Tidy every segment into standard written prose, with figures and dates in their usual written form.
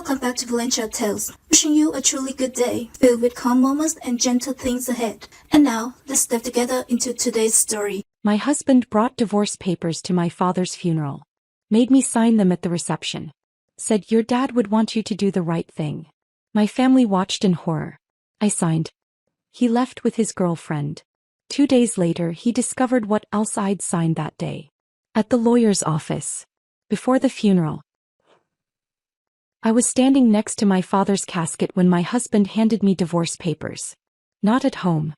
Welcome back to Valentra Tales, wishing you a truly good day, filled with calm moments and gentle things ahead. And now, let's step together into today's story. My husband brought divorce papers to my father's funeral. Made me sign them at the reception. Said your dad would want you to do the right thing. My family watched in horror. I signed. He left with his girlfriend. 2 days later he discovered what else I'd signed that day. At the lawyer's office. Before the funeral. I was standing next to my father's casket when my husband handed me divorce papers. Not at home.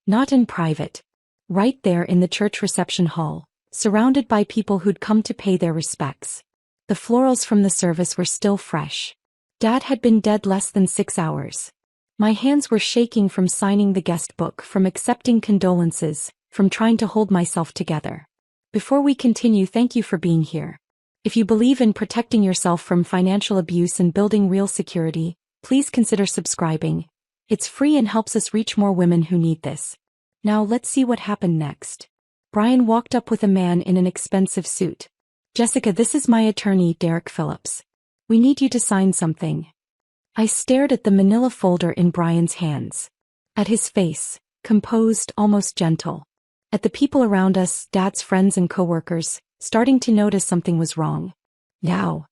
Not in private. Right there in the church reception hall, surrounded by people who'd come to pay their respects. The florals from the service were still fresh. Dad had been dead less than 6 hours. My hands were shaking from signing the guest book, from accepting condolences, from trying to hold myself together. Before we continue, thank you for being here. If you believe in protecting yourself from financial abuse and building real security, please consider subscribing. It's free and helps us reach more women who need this. Now let's see what happened next. Brian walked up with a man in an expensive suit. Jessica, this is my attorney, Derek Phillips. We need you to sign something. I stared at the manila folder in Brian's hands. At his face, composed, almost gentle. At the people around us, Dad's friends and coworkers, starting to notice something was wrong. Now.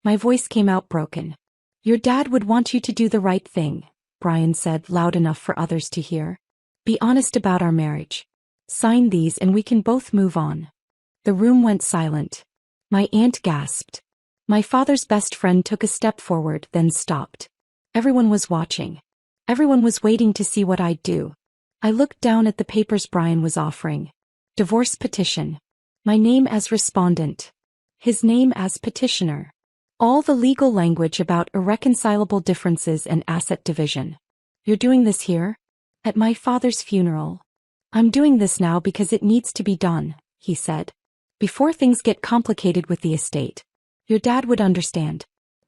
My voice came out broken. Your dad would want you to do the right thing, Brian said, loud enough for others to hear. Be honest about our marriage. Sign these and we can both move on. The room went silent. My aunt gasped. My father's best friend took a step forward, then stopped. Everyone was watching. Everyone was waiting to see what I'd do. I looked down at the papers Brian was offering. Divorce petition. My name as respondent. His name as petitioner. All the legal language about irreconcilable differences and asset division. You're doing this here? At my father's funeral. I'm doing this now because it needs to be done, he said. Before things get complicated with the estate. Your dad would understand.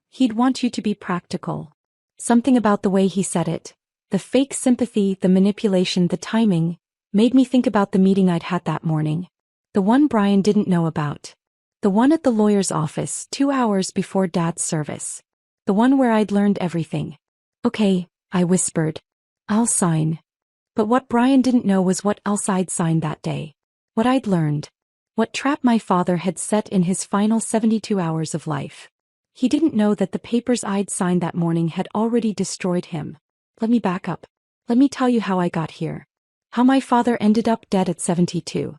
He'd want you to be practical. Something about the way he said it, the fake sympathy, the manipulation, the timing, made me think about the meeting I'd had that morning. The one Brian didn't know about. The one at the lawyer's office 2 hours before Dad's service. The one where I'd learned everything. Okay, I whispered. I'll sign. But what Brian didn't know was what else I'd signed that day. What I'd learned. What trap my father had set in his final 72 hours of life. He didn't know that the papers I'd signed that morning had already destroyed him. Let me back up. Let me tell you how I got here. How my father ended up dead at 72.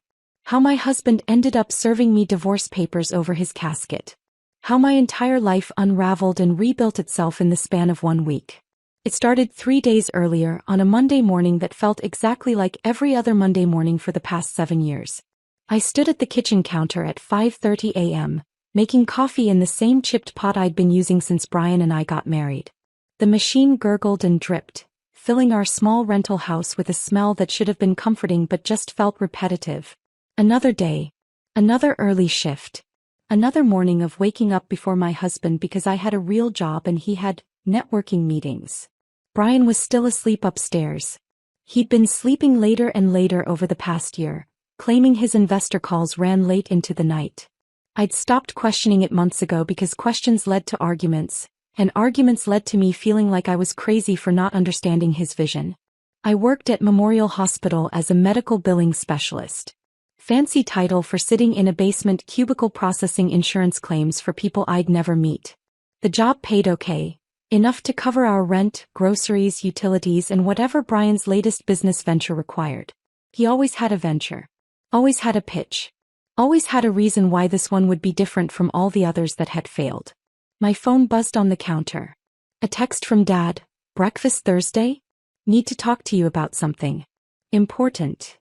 How my husband ended up serving me divorce papers over his casket. How my entire life unraveled and rebuilt itself in the span of 1 week. It started 3 days earlier, on a Monday morning that felt exactly like every other Monday morning for the past 7 years. I stood at the kitchen counter at 5:30 a.m., making coffee in the same chipped pot I'd been using since Brian and I got married. The machine gurgled and dripped, filling our small rental house with a smell that should have been comforting but just felt repetitive. Another day. Another early shift. Another morning of waking up before my husband because I had a real job and he had networking meetings. Brian was still asleep upstairs. He'd been sleeping later and later over the past year, claiming his investor calls ran late into the night. I'd stopped questioning it months ago because questions led to arguments, and arguments led to me feeling like I was crazy for not understanding his vision. I worked at Memorial Hospital as a medical billing specialist. Fancy title for sitting in a basement cubicle processing insurance claims for people I'd never meet. The job paid okay, enough to cover our rent, groceries, utilities, and whatever Brian's latest business venture required. He always had a venture. Always had a pitch. Always had a reason why this one would be different from all the others that had failed. My phone buzzed on the counter. A text from Dad. Breakfast Thursday? Need to talk to you about something. Important.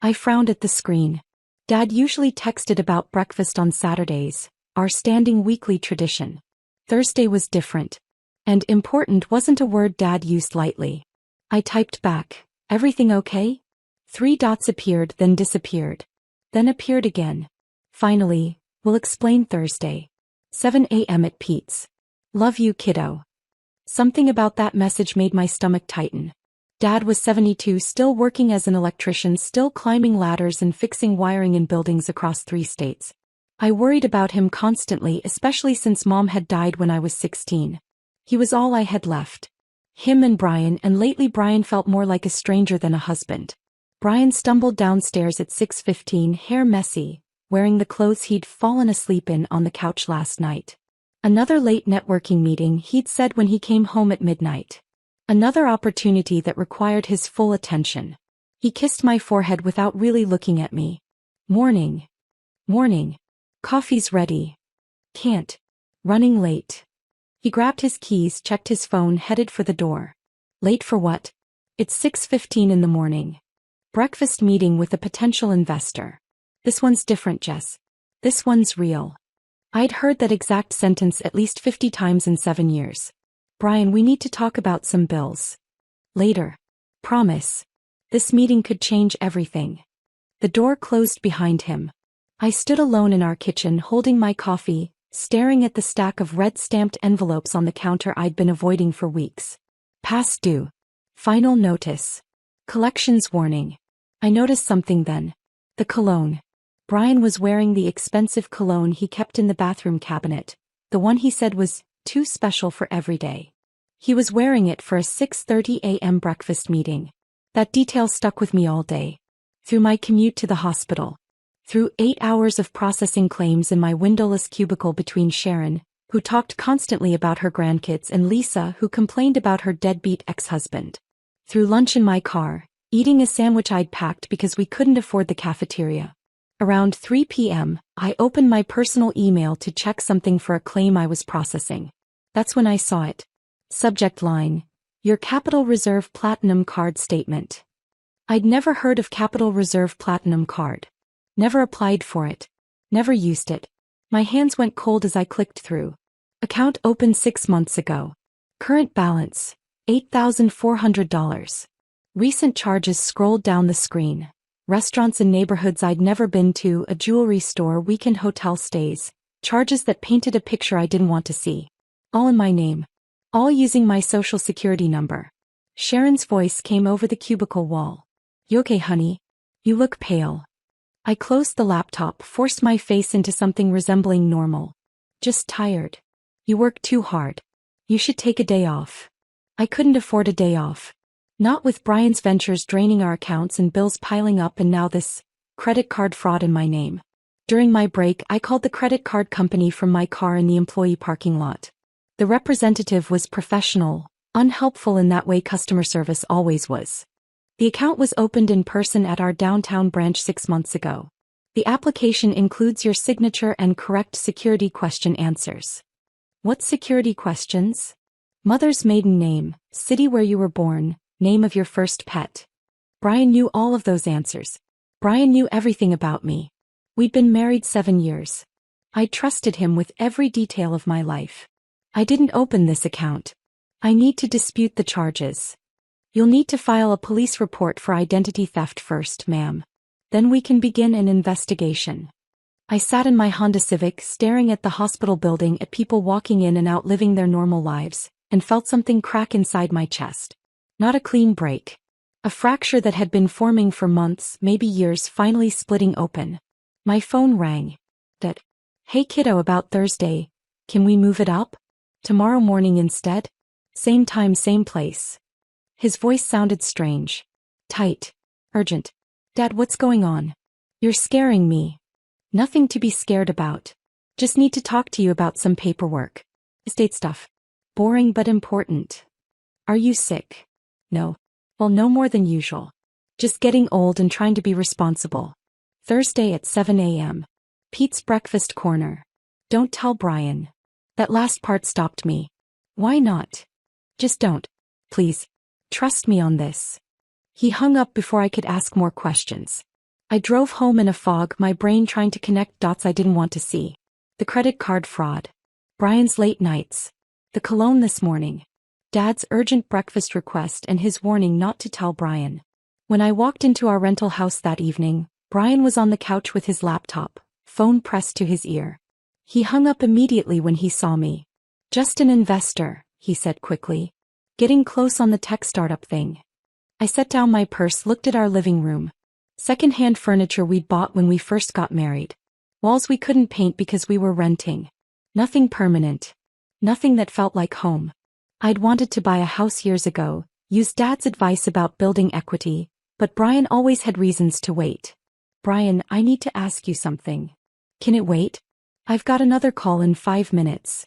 I frowned at the screen. Dad usually texted about breakfast on Saturdays, our standing weekly tradition. Thursday was different. And important wasn't a word Dad used lightly. I typed back, everything okay? 3 dots appeared, then disappeared. Then appeared again. Finally, we'll explain Thursday. 7 a.m. at Pete's. Love you, kiddo. Something about that message made my stomach tighten. Dad was 72, still working as an electrician, still climbing ladders and fixing wiring in buildings across 3 states. I worried about him constantly, especially since Mom had died when I was 16. He was all I had left. Him and Brian, and lately Brian felt more like a stranger than a husband. Brian stumbled downstairs at 6:15, hair messy, wearing the clothes he'd fallen asleep in on the couch last night. Another late networking meeting, he'd said when he came home at midnight. Another opportunity that required his full attention. He kissed my forehead without really looking at me. Morning. Morning. Coffee's ready. Can't. Running late. He grabbed his keys, checked his phone, headed for the door. Late for what? It's 6:15 in the morning. Breakfast meeting with a potential investor. This one's different, Jess. This one's real. I'd heard that exact sentence at least 50 times in 7 years. Brian, we need to talk about some bills. Later. Promise. This meeting could change everything. The door closed behind him. I stood alone in our kitchen holding my coffee, staring at the stack of red-stamped envelopes on the counter I'd been avoiding for weeks. Past due. Final notice. Collections warning. I noticed something then. The cologne. Brian was wearing the expensive cologne he kept in the bathroom cabinet, the one he said was too special for every day. He was wearing it for a 6:30 a.m. breakfast meeting. That detail stuck with me all day. Through my commute to the hospital. Through 8 hours of processing claims in my windowless cubicle between Sharon, who talked constantly about her grandkids, and Lisa, who complained about her deadbeat ex-husband. Through lunch in my car, eating a sandwich I'd packed because we couldn't afford the cafeteria. Around 3 p.m., I opened my personal email to check something for a claim I was processing. That's when I saw it. Subject line: Your Capital Reserve Platinum Card Statement. I'd never heard of Capital Reserve Platinum Card. Never applied for it. Never used it. My hands went cold as I clicked through. Account opened 6 months ago. Current balance: $8,400. Recent charges scrolled down the screen. Restaurants in neighborhoods I'd never been to, a jewelry store, weekend hotel stays. Charges that painted a picture I didn't want to see. All in my name. All using my social security number. Sharon's voice came over the cubicle wall. You okay, honey? You look pale. I closed the laptop, forced my face into something resembling normal. Just tired. You work too hard. You should take a day off. I couldn't afford a day off. Not with Brian's ventures draining our accounts and bills piling up, and now this credit card fraud in my name. During my break, I called the credit card company from my car in the employee parking lot. The representative was professional, unhelpful in that way customer service always was. The account was opened in person at our downtown branch 6 months ago. The application includes your signature and correct security question answers. What security questions? Mother's maiden name, city where you were born, name of your first pet. Brian knew all of those answers. Brian knew everything about me. We'd been married 7 years. I trusted him with every detail of my life. I didn't open this account. I need to dispute the charges. You'll need to file a police report for identity theft first, ma'am. Then we can begin an investigation. I sat in my Honda Civic staring at the hospital building, at people walking in and out living their normal lives, and felt something crack inside my chest. Not a clean break. A fracture that had been forming for months, maybe years, finally splitting open. My phone rang. Hey kiddo, about Thursday. Can we move it up? Tomorrow morning instead? Same time, same place. His voice sounded strange. Tight. Urgent. Dad, what's going on? You're scaring me. Nothing to be scared about. Just need to talk to you about some paperwork. Estate stuff. Boring but important. Are you sick? No. Well, no more than usual. Just getting old and trying to be responsible. Thursday at 7 a.m. Pete's Breakfast Corner. Don't tell Brian. That last part stopped me. Why not? Just don't. Please. Trust me on this. He hung up before I could ask more questions. I drove home in a fog, my brain trying to connect dots I didn't want to see. The credit card fraud. Brian's late nights. The cologne this morning. Dad's urgent breakfast request and his warning not to tell Brian. When I walked into our rental house that evening, Brian was on the couch with his laptop, phone pressed to his ear. He hung up immediately when he saw me. Just an investor, he said quickly. Getting close on the tech startup thing. I set down my purse, looked at our living room. Second-hand furniture we'd bought when we first got married. Walls we couldn't paint because we were renting. Nothing permanent. Nothing that felt like home. I'd wanted to buy a house years ago, used Dad's advice about building equity, but Brian always had reasons to wait. Brian, I need to ask you something. Can it wait? I've got another call in 5 minutes.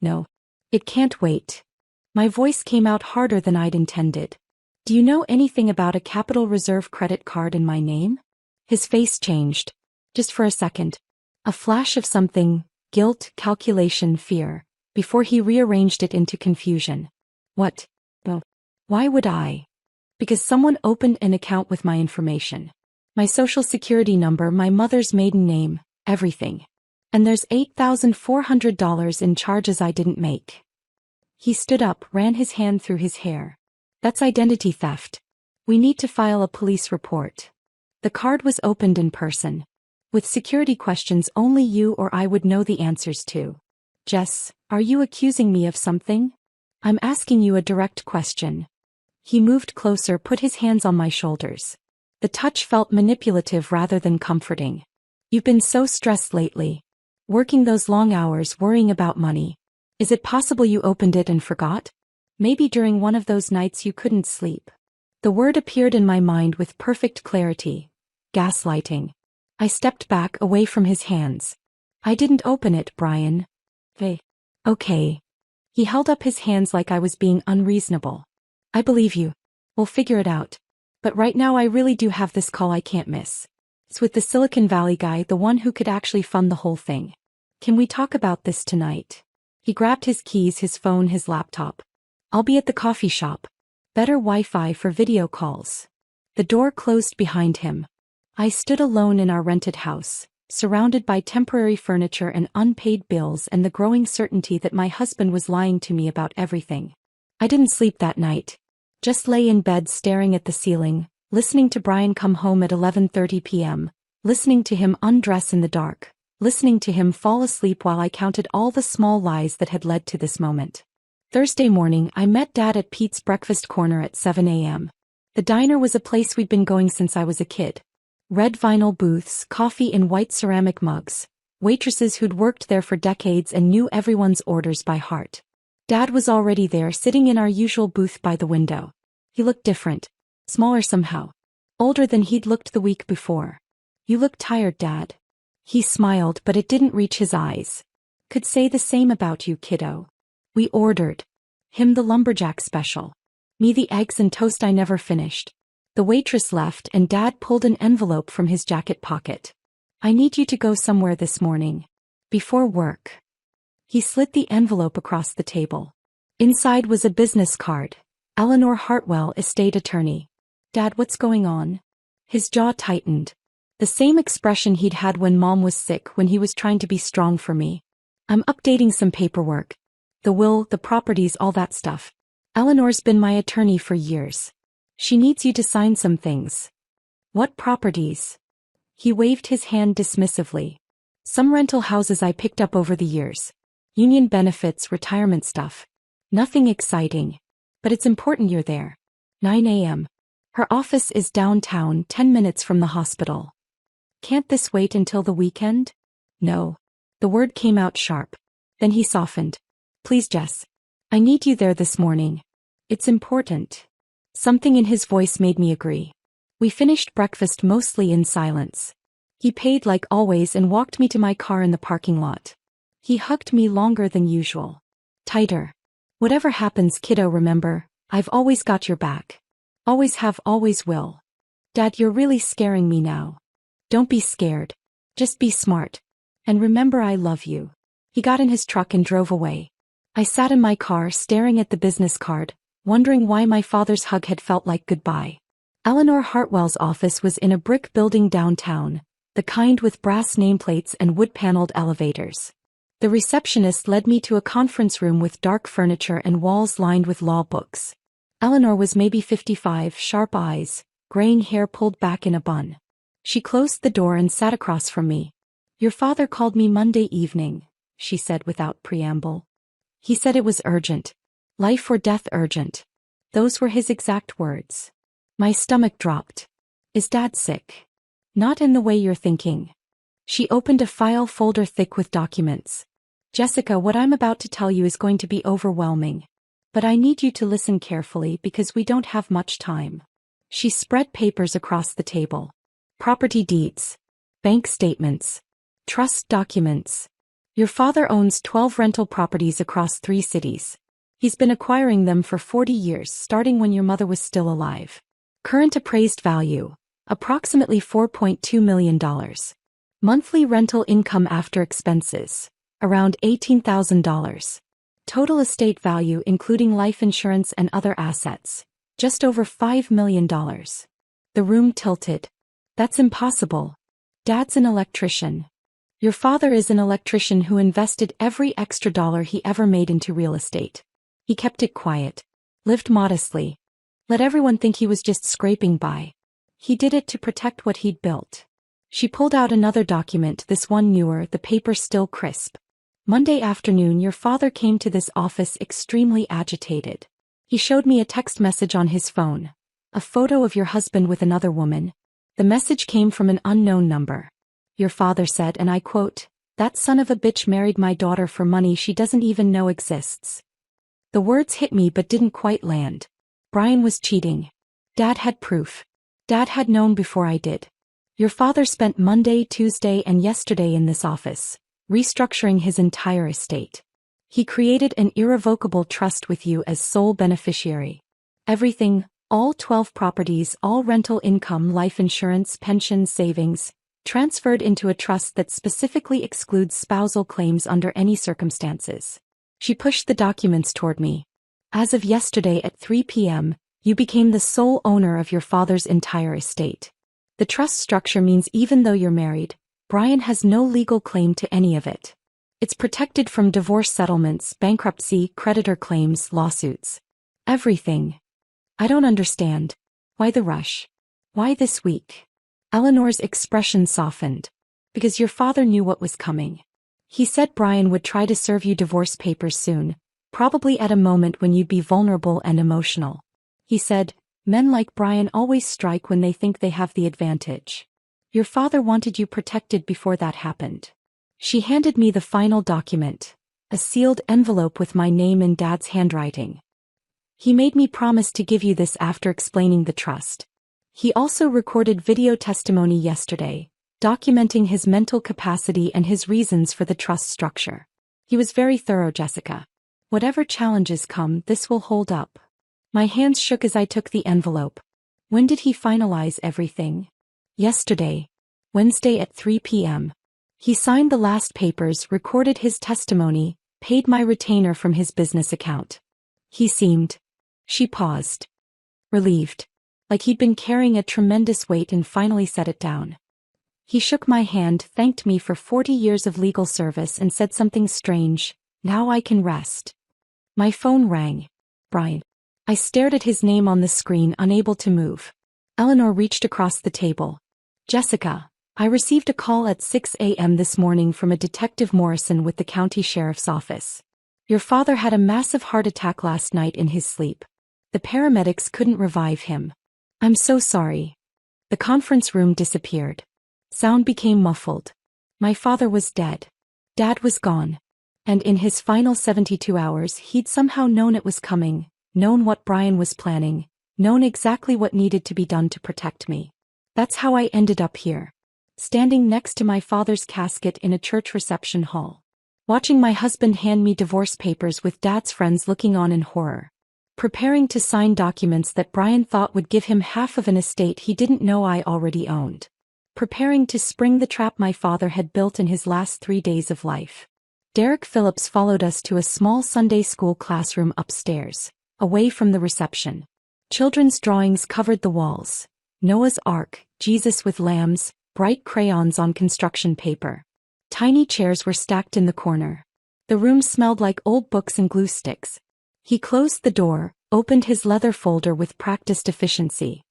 No. It can't wait. My voice came out harder than I'd intended. Do you know anything about a Capital Reserve credit card in my name? His face changed. Just for a second. A flash of something, guilt, calculation, fear, before he rearranged it into confusion. What? Well, why would I? Because someone opened an account with my information. My social security number, my mother's maiden name, everything. And there's $8,400 in charges I didn't make. He stood up, ran his hand through his hair. That's identity theft. We need to file a police report. The card was opened in person. With security questions only you or I would know the answers to. Jess, are you accusing me of something? I'm asking you a direct question. He moved closer, put his hands on my shoulders. The touch felt manipulative rather than comforting. You've been so stressed lately. Working those long hours, worrying about money. Is it possible you opened it and forgot? Maybe during one of those nights you couldn't sleep. The word appeared in my mind with perfect clarity. Gaslighting. I stepped back away from his hands. I didn't open it, Brian. Hey. Okay. He held up his hands like I was being unreasonable. I believe you. We'll figure it out. But right now I really do have this call I can't miss. It's with the Silicon Valley guy, the one who could actually fund the whole thing. Can we talk about this tonight? He grabbed his keys, his phone, his laptop. I'll be at the coffee shop. Better Wi-Fi for video calls. The door closed behind him. I stood alone in our rented house, surrounded by temporary furniture and unpaid bills and the growing certainty that my husband was lying to me about everything. I didn't sleep that night. Just lay in bed staring at the ceiling, listening to Brian come home at 11:30 p.m., listening to him undress in the dark, listening to him fall asleep while I counted all the small lies that had led to this moment. Thursday morning, I met Dad at Pete's Breakfast Corner at 7 a.m. The diner was a place we'd been going since I was a kid. Red vinyl booths, coffee in white ceramic mugs, waitresses who'd worked there for decades and knew everyone's orders by heart. Dad was already there, sitting in our usual booth by the window. He looked different. Smaller somehow. Older than he'd looked the week before. You look tired, Dad. He smiled, but it didn't reach his eyes. Could say the same about you, kiddo. We ordered. Him the lumberjack special. Me the eggs and toast I never finished. The waitress left and Dad pulled an envelope from his jacket pocket. I need you to go somewhere this morning. Before work. He slid the envelope across the table. Inside was a business card. Eleanor Hartwell, estate attorney. Dad, what's going on? His jaw tightened. The same expression he'd had when Mom was sick, when he was trying to be strong for me. I'm updating some paperwork. The will, the properties, all that stuff. Eleanor's been my attorney for years. She needs you to sign some things. What properties? He waved his hand dismissively. Some rental houses I picked up over the years. Union benefits, retirement stuff. Nothing exciting. But it's important you're there. 9 a.m. Her office is downtown, 10 minutes from the hospital. Can't this wait until the weekend? No. The word came out sharp. Then he softened. Please, Jess. I need you there this morning. It's important. Something in his voice made me agree. We finished breakfast mostly in silence. He paid like always and walked me to my car in the parking lot. He hugged me longer than usual. Tighter. Whatever happens, kiddo, remember, I've always got your back. Always have, always will. Dad, you're really scaring me now. Don't be scared. Just be smart. And remember, I love you. He got in his truck and drove away. I sat in my car staring at the business card, wondering why my father's hug had felt like goodbye. Eleanor Hartwell's office was in a brick building downtown, the kind with brass nameplates and wood-paneled elevators. The receptionist led me to a conference room with dark furniture and walls lined with law books. Eleanor was maybe 55, sharp eyes, graying hair pulled back in a bun. She closed the door and sat across from me. Your father called me Monday evening, she said without preamble. He said it was urgent. Life or death urgent. Those were his exact words. My stomach dropped. Is Dad sick? Not in the way you're thinking. She opened a file folder thick with documents. Jessica, what I'm about to tell you is going to be overwhelming. But I need you to listen carefully because we don't have much time. She spread papers across the table. Property deeds, bank statements, trust documents. Your father owns 12 rental properties across 3 cities. He's been acquiring them for 40 years, starting when your mother was still alive. Current appraised value, approximately $4.2 million. Monthly rental income after expenses, around $18,000. Total estate value including life insurance and other assets, just over $5 million. The room tilted. That's impossible. Dad's an electrician. Your father is an electrician who invested every extra dollar he ever made into real estate. He kept it quiet, lived modestly, let everyone think he was just scraping by. He did it to protect what he'd built. She pulled out another document, this one newer, the paper still crisp. Monday afternoon your father came to this office extremely agitated. He showed me a text message on his phone. A photo of your husband with another woman. The message came from an unknown number. Your father said, and I quote, "That son of a bitch married my daughter for money she doesn't even know exists." The words hit me but didn't quite land. Brian was cheating. Dad had proof. Dad had known before I did. Your father spent Monday, Tuesday, and yesterday in this office, restructuring his entire estate. He created an irrevocable trust with you as sole beneficiary. Everything, all 12 properties, all rental income, life insurance, pension, savings, transferred into a trust that specifically excludes spousal claims under any circumstances. She pushed the documents toward me. As of yesterday at 3 p.m., you became the sole owner of your father's entire estate. The trust structure means even though you're married, Brian has no legal claim to any of it. It's protected from divorce settlements, bankruptcy, creditor claims, lawsuits. Everything. I don't understand. Why the rush? Why this week? Eleanor's expression softened. Because your father knew what was coming. He said Brian would try to serve you divorce papers soon, probably at a moment when you'd be vulnerable and emotional. He said, men like Brian always strike when they think they have the advantage. Your father wanted you protected before that happened. She handed me the final document, a sealed envelope with my name in Dad's handwriting. He made me promise to give you this after explaining the trust. He also recorded video testimony yesterday, documenting his mental capacity and his reasons for the trust structure. He was very thorough, Jessica. Whatever challenges come, this will hold up. My hands shook as I took the envelope. When did he finalize everything? Yesterday. Wednesday at 3 p.m. He signed the last papers, recorded his testimony, paid my retainer from his business account. He seemed. She paused. Relieved. Like he'd been carrying a tremendous weight and finally set it down. He shook my hand, thanked me for 40 years of legal service and said something strange, "Now I can rest." My phone rang. Brian. I stared at his name on the screen, unable to move. Eleanor reached across the table. Jessica, I received a call at 6 a.m. this morning from a Detective Morrison with the county sheriff's office. Your father had a massive heart attack last night in his sleep. The paramedics couldn't revive him. I'm so sorry. The conference room disappeared. Sound became muffled. My father was dead. Dad was gone. And in his final 72 hours he'd somehow known it was coming, known what Brian was planning, known exactly what needed to be done to protect me. That's how I ended up here. Standing next to my father's casket in a church reception hall. Watching my husband hand me divorce papers with Dad's friends looking on in horror. Preparing to sign documents that Brian thought would give him half of an estate he didn't know I already owned. Preparing to spring the trap my father had built in his last 3 days of life. Derek Phillips followed us to a small Sunday school classroom upstairs, away from the reception. Children's drawings covered the walls. Noah's Ark, Jesus with lambs, bright crayons on construction paper. Tiny chairs were stacked in the corner. The room smelled like old books and glue sticks. He closed the door, opened his leather folder with practiced efficiency.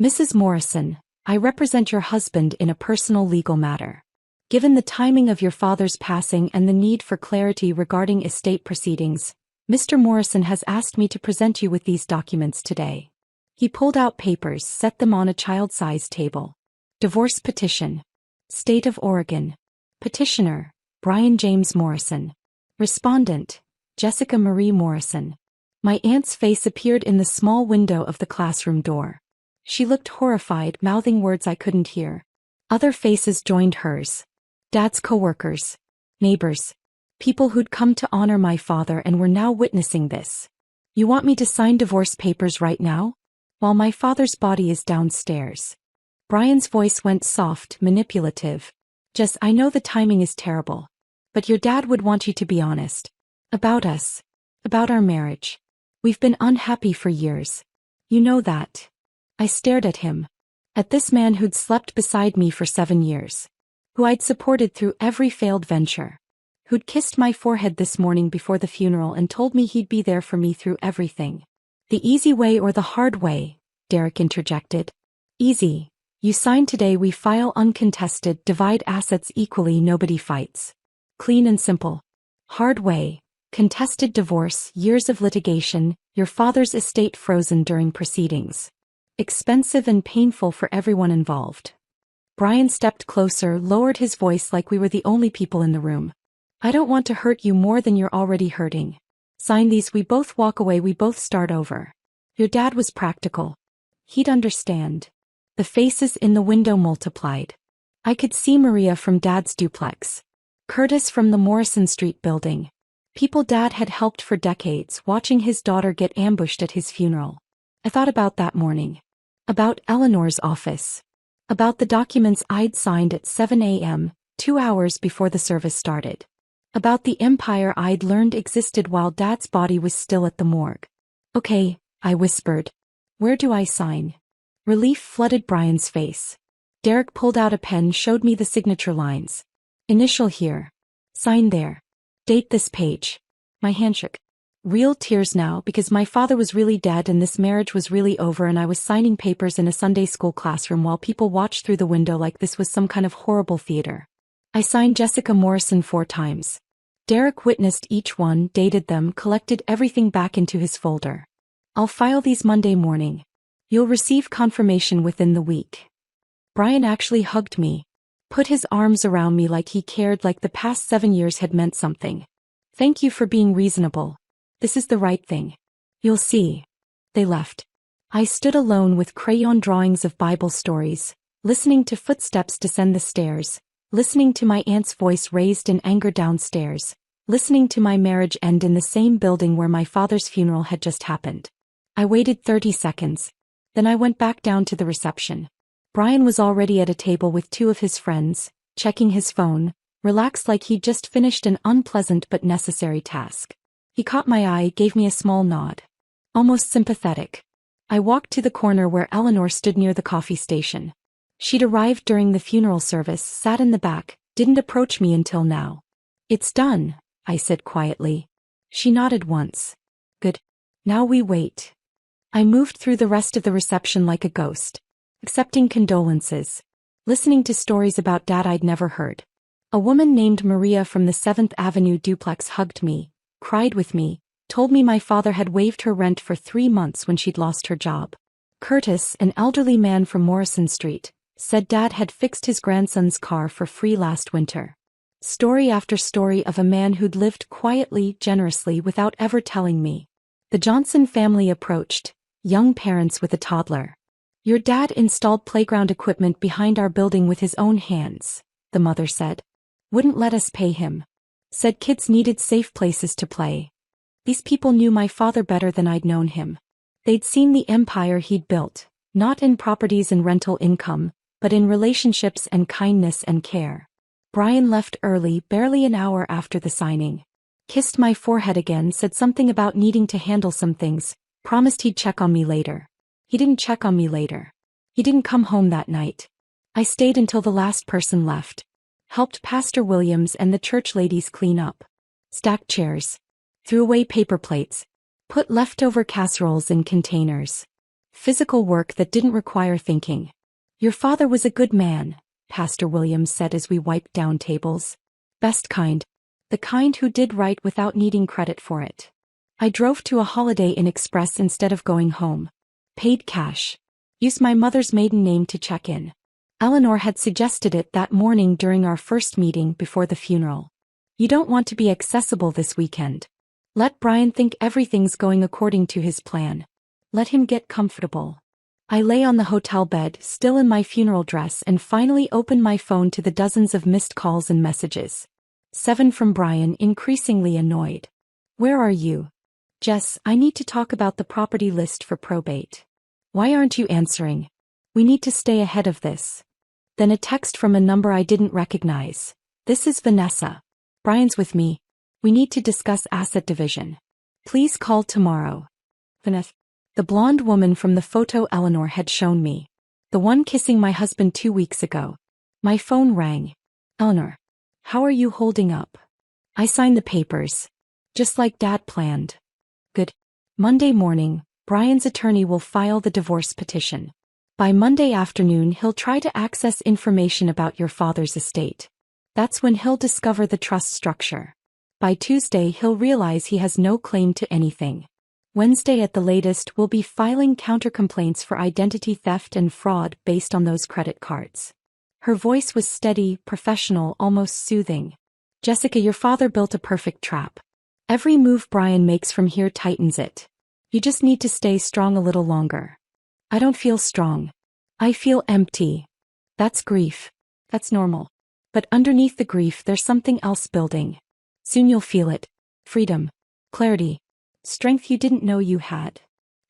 Mrs. Morrison, I represent your husband in a personal legal matter. Given the timing of your father's passing and the need for clarity regarding estate proceedings, Mr. Morrison has asked me to present you with these documents today. He pulled out papers, set them on a child-sized table. Divorce petition. State of Oregon. Petitioner, Brian James Morrison. Respondent, Jessica Marie Morrison. My aunt's face appeared in the small window of the classroom door. She looked horrified, mouthing words I couldn't hear. Other faces joined hers. Dad's coworkers, neighbors, people who'd come to honor my father and were now witnessing this. You want me to sign divorce papers right now? While my father's body is downstairs. Brian's voice went soft, manipulative. Jess, I know the timing is terrible. But your dad would want you to be honest. About us. About our marriage. We've been unhappy for years. You know that. I stared at him. At this man who'd slept beside me for 7 years. Who I'd supported through every failed venture. Who'd kissed my forehead this morning before the funeral and told me he'd be there for me through everything. The easy way or the hard way? Derek interjected. Easy. You sign today, we file uncontested, divide assets equally, nobody fights. Clean and simple. Hard way. Contested divorce, years of litigation, your father's estate frozen during proceedings. Expensive and painful for everyone involved. Brian stepped closer, lowered his voice like we were the only people in the room. I don't want to hurt you more than you're already hurting. Sign these, we both walk away, we both start over. Your dad was practical. He'd understand. The faces in the window multiplied. I could see Maria from Dad's duplex. Curtis from the Morrison Street building. People Dad had helped for decades, watching his daughter get ambushed at his funeral. I thought about that morning. About Eleanor's office. About the documents I'd signed at 7 a.m., 2 hours before the service started. About the empire I'd learned existed while Dad's body was still at the morgue. Okay, I whispered. Where do I sign? Relief flooded Brian's face. Derek pulled out a pen, showed me the signature lines. Initial here. Sign there. Date this page. My hand shook. Real tears now, because my father was really dead and this marriage was really over, and I was signing papers in a Sunday school classroom while people watched through the window like this was some kind of horrible theater. I signed Jessica Morrison 4 times. Derek witnessed each one, dated them, collected everything back into his folder. I'll file these Monday morning. You'll receive confirmation within the week. Brian actually hugged me. Put his arms around me like he cared, like the past 7 years had meant something. Thank you for being reasonable. This is the right thing. You'll see. They left. I stood alone with crayon drawings of Bible stories, listening to footsteps descend the stairs, listening to my aunt's voice raised in anger downstairs, listening to my marriage end in the same building where my father's funeral had just happened. I waited 30 seconds. Then I went back down to the reception. Brian was already at a table with 2 of his friends, checking his phone, relaxed like he'd just finished an unpleasant but necessary task. He caught my eye, gave me a small nod. Almost sympathetic. I walked to the corner where Eleanor stood near the coffee station. She'd arrived during the funeral service, sat in the back, didn't approach me until now. It's done, I said quietly. She nodded once. Good. Now we wait. I moved through the rest of the reception like a ghost, accepting condolences, listening to stories about Dad I'd never heard. A woman named Maria from the 7th Avenue duplex hugged me, cried with me, told me my father had waived her rent for 3 months when she'd lost her job. Curtis, an elderly man from Morrison Street, said Dad had fixed his grandson's car for free last winter. Story after story of a man who'd lived quietly, generously without ever telling me. The Johnson family approached, young parents with a toddler. Your dad installed playground equipment behind our building with his own hands, the mother said. Wouldn't let us pay him. Said kids needed safe places to play. These people knew my father better than I'd known him. They'd seen the empire he'd built, not in properties and rental income, but in relationships and kindness and care. Brian left early, barely an hour after the signing. Kissed my forehead again, said something about needing to handle some things, promised he'd check on me later. He didn't check on me later. He didn't come home that night. I stayed until the last person left. Helped Pastor Williams and the church ladies clean up. Stacked chairs. Threw away paper plates. Put leftover casseroles in containers. Physical work that didn't require thinking. Your father was a good man, Pastor Williams said as we wiped down tables. Best kind. The kind who did right without needing credit for it. I drove to a Holiday Inn Express instead of going home. Paid cash. Used my mother's maiden name to check in. Eleanor had suggested it that morning during our first meeting before the funeral. You don't want to be accessible this weekend. Let Brian think everything's going according to his plan. Let him get comfortable. I lay on the hotel bed, still in my funeral dress, and finally opened my phone to the dozens of missed calls and messages. 7 from Brian, increasingly annoyed. Where are you? Jess, I need to talk about the property list for probate. Why aren't you answering? We need to stay ahead of this. Then a text from a number I didn't recognize. This is Vanessa. Brian's with me. We need to discuss asset division. Please call tomorrow. Vanessa. The blonde woman from the photo Eleanor had shown me. The one kissing my husband 2 weeks ago. My phone rang. Eleanor. How are you holding up? I signed the papers. Just like Dad planned. Good. Monday morning, Brian's attorney will file the divorce petition. By Monday afternoon he'll try to access information about your father's estate. That's when he'll discover the trust structure. By Tuesday he'll realize he has no claim to anything. Wednesday at the latest we'll be filing counter-complaints for identity theft and fraud based on those credit cards. Her voice was steady, professional, almost soothing. Jessica, your father built a perfect trap. Every move Brian makes from here tightens it. You just need to stay strong a little longer. I don't feel strong. I feel empty. That's grief. That's normal. But underneath the grief there's something else building. Soon you'll feel it. Freedom. Clarity. Strength you didn't know you had.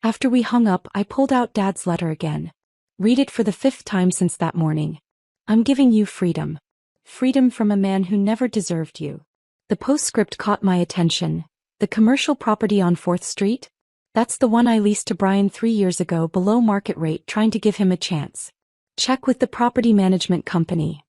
After we hung up, I pulled out Dad's letter again. Read it for the 5th time since that morning. I'm giving you freedom. Freedom from a man who never deserved you. The postscript caught my attention. The commercial property on 4th Street? That's the one I leased to Brian 3 years ago below market rate, trying to give him a chance. Check with the property management company.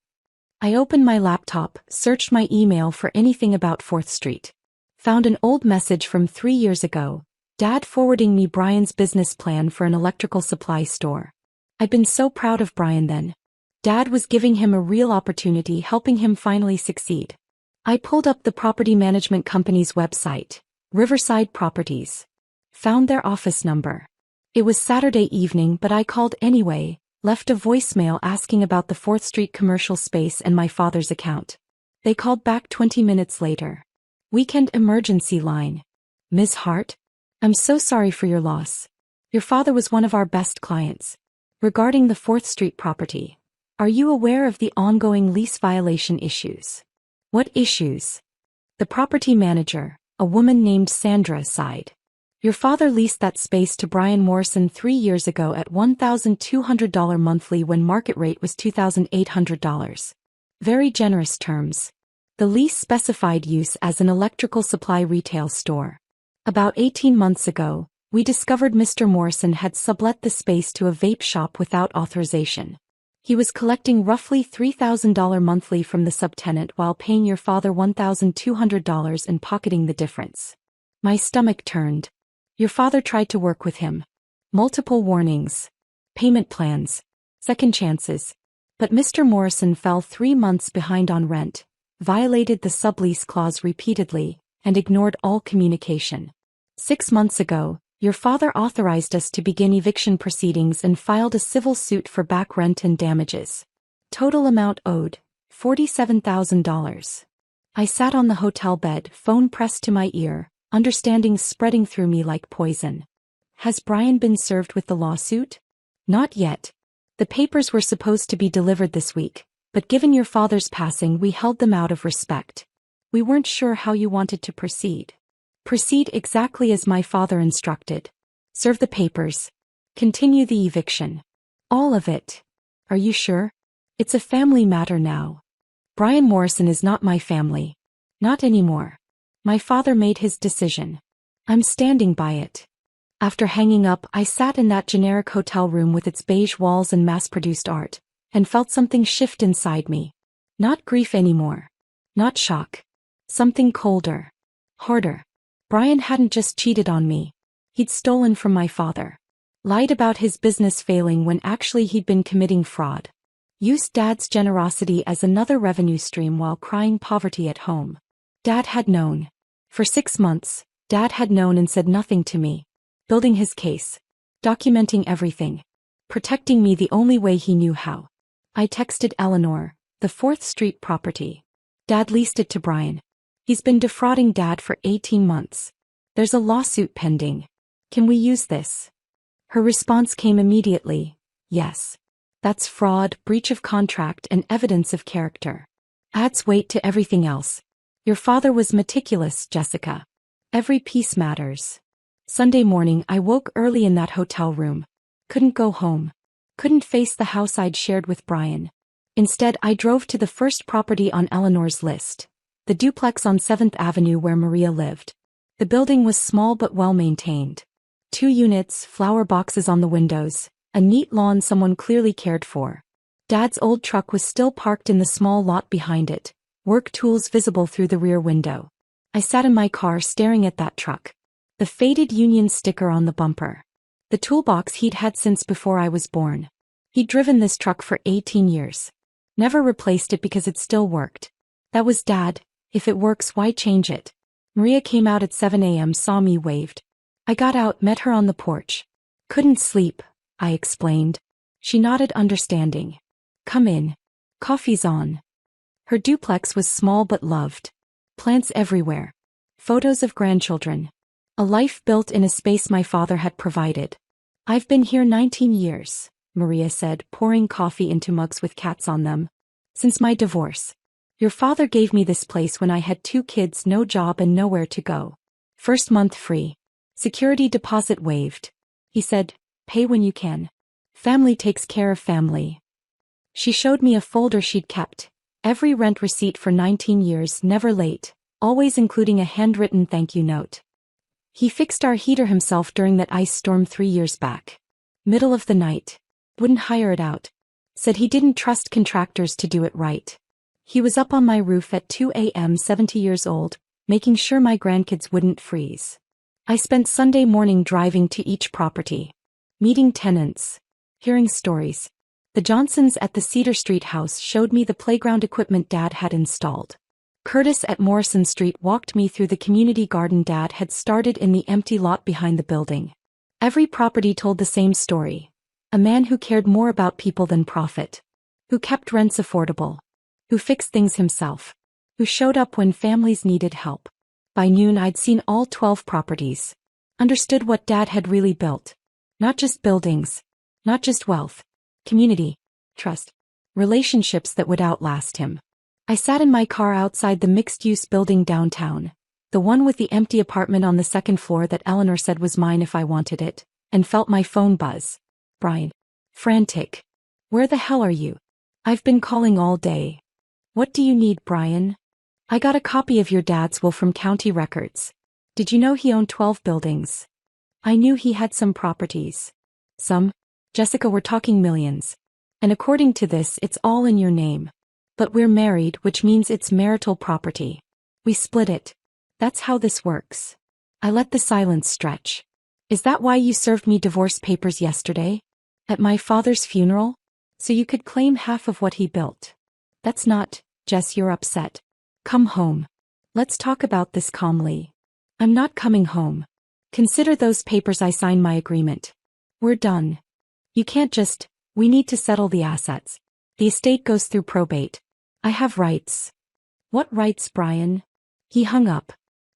I opened my laptop, searched my email for anything about 4th Street. Found an old message from 3 years ago, Dad forwarding me Brian's business plan for an electrical supply store. I'd been so proud of Brian then. Dad was giving him a real opportunity, helping him finally succeed. I pulled up the property management company's website, Riverside Properties. Found their office number. It was Saturday evening, but I called anyway, left a voicemail asking about the 4th Street commercial space and my father's account. They called back 20 minutes later. Weekend emergency line. Ms. Hart? I'm so sorry for your loss. Your father was one of our best clients. Regarding the 4th Street property, are you aware of the ongoing lease violation issues? What issues? The property manager, a woman named Sandra, sighed. Your father leased that space to Brian Morrison 3 years ago at $1,200 monthly when market rate was $2,800. Very generous terms. The lease specified use as an electrical supply retail store. About 18 months ago, we discovered Mr. Morrison had sublet the space to a vape shop without authorization. He was collecting roughly $3,000 monthly from the subtenant while paying your father $1,200 and pocketing the difference. My stomach turned. Your father tried to work with him. Multiple warnings. Payment plans. Second chances. But Mr. Morrison fell 3 months behind on rent, violated the sublease clause repeatedly, and ignored all communication. 6 months ago, your father authorized us to begin eviction proceedings and filed a civil suit for back rent and damages. Total amount owed, $47,000. I sat on the hotel bed, phone pressed to my ear, understanding spreading through me like poison. Has Brian been served with the lawsuit? Not yet. The papers were supposed to be delivered this week, but given your father's passing we held them out of respect. We weren't sure how you wanted to proceed. Proceed exactly as my father instructed. Serve the papers. Continue the eviction. All of it. Are you sure? It's a family matter now. Brian Morrison is not my family. Not anymore. My father made his decision. I'm standing by it. After hanging up, I sat in that generic hotel room with its beige walls and mass-produced art, and felt something shift inside me. Not grief anymore. Not shock. Something colder. Harder. Brian hadn't just cheated on me. He'd stolen from my father. Lied about his business failing when actually he'd been committing fraud. Used Dad's generosity as another revenue stream while crying poverty at home. Dad had known. For 6 months, Dad had known and said nothing to me. Building his case. Documenting everything. Protecting me the only way he knew how. I texted Eleanor, the 4th Street property. Dad leased it to Brian. He's been defrauding Dad for 18 months. There's a lawsuit pending. Can we use this? Her response came immediately. Yes. That's fraud, breach of contract, and evidence of character. Adds weight to everything else. Your father was meticulous, Jessica. Every piece matters. Sunday morning I woke early in that hotel room. Couldn't go home. Couldn't face the house I'd shared with Brian. Instead, I drove to the first property on Eleanor's list. The duplex on 7th Avenue where Maria lived. The building was small but well-maintained. 2 units, flower boxes on the windows, a neat lawn someone clearly cared for. Dad's old truck was still parked in the small lot behind it, work tools visible through the rear window. I sat in my car staring at that truck. The faded Union sticker on the bumper. The toolbox he'd had since before I was born. He'd driven this truck for 18 years. Never replaced it because it still worked. That was Dad. If it works, why change it? Maria came out at 7 a.m., saw me, waved. I got out, met her on the porch. Couldn't sleep, I explained. She nodded, understanding. Come in. Coffee's on. Her duplex was small but loved. Plants everywhere. Photos of grandchildren. A life built in a space my father had provided. I've been here 19 years, Maria said, pouring coffee into mugs with cats on them. Since my divorce. Your father gave me this place when I had 2 kids, no job and nowhere to go. First month free. Security deposit waived. He said, pay when you can. Family takes care of family. She showed me a folder she'd kept. Every rent receipt for 19 years, never late, always including a handwritten thank you note. He fixed our heater himself during that ice storm 3 years back. Middle of the night. Wouldn't hire it out. Said he didn't trust contractors to do it right. He was up on my roof at 2 a.m., 70 years old, making sure my grandkids wouldn't freeze. I spent Sunday morning driving to each property. Meeting tenants. Hearing stories. The Johnsons at the Cedar Street house showed me the playground equipment Dad had installed. Curtis at Morrison Street walked me through the community garden Dad had started in the empty lot behind the building. Every property told the same story. A man who cared more about people than profit. Who kept rents affordable. Who fixed things himself. Who showed up when families needed help. By noon I'd seen all 12 properties. Understood what Dad had really built. Not just buildings. Not just wealth. Community. Trust. Relationships that would outlast him. I sat in my car outside the mixed-use building downtown. The one with the empty apartment on the 2nd floor that Eleanor said was mine if I wanted it, and felt my phone buzz. Brian. Frantic. Where the hell are you? I've been calling all day. What do you need, Brian? I got a copy of your dad's will from county records. Did you know he owned 12 buildings? I knew he had some properties. Some? Jessica, we're talking millions. And according to this, it's all in your name. But we're married, which means it's marital property. We split it. That's how this works. I let the silence stretch. Is that why you served me divorce papers yesterday? At my father's funeral? So you could claim half of what he built. That's not, Jess, you're upset. Come home. Let's talk about this calmly. I'm not coming home. Consider those papers I signed my agreement. We're done. You can't just, we need to settle the assets. The estate goes through probate. I have rights. What rights, Brian? He hung up.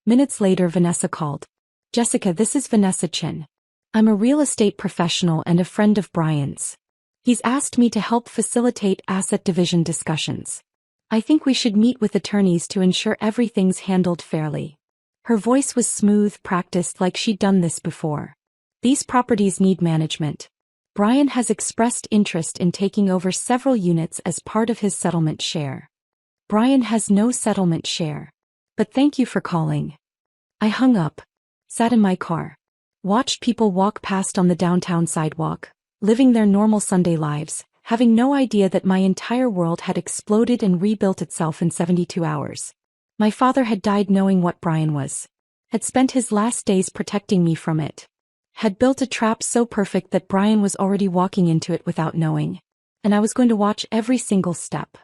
Minutes later Vanessa called. Jessica, this is Vanessa Chin. I'm a real estate professional and a friend of Brian's. He's asked me to help facilitate asset division discussions. I think we should meet with attorneys to ensure everything's handled fairly. Her voice was smooth, practiced like she'd done this before. These properties need management. Brian has expressed interest in taking over several units as part of his settlement share. Brian has no settlement share. But thank you for calling. I hung up. Sat in my car. Watched people walk past on the downtown sidewalk, living their normal Sunday lives, having no idea that my entire world had exploded and rebuilt itself in 72 hours. My father had died knowing what Brian was. Had spent his last days protecting me from it. Had built a trap so perfect that Brian was already walking into it without knowing. And I was going to watch every single step.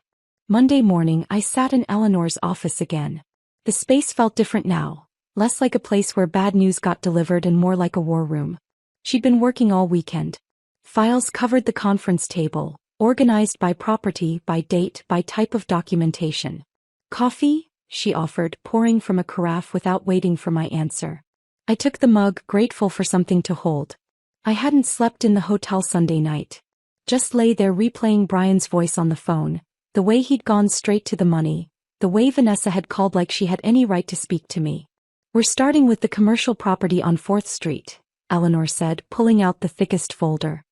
Monday morning I sat in Eleanor's office again. The space felt different now, less like a place where bad news got delivered and more like a war room. She'd been working all weekend. Files covered the conference table, organized by property, by date, by type of documentation. Coffee? She offered, pouring from a carafe without waiting for my answer. I took the mug, grateful for something to hold. I hadn't slept in the hotel Sunday night. Just lay there replaying Brian's voice on the phone, the way he'd gone straight to the money, the way Vanessa had called like she had any right to speak to me. We're starting with the commercial property on 4th Street, Eleanor said, pulling out the thickest folder.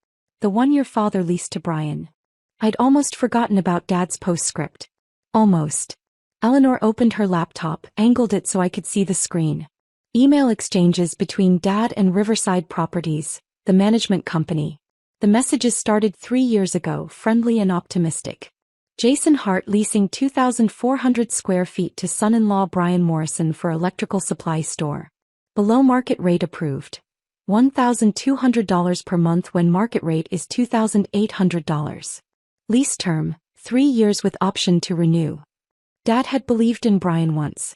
The one your father leased to Brian. I'd almost forgotten about Dad's postscript. Almost. Eleanor opened her laptop, angled it so I could see the screen. Email exchanges between Dad and Riverside Properties, the management company. The messages started 3 years ago, friendly and optimistic. Jason Hart leasing 2,400 square feet to son-in-law Brian Morrison for electrical supply store. Below market rate approved. $1,200 per month when market rate is $2,800. Lease term, 3 years with option to renew. Dad had believed in Brian once.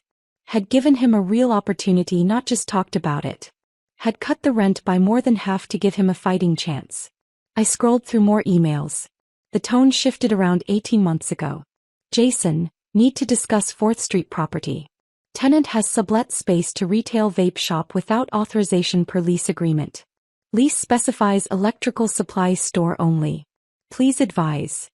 Had given him a real opportunity, not just talked about it. Had cut the rent by more than half to give him a fighting chance. I scrolled through more emails. The tone shifted around 18 months ago. Jason, need to discuss 4th Street property. Tenant has sublet space to retail vape shop without authorization per lease agreement. Lease specifies electrical supply store only. Please advise.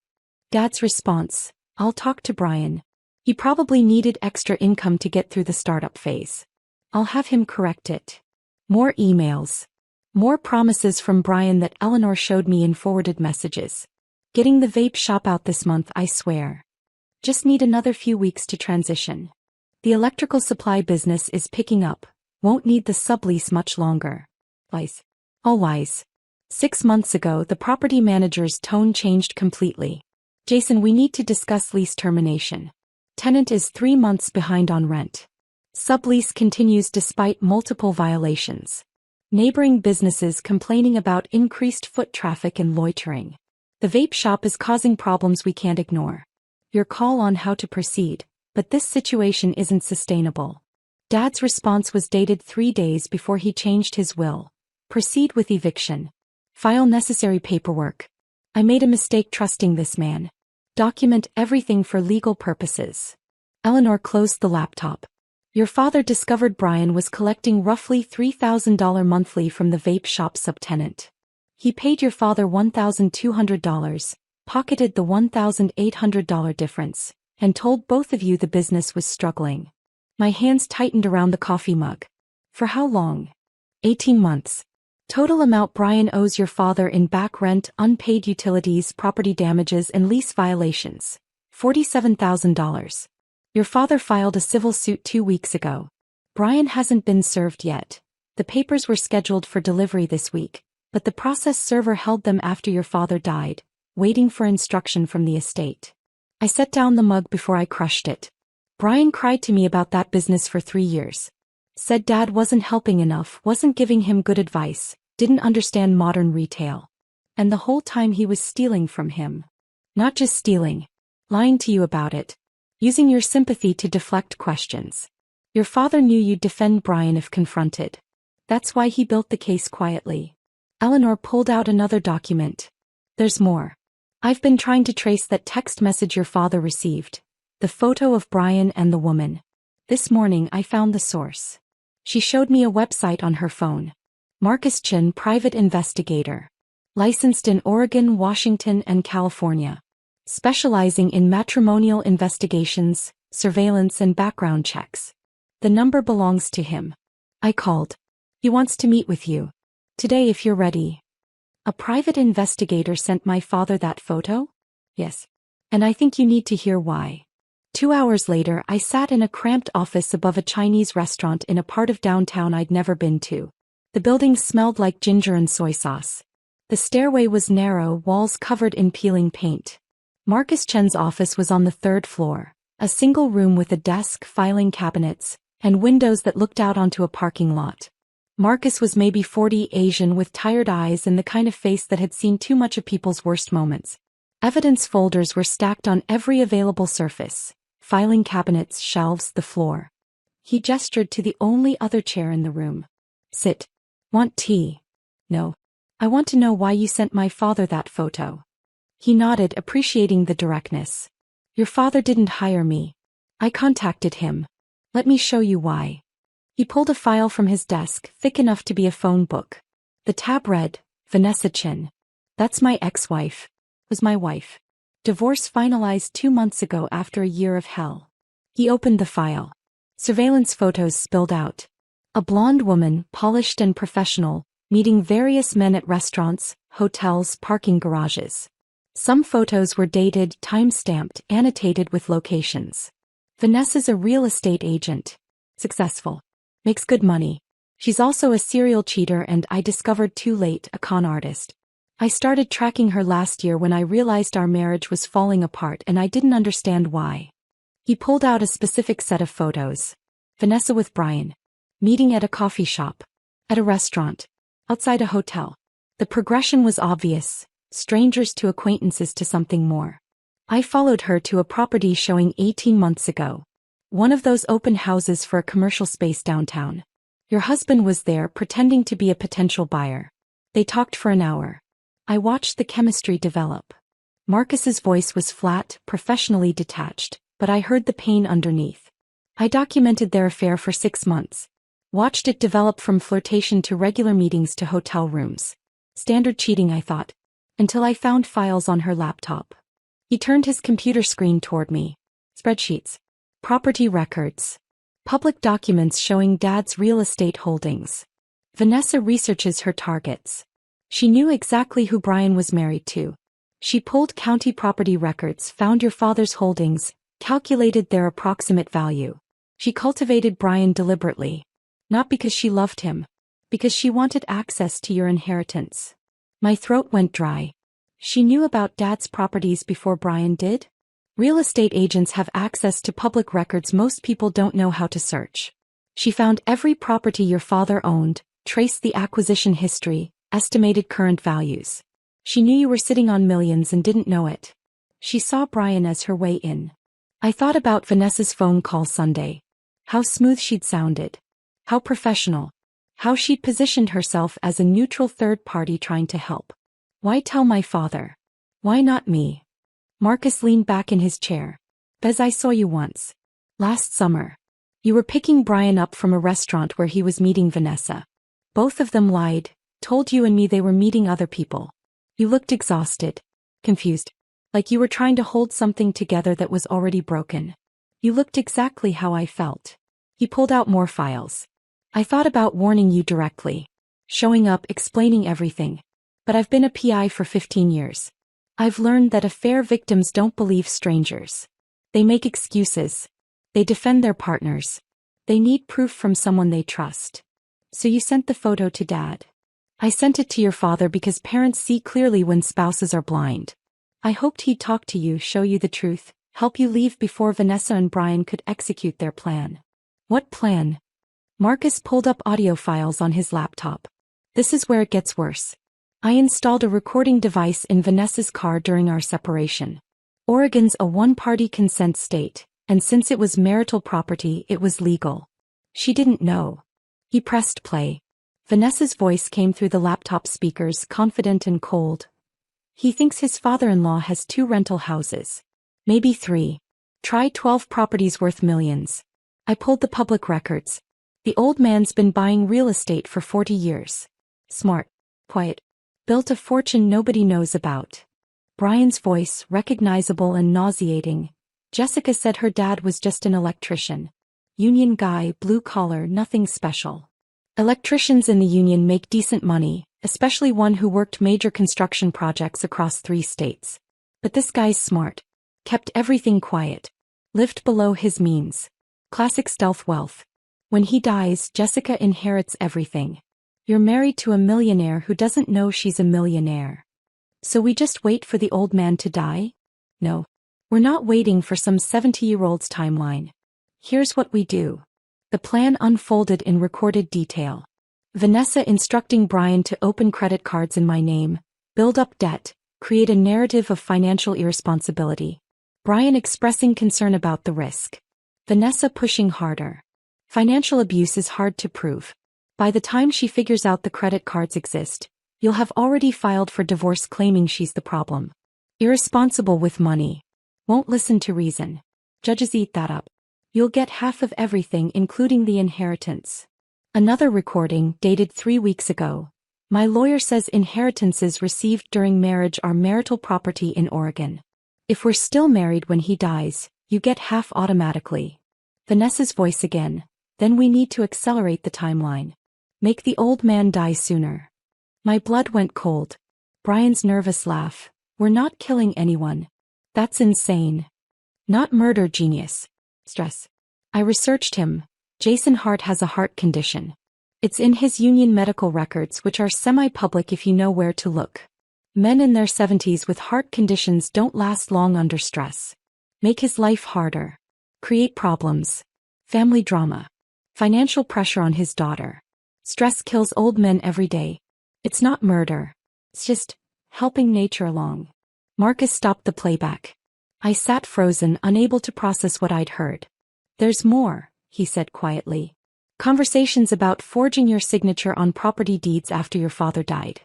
Dad's response, I'll talk to Brian. He probably needed extra income to get through the startup phase. I'll have him correct it. More emails. More promises from Brian that Eleanor showed me in forwarded messages. Getting the vape shop out this month, I swear. Just need another few weeks to transition. The electrical supply business is picking up. Won't need the sublease much longer. Wise. All wise. 6 months ago, the property manager's tone changed completely. Jason, we need to discuss lease termination. Tenant is 3 months behind on rent. Sublease continues despite multiple violations. Neighboring businesses complaining about increased foot traffic and loitering. The vape shop is causing problems we can't ignore. Your call on how to proceed, but this situation isn't sustainable. Dad's response was dated 3 days before he changed his will. Proceed with eviction. File necessary paperwork. I made a mistake trusting this man. Document everything for legal purposes. Eleanor closed the laptop. Your father discovered Brian was collecting roughly $3,000 monthly from the vape shop subtenant. He paid your father $1,200, pocketed the $1,800 difference, and told both of you the business was struggling. My hands tightened around the coffee mug. For how long? 18 months. Total amount Brian owes your father in back rent, unpaid utilities, property damages, and lease violations. $47,000. Your father filed a civil suit 2 weeks ago. Brian hasn't been served yet. The papers were scheduled for delivery this week, but the process server held them after your father died, waiting for instruction from the estate. I set down the mug before I crushed it. Brian cried to me about that business for 3 years. Said Dad wasn't helping enough, wasn't giving him good advice, didn't understand modern retail. And the whole time he was stealing from him. Not just stealing. Lying to you about it. Using your sympathy to deflect questions. Your father knew you'd defend Brian if confronted. That's why he built the case quietly. Eleanor pulled out another document. There's more. I've been trying to trace that text message your father received. The photo of Brian and the woman. This morning I found the source. She showed me a website on her phone. Marcus Chin, private investigator. Licensed in Oregon, Washington, and California. Specializing in matrimonial investigations, surveillance, and background checks. The number belongs to him. I called. He wants to meet with you. Today if you're ready. A private investigator sent my father that photo? Yes. And I think you need to hear why. 2 hours later, I sat in a cramped office above a Chinese restaurant in a part of downtown I'd never been to. The building smelled like ginger and soy sauce. The stairway was narrow, walls covered in peeling paint. Marcus Chen's office was on the 3rd floor, a single room with a desk, filing cabinets, and windows that looked out onto a parking lot. Marcus was maybe 40, Asian with tired eyes and the kind of face that had seen too much of people's worst moments. Evidence folders were stacked on every available surface. Filing cabinets, shelves, the floor. He gestured to the only other chair in the room. Sit. Want tea? No. I want to know why you sent my father that photo. He nodded, appreciating the directness. Your father didn't hire me. I contacted him. Let me show you why. He pulled a file from his desk, thick enough to be a phone book. The tab read, Vanessa Chin. That's my ex-wife. Was my wife. Divorce finalized 2 months ago after a year of hell. He opened the file. Surveillance photos spilled out. A blonde woman, polished and professional, meeting various men at restaurants, hotels, parking garages. Some photos were dated, time-stamped, annotated with locations. Vanessa's a real estate agent. Successful. Makes good money. She's also a serial cheater and, I discovered too late, a con artist. I started tracking her last year when I realized our marriage was falling apart and I didn't understand why. He pulled out a specific set of photos. Vanessa with Brian. Meeting at a coffee shop. At a restaurant. Outside a hotel. The progression was obvious. Strangers to acquaintances to something more. I followed her to a property showing 18 months ago. One of those open houses for a commercial space downtown. Your husband was there pretending to be a potential buyer. They talked for an hour. I watched the chemistry develop. Marcus's voice was flat, professionally detached, but I heard the pain underneath. I documented their affair for 6 months. Watched it develop from flirtation to regular meetings to hotel rooms. Standard cheating, I thought. Until I found files on her laptop. He turned his computer screen toward me. Spreadsheets. Property records. Public documents showing Dad's real estate holdings. Vanessa researches her targets. She knew exactly who Brian was married to. She pulled county property records, found your father's holdings, calculated their approximate value. She cultivated Brian deliberately. Not because she loved him. Because she wanted access to your inheritance. My throat went dry. She knew about Dad's properties before Brian did? Real estate agents have access to public records most people don't know how to search. She found every property your father owned, traced the acquisition history, estimated current values. She knew you were sitting on millions and didn't know it. She saw Brian as her way in. I thought about Vanessa's phone call Sunday. How smooth she'd sounded. How professional. How she'd positioned herself as a neutral third party trying to help. Why tell my father? Why not me? Marcus leaned back in his chair. Bez, I saw you once. Last summer. You were picking Brian up from a restaurant where he was meeting Vanessa. Both of them lied, told you and me they were meeting other people. You looked exhausted. Confused. Like you were trying to hold something together that was already broken. You looked exactly how I felt. He pulled out more files. I thought about warning you directly. Showing up, explaining everything. But I've been a PI for 15 years. I've learned that affair victims don't believe strangers. They make excuses. They defend their partners. They need proof from someone they trust. So you sent the photo to Dad. I sent it to your father because parents see clearly when spouses are blind. I hoped he'd talk to you, show you the truth, help you leave before Vanessa and Brian could execute their plan. What plan? Marcus pulled up audio files on his laptop. This is where it gets worse. I installed a recording device in Vanessa's car during our separation. Oregon's a one-party consent state, and since it was marital property, it was legal. She didn't know. He pressed play. Vanessa's voice came through the laptop speakers, confident and cold. He thinks his father-in-law has 2 rental houses. Maybe 3. Try 12 properties worth millions. I pulled the public records. The old man's been buying real estate for 40 years. Smart. Quiet. Built a fortune nobody knows about. Brian's voice, recognizable and nauseating. Jessica said her dad was just an electrician. Union guy, blue collar, nothing special. Electricians in the union make decent money, especially one who worked major construction projects across 3 states. But this guy's smart. Kept everything quiet. Lived below his means. Classic stealth wealth. When he dies, Jessica inherits everything. You're married to a millionaire who doesn't know she's a millionaire. So we just wait for the old man to die? No. We're not waiting for some 70-year-old's timeline. Here's what we do. The plan unfolded in recorded detail. Vanessa instructing Brian to open credit cards in my name, build up debt, create a narrative of financial irresponsibility. Brian expressing concern about the risk. Vanessa pushing harder. Financial abuse is hard to prove. By the time she figures out the credit cards exist, you'll have already filed for divorce claiming she's the problem. Irresponsible with money. Won't listen to reason. Judges eat that up. You'll get half of everything including the inheritance. Another recording, dated 3 weeks ago. My lawyer says inheritances received during marriage are marital property in Oregon. If we're still married when he dies, you get half automatically. Vanessa's voice again. Then we need to accelerate the timeline. Make the old man die sooner. My blood went cold. Brian's nervous laugh. We're not killing anyone. That's insane. Not murder, genius. Stress. I researched him. Jason Hart has a heart condition. It's in his union medical records, which are semi-public if you know where to look. Men in their 70s with heart conditions don't last long under stress. Make his life harder. Create problems. Family drama. Financial pressure on his daughter. Stress kills old men every day. It's not murder. It's just helping nature along. Marcus stopped the playback. I sat frozen, unable to process what I'd heard. There's more, he said quietly. Conversations about forging your signature on property deeds after your father died.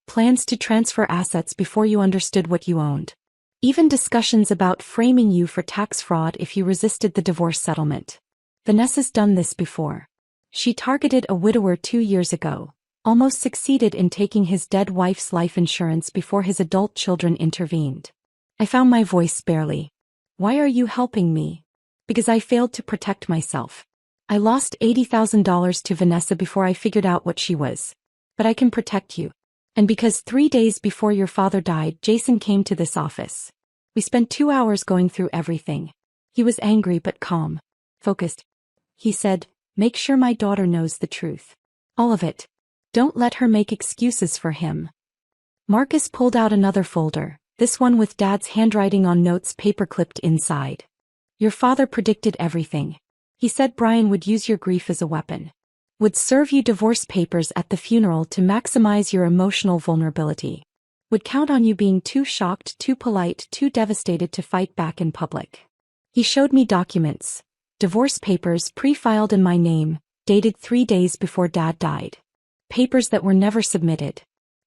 Plans to transfer assets before you understood what you owned. Even discussions about framing you for tax fraud if you resisted the divorce settlement. Vanessa's done this before. She targeted a widower 2 years ago, almost succeeded in taking his dead wife's life insurance before his adult children intervened. I found my voice barely. Why are you helping me? Because I failed to protect myself. I lost $80,000 to Vanessa before I figured out what she was. But I can protect you. And because 3 days before your father died, Jason came to this office. We spent 2 hours going through everything. He was angry but calm. Focused. He said, make sure my daughter knows the truth. All of it. Don't let her make excuses for him. Marcus pulled out another folder, this one with Dad's handwriting on notes paper-clipped inside. Your father predicted everything. He said Brian would use your grief as a weapon. Would serve you divorce papers at the funeral to maximize your emotional vulnerability. Would count on you being too shocked, too polite, too devastated to fight back in public. He showed me documents. Divorce papers pre-filed in my name, dated 3 days before Dad died. Papers that were never submitted.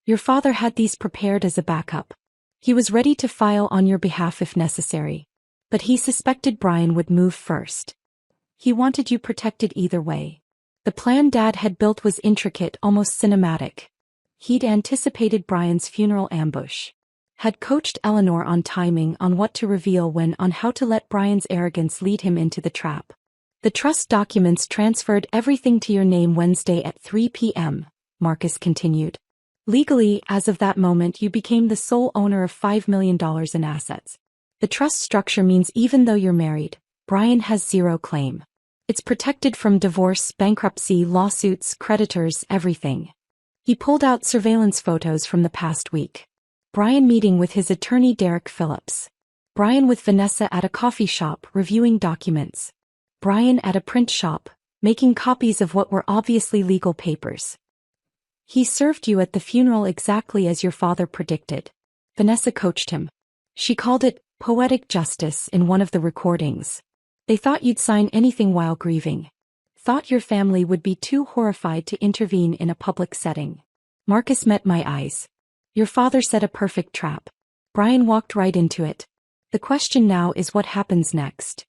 Your father had these prepared as a backup. He was ready to file on your behalf if necessary. But he suspected Brian would move first. He wanted you protected either way. The plan Dad had built was intricate, almost cinematic. He'd anticipated Brian's funeral ambush. Had coached Eleanor on timing, on what to reveal when, on how to let Brian's arrogance lead him into the trap. The trust documents transferred everything to your name Wednesday at 3 p.m., Marcus continued. Legally, as of that moment, you became the sole owner of $5 million in assets. The trust structure means even though you're married, Brian has zero claim. It's protected from divorce, bankruptcy, lawsuits, creditors, everything. He pulled out surveillance photos from the past week. Brian meeting with his attorney Derek Phillips. Brian with Vanessa at a coffee shop reviewing documents. Brian at a print shop, making copies of what were obviously legal papers. He served you at the funeral exactly as your father predicted. Vanessa coached him. She called it poetic justice in one of the recordings. They thought you'd sign anything while grieving. Thought your family would be too horrified to intervene in a public setting. Marcus met my eyes. Your father set a perfect trap. Brian walked right into it. The question now is what happens next.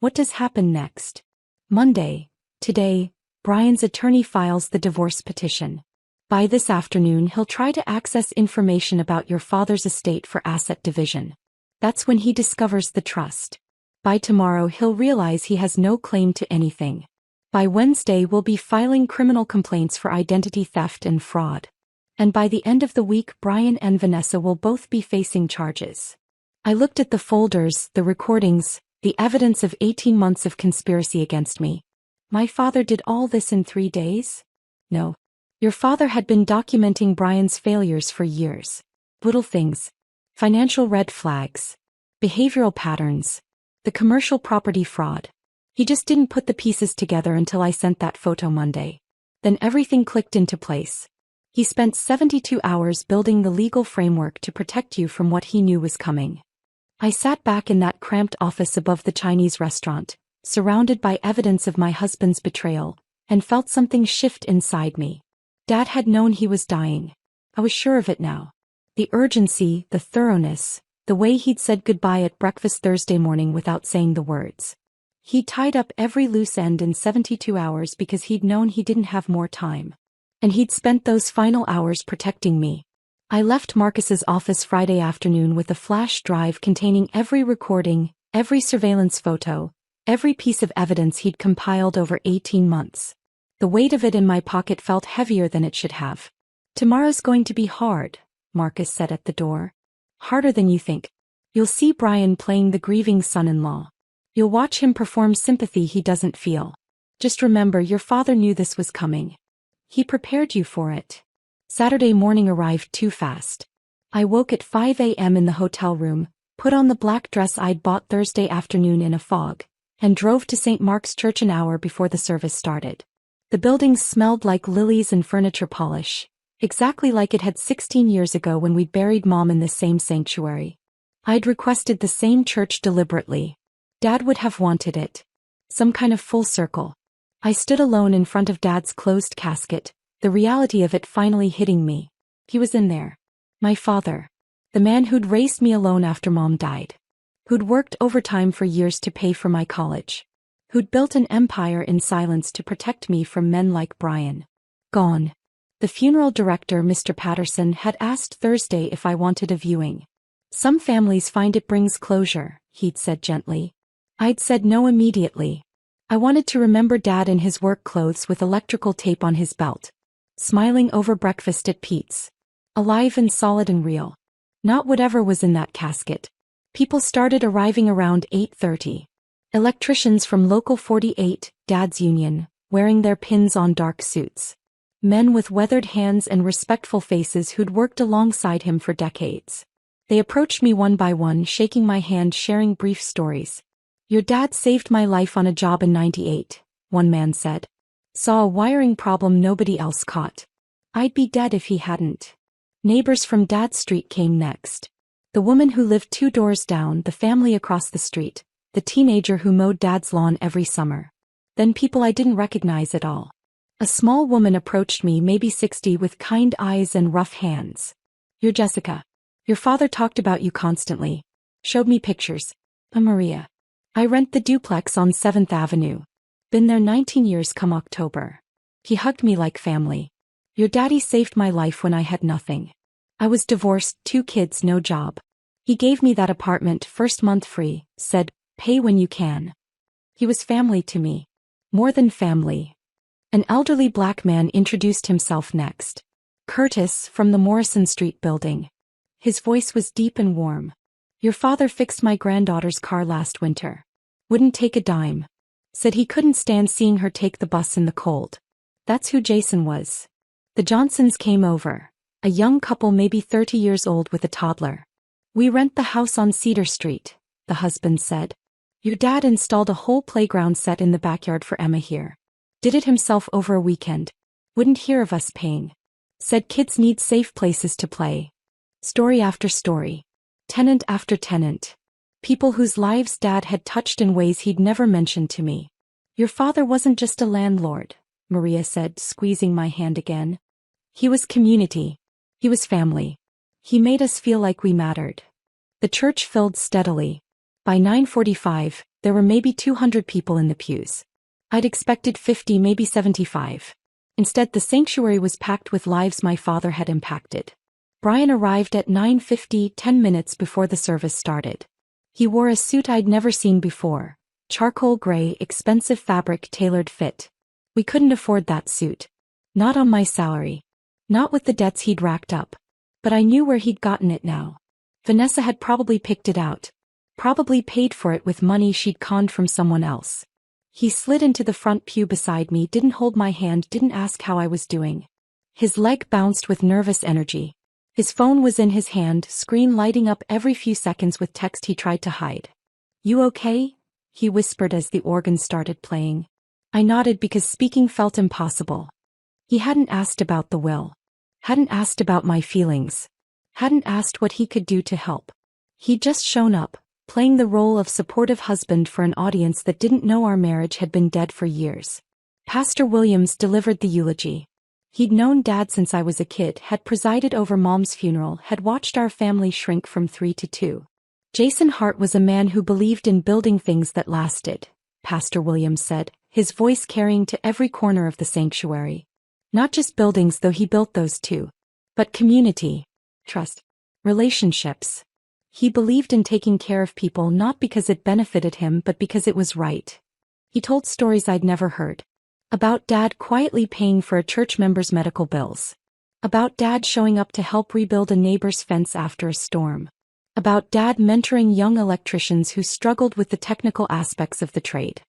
What does happen next? Monday, today, Brian's attorney files the divorce petition. By this afternoon he'll try to access information about your father's estate for asset division. That's when he discovers the trust. By tomorrow he'll realize he has no claim to anything. By Wednesday we'll be filing criminal complaints for identity theft and fraud. And by the end of the week Brian and Vanessa will both be facing charges. I looked at the folders, the recordings, the evidence of 18 months of conspiracy against me. My father did all this in 3 days? No. Your father had been documenting Brian's failures for years. Little things. Financial red flags. Behavioral patterns. The commercial property fraud. He just didn't put the pieces together until I sent that photo Monday. Then everything clicked into place. He spent 72 hours building the legal framework to protect you from what he knew was coming. I sat back in that cramped office above the Chinese restaurant, surrounded by evidence of my husband's betrayal, and felt something shift inside me. Dad had known he was dying. I was sure of it now. The urgency, the thoroughness, the way he'd said goodbye at breakfast Thursday morning without saying the words. He tied up every loose end in 72 hours because he'd known he didn't have more time. And he'd spent those final hours protecting me. I left Marcus's office Friday afternoon with a flash drive containing every recording, every surveillance photo, every piece of evidence he'd compiled over 18 months. The weight of it in my pocket felt heavier than it should have. "Tomorrow's going to be hard," Marcus said at the door. "Harder than you think. You'll see Brian playing the grieving son-in-law. You'll watch him perform sympathy he doesn't feel. Just remember, your father knew this was coming. He prepared you for it." Saturday morning arrived too fast. I woke at 5 a.m. in the hotel room, put on the black dress I'd bought Thursday afternoon in a fog, and drove to St. Mark's Church an hour before the service started. The building smelled like lilies and furniture polish, exactly like it had 16 years ago when we'd buried Mom in this same sanctuary. I'd requested the same church deliberately. Dad would have wanted it. Some kind of full circle. I stood alone in front of Dad's closed casket, the reality of it finally hitting me. He was in there. My father. The man who'd raised me alone after Mom died. Who'd worked overtime for years to pay for my college. Who'd built an empire in silence to protect me from men like Brian. Gone. The funeral director, Mr. Patterson, had asked Thursday if I wanted a viewing. "Some families find it brings closure," he'd said gently. I'd said no immediately. I wanted to remember Dad in his work clothes with electrical tape on his belt. Smiling over breakfast at Pete's. Alive and solid and real. Not whatever was in that casket. People started arriving around 8:30. Electricians from Local 48, Dad's union, wearing their pins-on dark suits. Men with weathered hands and respectful faces who'd worked alongside him for decades. They approached me one by one, shaking my hand, sharing brief stories. "Your dad saved my life on a job in '98, one man said. "Saw a wiring problem nobody else caught. I'd be dead if he hadn't." Neighbors from Dad's street came next. The woman who lived 2 doors down, the family across the street, the teenager who mowed Dad's lawn every summer. Then people I didn't recognize at all. A small woman approached me, maybe 60, with kind eyes and rough hands. "You're Jessica. Your father talked about you constantly. Showed me pictures. I'm Maria. I rent the duplex on 7th Avenue. Been there 19 years come October." He hugged me like family. "Your daddy saved my life when I had nothing. I was divorced, 2 kids, no job. He gave me that apartment, first month free, said, pay when you can." He was family to me. More than family. An elderly black man introduced himself next. "Curtis, from the Morrison Street building." His voice was deep and warm. "Your father fixed my granddaughter's car last winter. Wouldn't take a dime. Said he couldn't stand seeing her take the bus in the cold." That's who Jason was. The Johnsons came over. A young couple, maybe 30 years old, with a toddler. "We rent the house on Cedar Street," the husband said. "Your dad installed a whole playground set in the backyard for Emma here. Did it himself over a weekend. Wouldn't hear of us paying. Said kids need safe places to play." Story after story. Tenant after tenant. People whose lives Dad had touched in ways he'd never mentioned to me. "Your father wasn't just a landlord," Maria said, squeezing my hand again. "He was community. He was family. He made us feel like we mattered." The church filled steadily. By 9:45, there were maybe 200 people in the pews. I'd expected 50, maybe 75. Instead, the sanctuary was packed with lives my father had impacted. Brian arrived at 9:50, 10 minutes before the service started. He wore a suit I'd never seen before. Charcoal gray, expensive fabric, tailored fit. We couldn't afford that suit. Not on my salary. Not with the debts he'd racked up. But I knew where he'd gotten it now. Vanessa had probably picked it out. Probably paid for it with money she'd conned from someone else. He slid into the front pew beside me, didn't hold my hand, didn't ask how I was doing. His leg bounced with nervous energy. His phone was in his hand, screen lighting up every few seconds with text he tried to hide. "You okay?" he whispered as the organ started playing. I nodded because speaking felt impossible. He hadn't asked about the will. Hadn't asked about my feelings. Hadn't asked what he could do to help. He'd just shown up, playing the role of supportive husband for an audience that didn't know our marriage had been dead for years. Pastor Williams delivered the eulogy. He'd known Dad since I was a kid, had presided over Mom's funeral, had watched our family shrink from 3 to 2. Jason Hart was a man who believed in building things that lasted. Pastor Williams said, his voice carrying to every corner of the sanctuary. Not just buildings, though he built those too, but community, trust, relationships. He believed in taking care of people not because it benefited him but because it was right. He told stories I'd never heard. About Dad quietly paying for a church member's medical bills. About Dad showing up to help rebuild a neighbor's fence after a storm. About Dad mentoring young electricians who struggled with the technical aspects of the trade.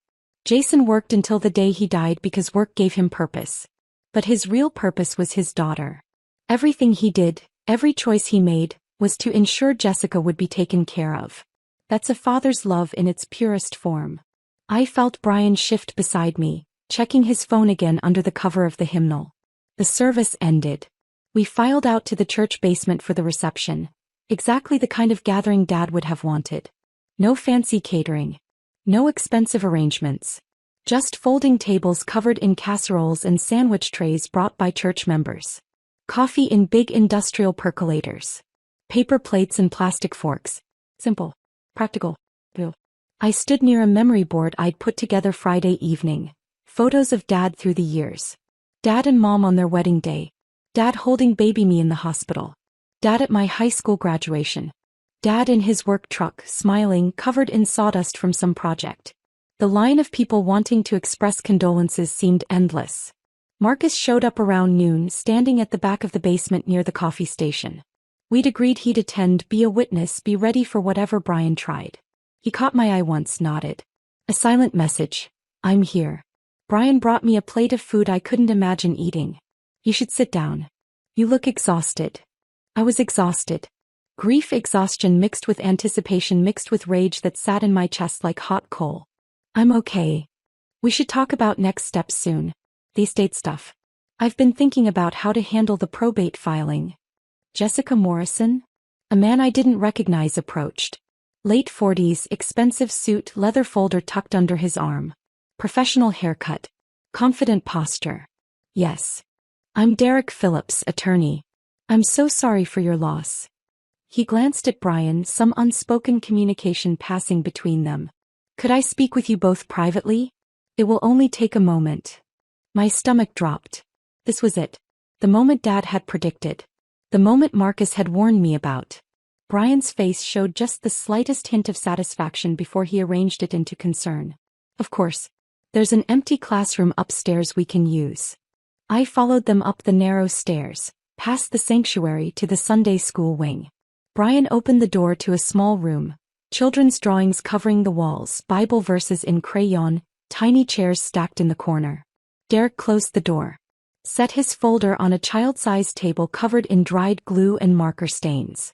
Jason worked until the day he died because work gave him purpose. But his real purpose was his daughter. Everything he did, every choice he made, was to ensure Jessica would be taken care of. That's a father's love in its purest form. I felt Brian shift beside me, checking his phone again under the cover of the hymnal. The service ended. We filed out to the church basement for the reception. Exactly the kind of gathering Dad would have wanted. No fancy catering. No expensive arrangements. Just folding tables covered in casseroles and sandwich trays brought by church members. Coffee in big industrial percolators. Paper plates and plastic forks. Simple. Practical. I stood near a memory board I'd put together Friday evening. Photos of Dad through the years. Dad and Mom on their wedding day. Dad holding baby me in the hospital. Dad at my high school graduation. Dad in his work truck, smiling, covered in sawdust from some project. The line of people wanting to express condolences seemed endless. Marcus showed up around noon, standing at the back of the basement near the coffee station. We'd agreed he'd attend, be a witness, be ready for whatever Brian tried. He caught my eye once, nodded. A silent message. I'm here. Brian brought me a plate of food I couldn't imagine eating. You should sit down. You look exhausted. I was exhausted. Grief, exhaustion mixed with anticipation, mixed with rage that sat in my chest like hot coal. I'm okay. We should talk about next steps soon. The estate stuff. I've been thinking about how to handle the probate filing. Jessica Morrison? A man I didn't recognize approached. Late 40s, expensive suit, leather folder tucked under his arm. Professional haircut. Confident posture. Yes. I'm Derek Phillips, attorney. I'm so sorry for your loss. He glanced at Brian, some unspoken communication passing between them. Could I speak with you both privately? It will only take a moment. My stomach dropped. This was it. The moment Dad had predicted. The moment Marcus had warned me about. Brian's face showed just the slightest hint of satisfaction before he arranged it into concern. Of course. There's an empty classroom upstairs we can use. I followed them up the narrow stairs, past the sanctuary to the Sunday school wing. Brian opened the door to a small room. Children's drawings covering the walls, Bible verses in crayon, tiny chairs stacked in the corner. Derek closed the door. Set his folder on a child-sized table covered in dried glue and marker stains.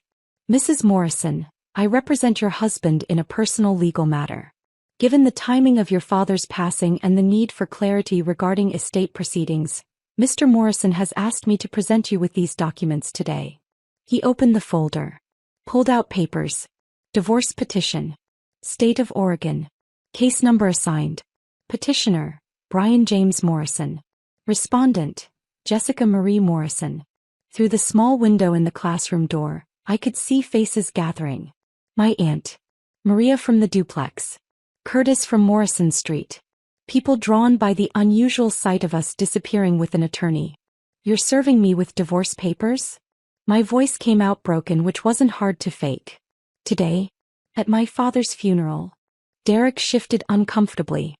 Mrs. Morrison, I represent your husband in a personal legal matter. Given the timing of your father's passing and the need for clarity regarding estate proceedings, Mr. Morrison has asked me to present you with these documents today. He opened the folder. Pulled out papers. Divorce petition. State of Oregon. Case number assigned. Petitioner, Brian James Morrison. Respondent, Jessica Marie Morrison. Through the small window in the classroom door, I could see faces gathering. My aunt. Maria from the duplex. Curtis from Morrison Street. People drawn by the unusual sight of us disappearing with an attorney. You're serving me with divorce papers? My voice came out broken, which wasn't hard to fake. Today, at my father's funeral. Derek shifted uncomfortably.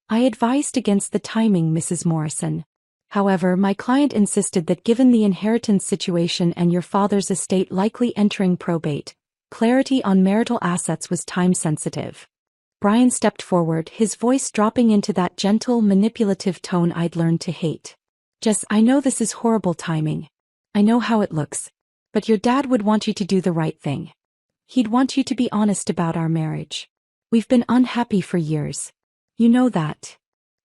I advised against the timing, Mrs. Morrison. However, my client insisted that given the inheritance situation and your father's estate likely entering probate, clarity on marital assets was time-sensitive. Brian stepped forward, his voice dropping into that gentle, manipulative tone I'd learned to hate. Jess, I know this is horrible timing. I know how it looks. But your dad would want you to do the right thing. He'd want you to be honest about our marriage. We've been unhappy for years. You know that.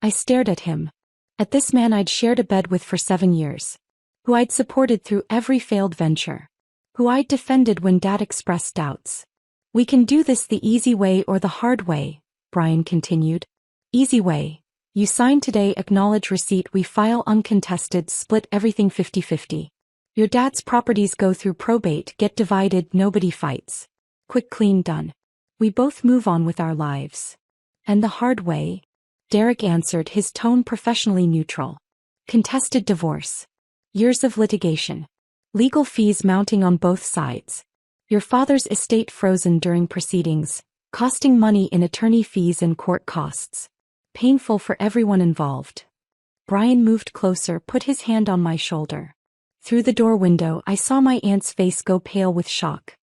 I stared at him. At this man I'd shared a bed with for 7 years. Who I'd supported through every failed venture. Who I'd defended when Dad expressed doubts. We can do this the easy way or the hard way, Brian continued. Easy way. You sign today, acknowledge receipt, we file uncontested, split everything 50-50. Your dad's properties go through probate, get divided, nobody fights. Quick, clean, done. We both move on with our lives. And the hard way, Derek answered, his tone professionally neutral. Contested divorce. Years of litigation. Legal fees mounting on both sides. Your father's estate frozen during proceedings, costing money in attorney fees and court costs. Painful for everyone involved. Brian moved closer, put his hand on my shoulder. Through the door window, I saw my aunt's face go pale with shock.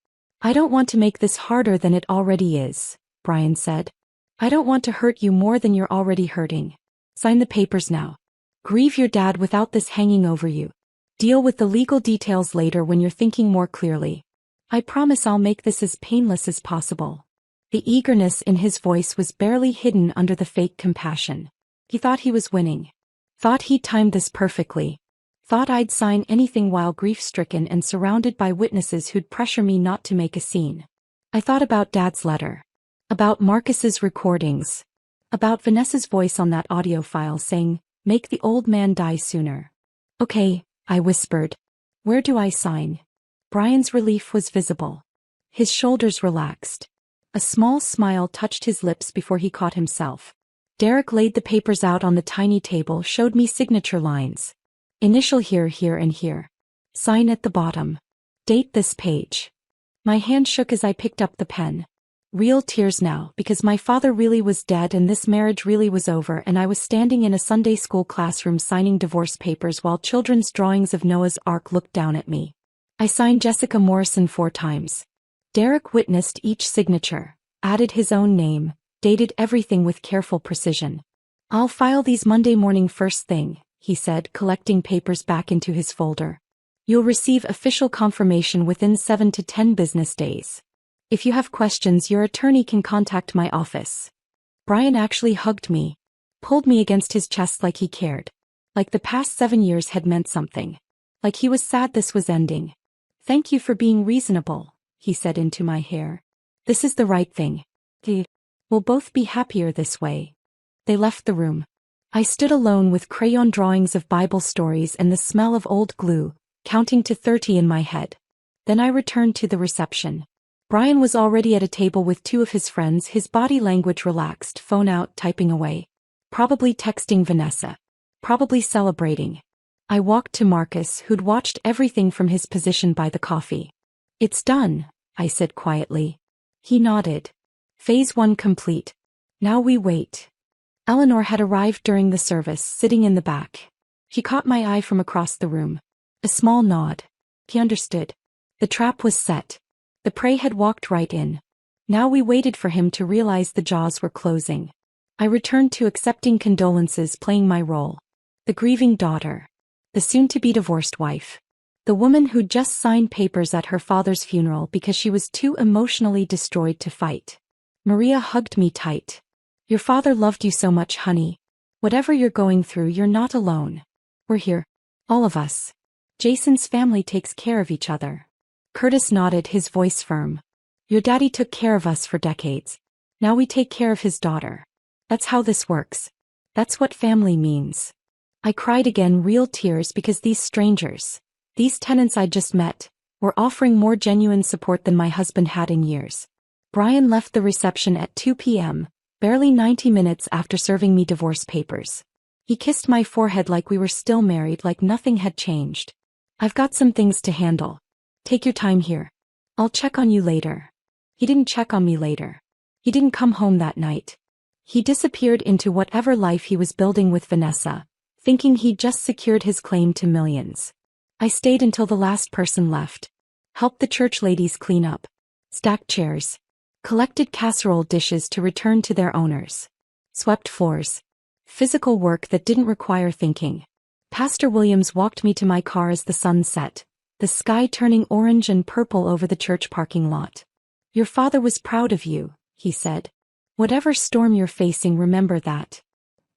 I don't want to make this harder than it already is, Brian said. I don't want to hurt you more than you're already hurting. Sign the papers now. Grieve your dad without this hanging over you. Deal with the legal details later when you're thinking more clearly. I promise I'll make this as painless as possible. The eagerness in his voice was barely hidden under the fake compassion. He thought he was winning. Thought he'd timed this perfectly. Thought I'd sign anything while grief-stricken and surrounded by witnesses who'd pressure me not to make a scene. I thought about Dad's letter. About Marcus's recordings. About Vanessa's voice on that audio file saying, "Make the old man die sooner." "Okay," I whispered. "Where do I sign?" Brian's relief was visible. His shoulders relaxed. A small smile touched his lips before he caught himself. Derek laid the papers out on the tiny table, showed me signature lines. Initial here, here, and here. Sign at the bottom. Date this page. My hand shook as I picked up the pen. Real tears now, because my father really was dead and this marriage really was over, and I was standing in a Sunday school classroom signing divorce papers while children's drawings of Noah's Ark looked down at me. I signed Jessica Morrison 4 times. Derek witnessed each signature, added his own name, dated everything with careful precision. "I'll file these Monday morning first thing," he said, collecting papers back into his folder. "You'll receive official confirmation within 7 to 10 business days. If you have questions, your attorney can contact my office." Brian actually hugged me, pulled me against his chest like he cared. Like the past 7 years had meant something. Like he was sad this was ending. "Thank you for being reasonable," he said into my hair. "This is the right thing. We'll both be happier this way." They left the room. I stood alone with crayon drawings of Bible stories and the smell of old glue, counting to 30 in my head. Then I returned to the reception. Brian was already at a table with 2 of his friends, his body language relaxed, phone out, typing away. Probably texting Vanessa. Probably celebrating. I walked to Marcus, who'd watched everything from his position by the coffee. "It's done," I said quietly. He nodded. Phase 1 complete. Now we wait. Eleanor had arrived during the service, sitting in the back. She caught my eye from across the room. A small nod. He understood. The trap was set. The prey had walked right in. Now we waited for him to realize the jaws were closing. I returned to accepting condolences, playing my role. The grieving daughter. The soon-to-be divorced wife. The woman who'd just signed papers at her father's funeral because she was too emotionally destroyed to fight. Maria hugged me tight. "Your father loved you so much, honey. Whatever you're going through, you're not alone. We're here. All of us. Jason's family takes care of each other." Curtis nodded, his voice firm. "Your daddy took care of us for decades. Now we take care of his daughter. That's how this works. That's what family means." I cried again, real tears, because these strangers, these tenants I'd just met, were offering more genuine support than my husband had in years. Brian left the reception at 2 p.m., barely 90 minutes after serving me divorce papers. He kissed my forehead like we were still married, like nothing had changed. "I've got some things to handle. Take your time here. I'll check on you later." He didn't check on me later. He didn't come home that night. He disappeared into whatever life he was building with Vanessa, thinking he'd just secured his claim to millions. I stayed until the last person left. Helped the church ladies clean up. Stacked chairs. Collected casserole dishes to return to their owners. Swept floors. Physical work that didn't require thinking. Pastor Williams walked me to my car as the sun set, the sky turning orange and purple over the church parking lot. "Your father was proud of you," he said. "Whatever storm you're facing, remember that.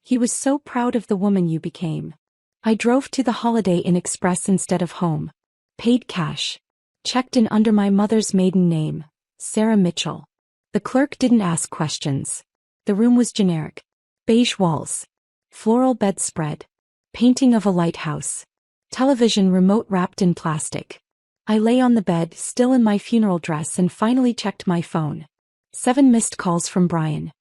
He was so proud of the woman you became." I drove to the Holiday Inn Express instead of home. Paid cash. Checked in under my mother's maiden name, Sarah Mitchell. The clerk didn't ask questions. The room was generic. Beige walls. Floral bedspread. Painting of a lighthouse. Television remote wrapped in plastic. I lay on the bed, still in my funeral dress, and finally checked my phone. 7 missed calls from Brian.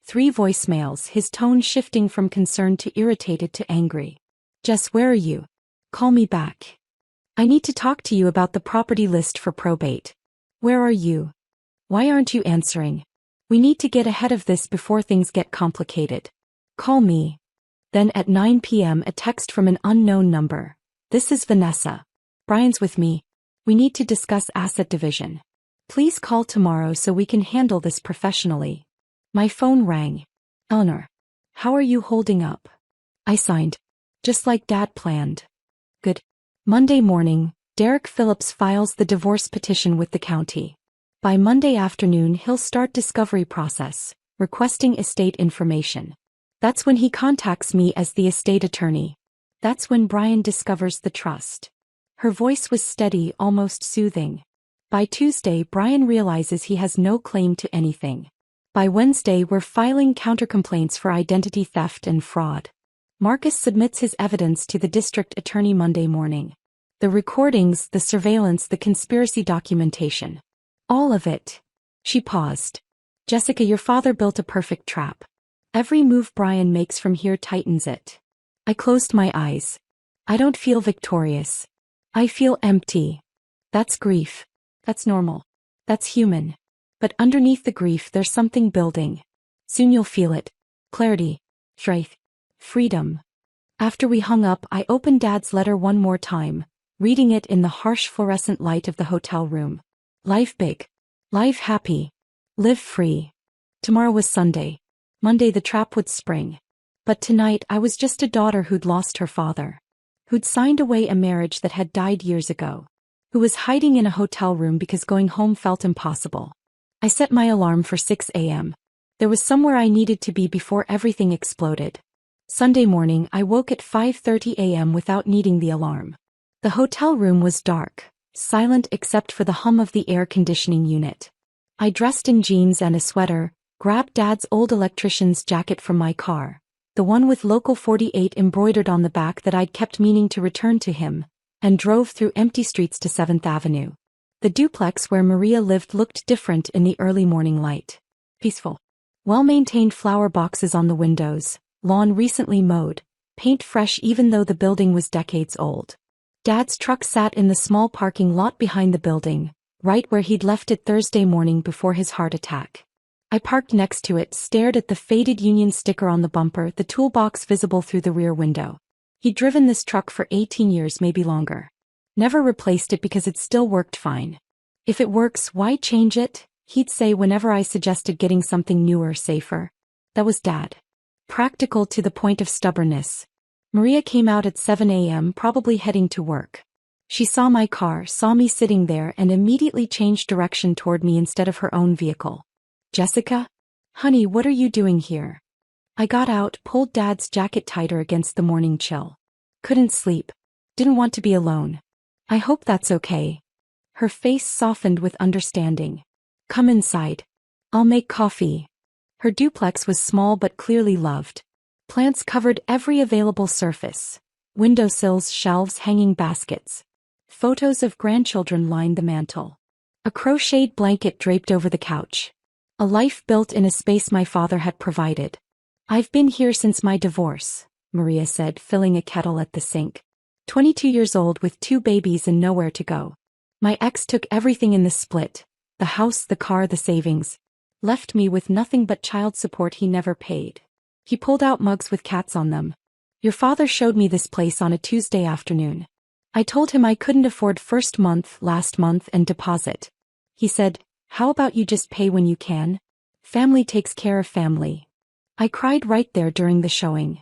3 voicemails, his tone shifting from concerned to irritated to angry. Jess, where are you? Call me back. I need to talk to you about the property list for probate. Where are you? Why aren't you answering? We need to get ahead of this before things get complicated. Call me. Then at 9 p.m. a text from an unknown number. This is Vanessa. Brian's with me. We need to discuss asset division. Please call tomorrow so we can handle this professionally. My phone rang. Eleanor. How are you holding up? I signed. Just like Dad planned. Good. Monday morning, Derek Phillips files the divorce petition with the county. By Monday afternoon he'll start discovery process, requesting estate information. That's when he contacts me as the estate attorney. That's when Brian discovers the trust. Her voice was steady, almost soothing. By Tuesday Brian realizes he has no claim to anything. By Wednesday we're filing countercomplaints for identity theft and fraud. Marcus submits his evidence to the district attorney Monday morning. The recordings, the surveillance, the conspiracy documentation. All of it. She paused. Jessica, your father built a perfect trap. Every move Brian makes from here tightens it. I closed my eyes. I don't feel victorious. I feel empty. That's grief. That's normal. That's human. But underneath the grief there's something building. Soon you'll feel it. Clarity. Strength. Freedom. After we hung up I opened Dad's letter one more time, reading it in the harsh fluorescent light of the hotel room. Life big. Life happy. Live free. Tomorrow was Sunday. Monday the trap would spring. But tonight I was just a daughter who'd lost her father. Who'd signed away a marriage that had died years ago. Who was hiding in a hotel room because going home felt impossible. I set my alarm for 6 a.m. There was somewhere I needed to be before everything exploded. Sunday morning I woke at 5:30 a.m. without needing the alarm. The hotel room was dark, silent except for the hum of the air conditioning unit. I dressed in jeans and a sweater, grabbed Dad's old electrician's jacket from my car, the one with Local 48 embroidered on the back that I'd kept meaning to return to him, and drove through empty streets to 7th Avenue. The duplex where Maria lived looked different in the early morning light. Peaceful. Well-maintained flower boxes on the windows, lawn recently mowed, paint fresh even though the building was decades old. Dad's truck sat in the small parking lot behind the building, right where he'd left it Thursday morning before his heart attack. I parked next to it, stared at the faded Union sticker on the bumper, the toolbox visible through the rear window. He'd driven this truck for 18 years, maybe longer. Never replaced it because it still worked fine. If it works, why change it? He'd say whenever I suggested getting something newer, safer. That was Dad. Practical to the point of stubbornness. Maria came out at 7 a.m., probably heading to work. She saw my car, saw me sitting there, and immediately changed direction toward me instead of her own vehicle. Jessica? Honey, what are you doing here? I got out, pulled Dad's jacket tighter against the morning chill. Couldn't sleep. Didn't want to be alone. I hope that's okay. Her face softened with understanding. Come inside. I'll make coffee. Her duplex was small but clearly loved. Plants covered every available surface. Windowsills, shelves, hanging baskets. Photos of grandchildren lined the mantel. A crocheted blanket draped over the couch. A life built in a space my father had provided. I've been here since my divorce, Maria said, filling a kettle at the sink. 22 years old with 2 babies and nowhere to go. My ex took everything in the split. The house, the car, the savings. Left me with nothing but child support he never paid. He pulled out mugs with cats on them. Your father showed me this place on a Tuesday afternoon. I told him I couldn't afford first month, last month, and deposit. He said, how about you just pay when you can? Family takes care of family. I cried right there during the showing.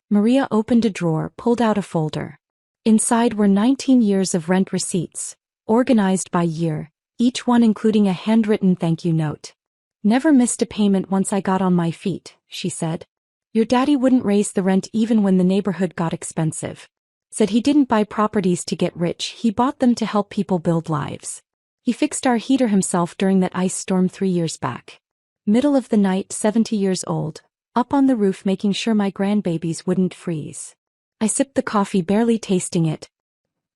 Maria opened a drawer, pulled out a folder. Inside were 19 years of rent receipts, organized by year, each one including a handwritten thank you note. Never missed a payment once I got on my feet, she said. Your daddy wouldn't raise the rent even when the neighborhood got expensive. Said he didn't buy properties to get rich, he bought them to help people build lives. He fixed our heater himself during that ice storm 3 years back. Middle of the night, 70 years old, up on the roof making sure my grandbabies wouldn't freeze. I sipped the coffee, barely tasting it.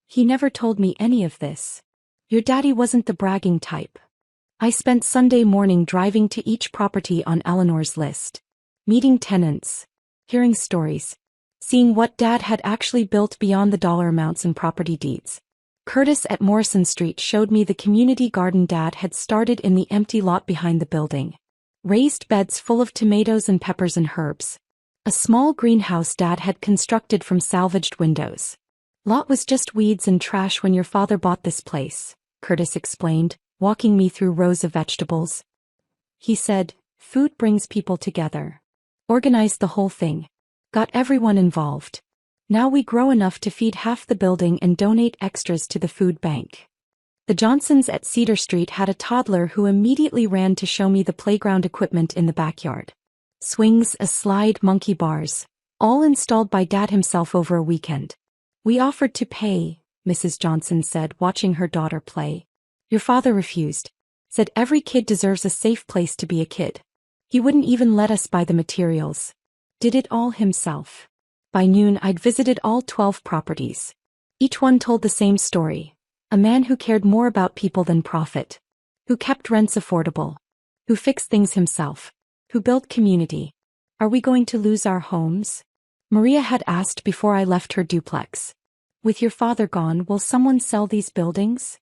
He never told me any of this. Your daddy wasn't the bragging type. I spent Sunday morning driving to each property on Eleanor's list. meeting tenants, hearing stories, seeing what Dad had actually built beyond the dollar amounts and property deeds. Curtis at Morrison Street showed me the community garden Dad had started in the empty lot behind the building. Raised beds full of tomatoes and peppers and herbs. A small greenhouse Dad had constructed from salvaged windows. Lot was just weeds and trash when your father bought this place, Curtis explained, walking me through rows of vegetables. He said, food brings people together. Organized the whole thing. Got everyone involved. Now we grow enough to feed half the building and donate extras to the food bank. The Johnsons at Cedar Street had a toddler who immediately ran to show me the playground equipment in the backyard. Swings, a slide, monkey bars, all installed by Dad himself over a weekend. We offered to pay, Mrs. Johnson said, watching her daughter play. Your father refused. Said every kid deserves a safe place to be a kid. He wouldn't even let us buy the materials. Did it all himself. By noon I'd visited all 12 properties. Each one told the same story. A man who cared more about people than profit. Who kept rents affordable. Who fixed things himself. Who built community. Are we going to lose our homes? Maria had asked before I left her duplex. With your father gone, will someone sell these buildings?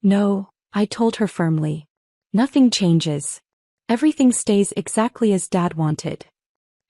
No, I told her firmly. Nothing changes. Everything stays exactly as Dad wanted.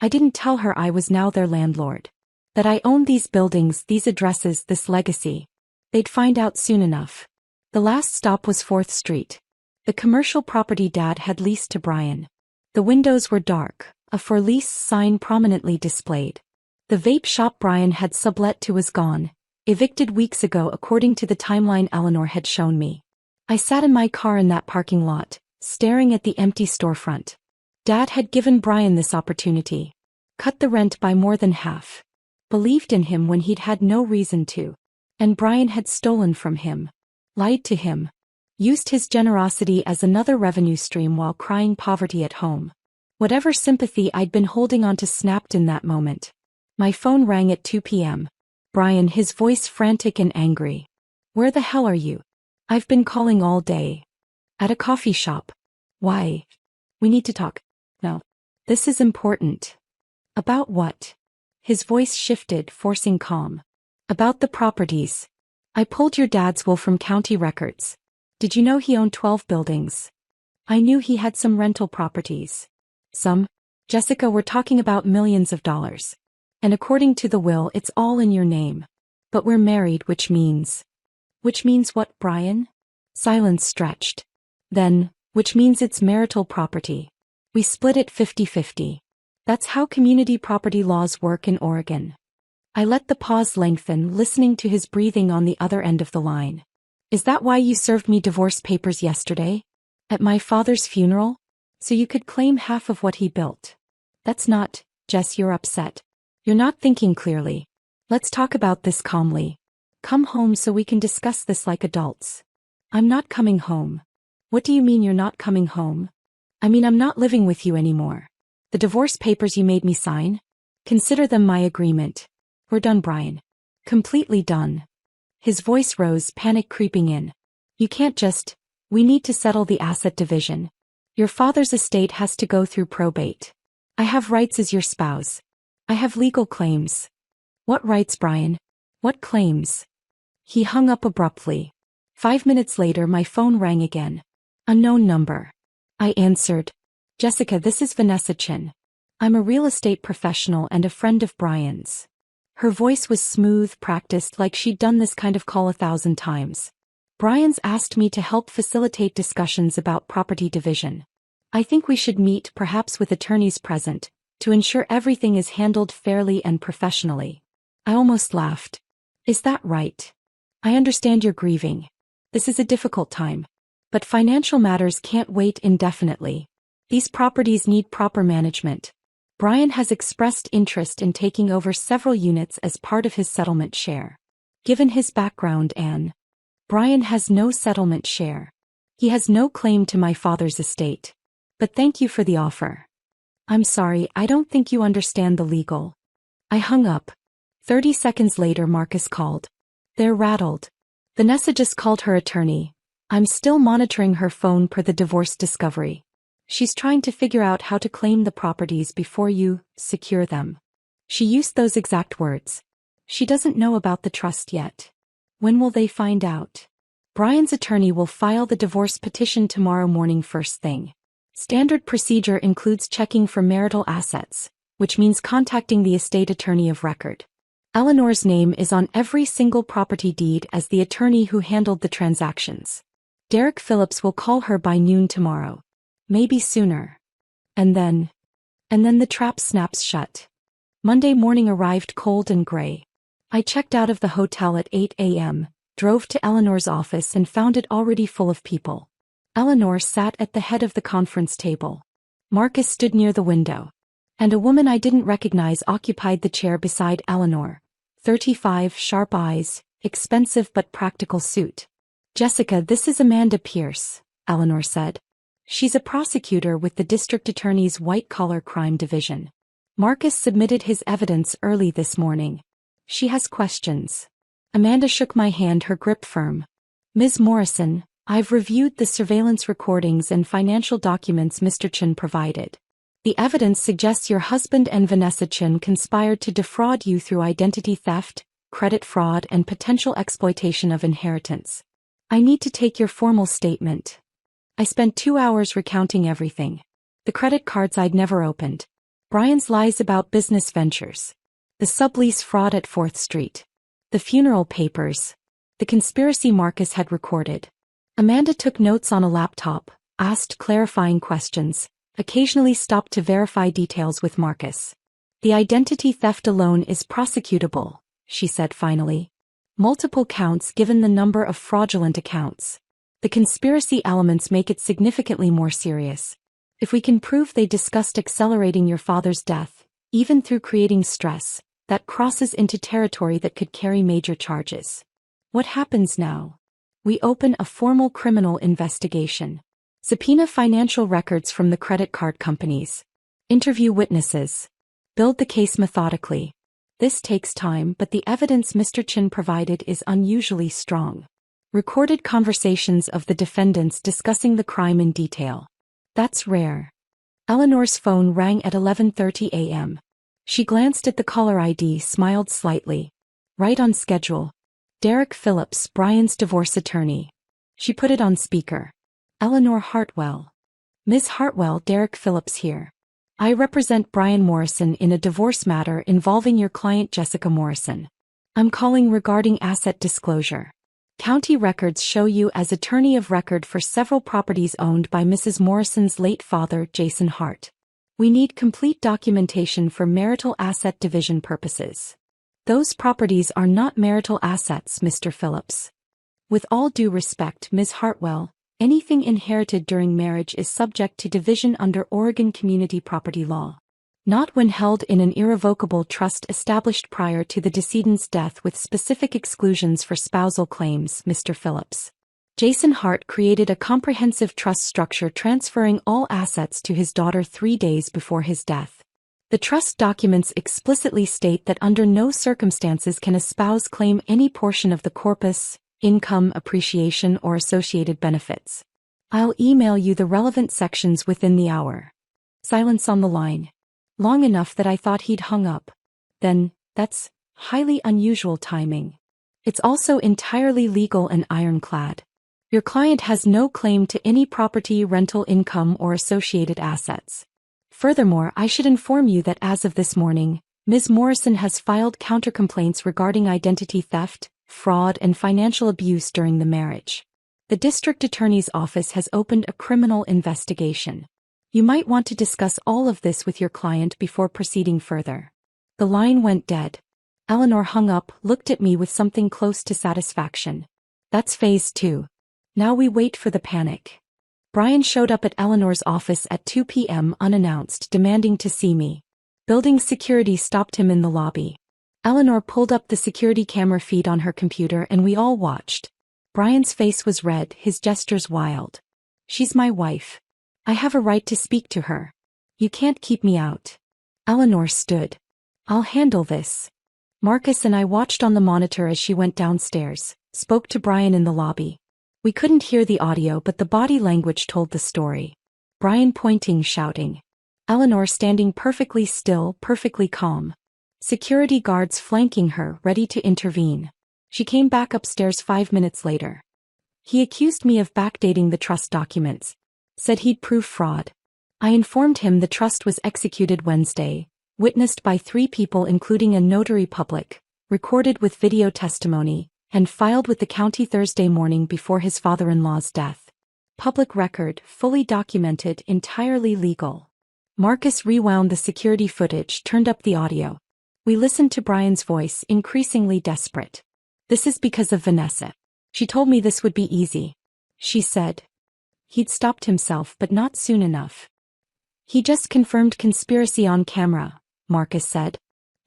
I didn't tell her I was now their landlord. That I owned these buildings, these addresses, this legacy. They'd find out soon enough. The last stop was 4th Street. The commercial property Dad had leased to Brian. The windows were dark, a for lease sign prominently displayed. The vape shop Brian had sublet to was gone, evicted weeks ago according to the timeline Eleanor had shown me. I sat in my car in that parking lot, staring at the empty storefront. Dad had given Brian this opportunity. Cut the rent by more than half. Believed in him when he'd had no reason to. And Brian had stolen from him. Lied to him. Used his generosity as another revenue stream while crying poverty at home. Whatever sympathy I'd been holding on to snapped in that moment. My phone rang at 2 p.m. Brian, his voice frantic and angry. Where the hell are you? I've been calling all day. At a coffee shop. Why? We need to talk. No. This is important. About what? His voice shifted, forcing calm. About the properties. I pulled your dad's will from county records. Did you know he owned 12 buildings? I knew he had some rental properties. Some? Jessica, we're talking about millions of dollars. And according to the will, it's all in your name. But we're married, which means... Which means what, Brian? Silence stretched. Then, which means it's marital property. We split it 50-50. That's how community property laws work in Oregon. I let the pause lengthen, listening to his breathing on the other end of the line. Is that why you served me divorce papers yesterday? At my father's funeral? So you could claim half of what he built. That's not, Jess, you're upset. You're not thinking clearly. Let's talk about this calmly. Come home so we can discuss this like adults. I'm not coming home. What do you mean you're not coming home? I mean I'm not living with you anymore. The divorce papers you made me sign? Consider them my agreement. We're done, Brian. Completely done. His voice rose, panic creeping in. You can't just... We need to settle the asset division. Your father's estate has to go through probate. I have rights as your spouse. I have legal claims. What rights, Brian? What claims? He hung up abruptly. 5 minutes later my phone rang again. Unknown number. I answered. Jessica, this is Vanessa Chin. I'm a real estate professional and a friend of Brian's. Her voice was smooth, practiced, like she'd done this kind of call 1,000 times. Brian's asked me to help facilitate discussions about property division. I think we should meet, perhaps with attorneys present, to ensure everything is handled fairly and professionally. I almost laughed. Is that right? I understand you're grieving. This is a difficult time. But financial matters can't wait indefinitely. These properties need proper management. Brian has expressed interest in taking over several units as part of his settlement share. Given his background, Brian has no settlement share. He has no claim to my father's estate. But thank you for the offer. I'm sorry, I don't think you understand the legal. I hung up. 30 seconds later Marcus called. They're rattled. Vanessa just called her attorney. I'm still monitoring her phone per the divorce discovery. She's trying to figure out how to claim the properties before you secure them. She used those exact words. She doesn't know about the trust yet. When will they find out? Brian's attorney will file the divorce petition tomorrow morning first thing. Standard procedure includes checking for marital assets, which means contacting the estate attorney of record. Eleanor's name is on every single property deed as the attorney who handled the transactions. Derek Phillips will call her by noon tomorrow. Maybe sooner. And then the trap snaps shut. Monday morning arrived cold and gray. I checked out of the hotel at 8 a.m., drove to Eleanor's office and found it already full of people. Eleanor sat at the head of the conference table. Marcus stood near the window. And a woman I didn't recognize occupied the chair beside Eleanor. 35, sharp eyes, expensive but practical suit. Jessica, this is Amanda Pierce, Eleanor said. She's a prosecutor with the district attorney's white-collar crime division. Marcus submitted his evidence early this morning. She has questions. Amanda shook my hand, her grip firm. Ms. Morrison, I've reviewed the surveillance recordings and financial documents Mr. Chin provided. The evidence suggests your husband and Vanessa Chin conspired to defraud you through identity theft, credit fraud and potential exploitation of inheritance. I need to take your formal statement. I spent 2 hours recounting everything. The credit cards I'd never opened. Brian's lies about business ventures. The sublease fraud at 4th Street. The funeral papers. The conspiracy Marcus had recorded. Amanda took notes on a laptop, asked clarifying questions, occasionally stopped to verify details with Marcus. The identity theft alone is prosecutable, she said finally. Multiple counts given the number of fraudulent accounts. The conspiracy elements make it significantly more serious. If we can prove they discussed accelerating your father's death, even through creating stress, that crosses into territory that could carry major charges. What happens now? We open a formal criminal investigation. Subpoena financial records from the credit card companies. Interview witnesses. Build the case methodically. This takes time, but the evidence Mr. Chin provided is unusually strong. Recorded conversations of the defendants discussing the crime in detail. That's rare. Eleanor's phone rang at 11:30 a.m. She glanced at the caller ID, smiled slightly. Right on schedule. Derek Phillips, Brian's divorce attorney. She put it on speaker. Eleanor Hartwell. Ms. Hartwell, Derek Phillips here. I represent Brian Morrison in a divorce matter involving your client Jessica Morrison. I'm calling regarding asset disclosure. County records show you as attorney of record for several properties owned by Mrs. Morrison's late father, Jason Hart. We need complete documentation for marital asset division purposes. Those properties are not marital assets, Mr. Phillips. With all due respect, Ms. Hartwell, anything inherited during marriage is subject to division under Oregon community property law. Not when held in an irrevocable trust established prior to the decedent's death with specific exclusions for spousal claims, Mr. Phillips. Jason Hart created a comprehensive trust structure transferring all assets to his daughter 3 days before his death. The trust documents explicitly state that under no circumstances can a spouse claim any portion of the corpus, income, appreciation, or associated benefits. I'll email you the relevant sections within the hour. Silence on the line. Long enough that I thought he'd hung up. Then, that's highly unusual timing. It's also entirely legal and ironclad. Your client has no claim to any property, rental income, or associated assets. Furthermore, I should inform you that as of this morning, Ms. Morrison has filed countercomplaints regarding identity theft, fraud, and financial abuse during the marriage. The district attorney's office has opened a criminal investigation. You might want to discuss all of this with your client before proceeding further. The line went dead. Eleanor hung up, looked at me with something close to satisfaction. That's phase 2. Now we wait for the panic. Brian showed up at Eleanor's office at 2 p.m. unannounced, demanding to see me. Building security stopped him in the lobby. Eleanor pulled up the security camera feed on her computer and we all watched. Brian's face was red, his gestures wild. She's my wife. I have a right to speak to her. You can't keep me out. Eleanor stood. I'll handle this. Marcus and I watched on the monitor as she went downstairs, spoke to Brian in the lobby. We couldn't hear the audio, but the body language told the story. Brian pointing, shouting. Eleanor standing perfectly still, perfectly calm. Security guards flanking her, ready to intervene. She came back upstairs 5 minutes later. He accused me of backdating the trust documents. Said he'd prove fraud. I informed him the trust was executed Wednesday, witnessed by 3 people including a notary public, recorded with video testimony, and filed with the county Thursday morning before his father-in-law's death. Public record, fully documented, entirely legal. Marcus rewound the security footage, turned up the audio. We listened to Brian's voice, increasingly desperate. This is because of Vanessa. She told me this would be easy. She said. He'd stopped himself, but not soon enough. He just confirmed conspiracy on camera, Marcus said.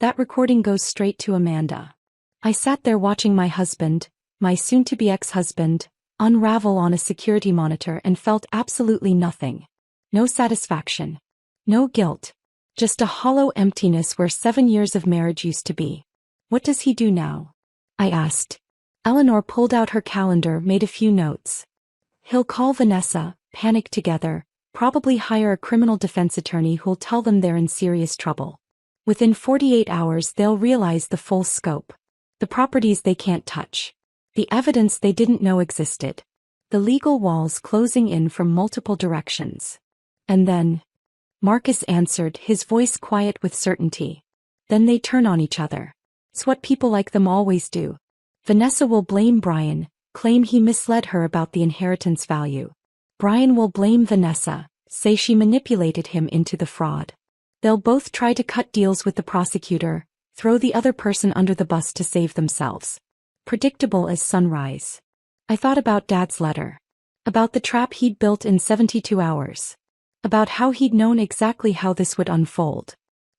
That recording goes straight to Amanda. I sat there watching my husband, my soon-to-be ex-husband, unravel on a security monitor and felt absolutely nothing. No satisfaction. No guilt. Just a hollow emptiness where 7 years of marriage used to be. What does he do now? I asked. Eleanor pulled out her calendar, made a few notes. He'll call Vanessa, panic together, probably hire a criminal defense attorney who'll tell them they're in serious trouble. Within 48 hours they'll realize the full scope. The properties they can't touch. The evidence they didn't know existed. The legal walls closing in from multiple directions. And then... Marcus answered, his voice quiet with certainty. Then they turn on each other. It's what people like them always do. Vanessa will blame Brian, claim he misled her about the inheritance value. Brian will blame Vanessa, say she manipulated him into the fraud. They'll both try to cut deals with the prosecutor, throw the other person under the bus to save themselves. Predictable as sunrise. I thought about Dad's letter. About the trap he'd built in 72 hours. About how he'd known exactly how this would unfold.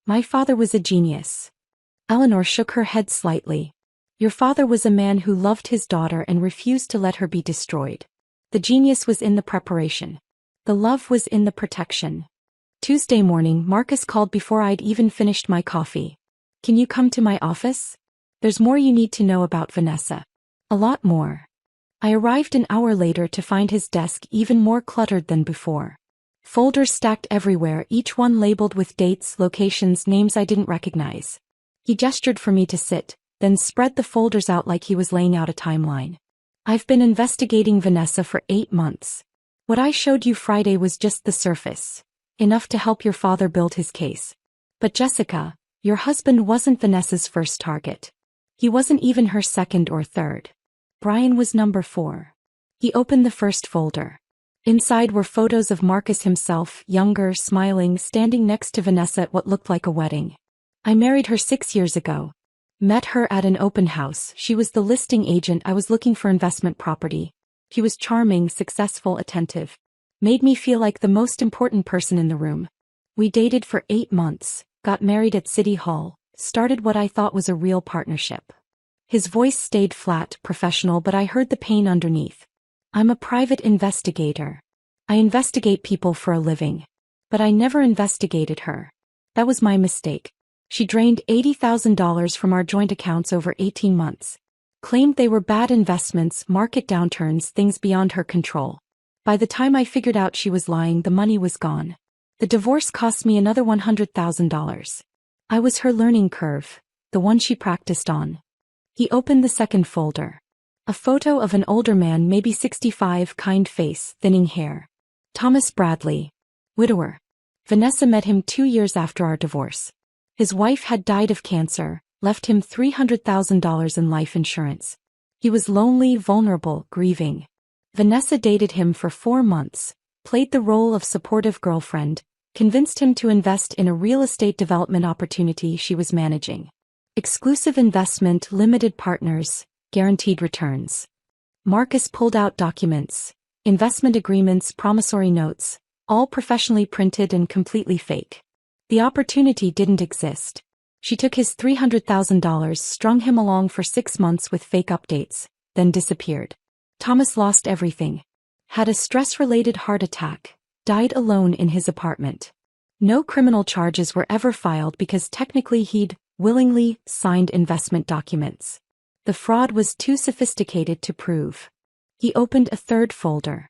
My father was a genius. Eleanor shook her head slightly. Your father was a man who loved his daughter and refused to let her be destroyed. The genius was in the preparation. The love was in the protection. Tuesday morning, Marcus called before I'd even finished my coffee. Can you come to my office? There's more you need to know about Vanessa. A lot more. I arrived an hour later to find his desk even more cluttered than before. Folders stacked everywhere, each one labeled with dates, locations, names I didn't recognize. He gestured for me to sit, then spread the folders out like he was laying out a timeline. I've been investigating Vanessa for 8 months. What I showed you Friday was just the surface. Enough to help your father build his case. But Jessica, your husband wasn't Vanessa's first target. He wasn't even her second or third. Brian was number 4. He opened the first folder. Inside were photos of Marcus himself, younger, smiling, standing next to Vanessa at what looked like a wedding. I married her 6 years ago. Met her at an open house. She was the listing agent. I was looking for investment property. She was charming, successful, attentive. Made me feel like the most important person in the room. We dated for 8 months, got married at City Hall, started what I thought was a real partnership. His voice stayed flat, professional, but I heard the pain underneath. I'm a private investigator. I investigate people for a living. But I never investigated her. That was my mistake. She drained $80,000 from our joint accounts over 18 months. Claimed they were bad investments, market downturns, things beyond her control. By the time I figured out she was lying, the money was gone. The divorce cost me another $100,000. I was her learning curve, the one she practiced on. He opened the second folder. A photo of an older man, maybe 65, kind face, thinning hair. Thomas Bradley. Widower. Vanessa met him 2 years after our divorce. His wife had died of cancer, left him $300,000 in life insurance. He was lonely, vulnerable, grieving. Vanessa dated him for 4 months, played the role of supportive girlfriend, convinced him to invest in a real estate development opportunity she was managing. Exclusive investment, limited partners, guaranteed returns. Marcus pulled out documents, investment agreements, promissory notes, all professionally printed and completely fake. The opportunity didn't exist. She took his $300,000, strung him along for 6 months with fake updates, then disappeared. Thomas lost everything. Had a stress-related heart attack, died alone in his apartment. No criminal charges were ever filed because technically he'd willingly signed investment documents. The fraud was too sophisticated to prove. He opened a third folder.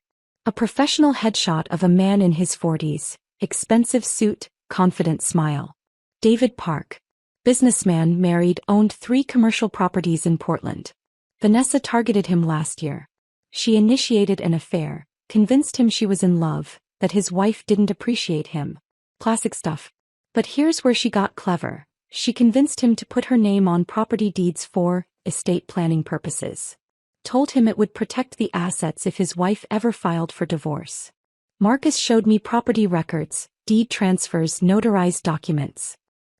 A professional headshot of a man in his 40s, expensive suit, confident smile. David Park. Businessman, married, owned 3 commercial properties in Portland. Vanessa targeted him last year. She initiated an affair, convinced him she was in love, that his wife didn't appreciate him. Classic stuff. But here's where she got clever. She convinced him to put her name on property deeds for estate planning purposes. Told him it would protect the assets if his wife ever filed for divorce. Marcus showed me property records, deed transfers, notarized documents.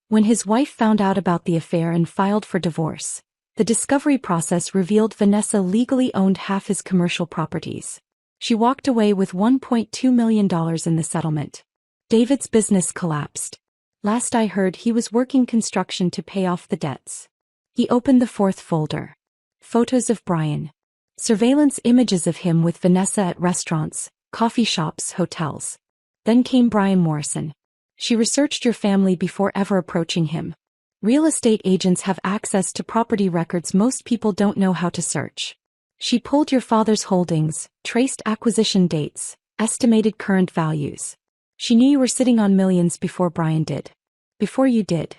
When his wife found out about the affair and filed for divorce, the discovery process revealed Vanessa legally owned half his commercial properties. She walked away with $1.2 million in the settlement. David's business collapsed. Last I heard, he was working construction to pay off the debts. He opened the 4th folder. Photos of Brian. Surveillance images of him with Vanessa at restaurants, coffee shops, hotels. Then came Brian Morrison. She researched your family before ever approaching him. Real estate agents have access to property records most people don't know how to search. She pulled your father's holdings, traced acquisition dates, estimated current values. She knew you were sitting on millions before Brian did. Before you did.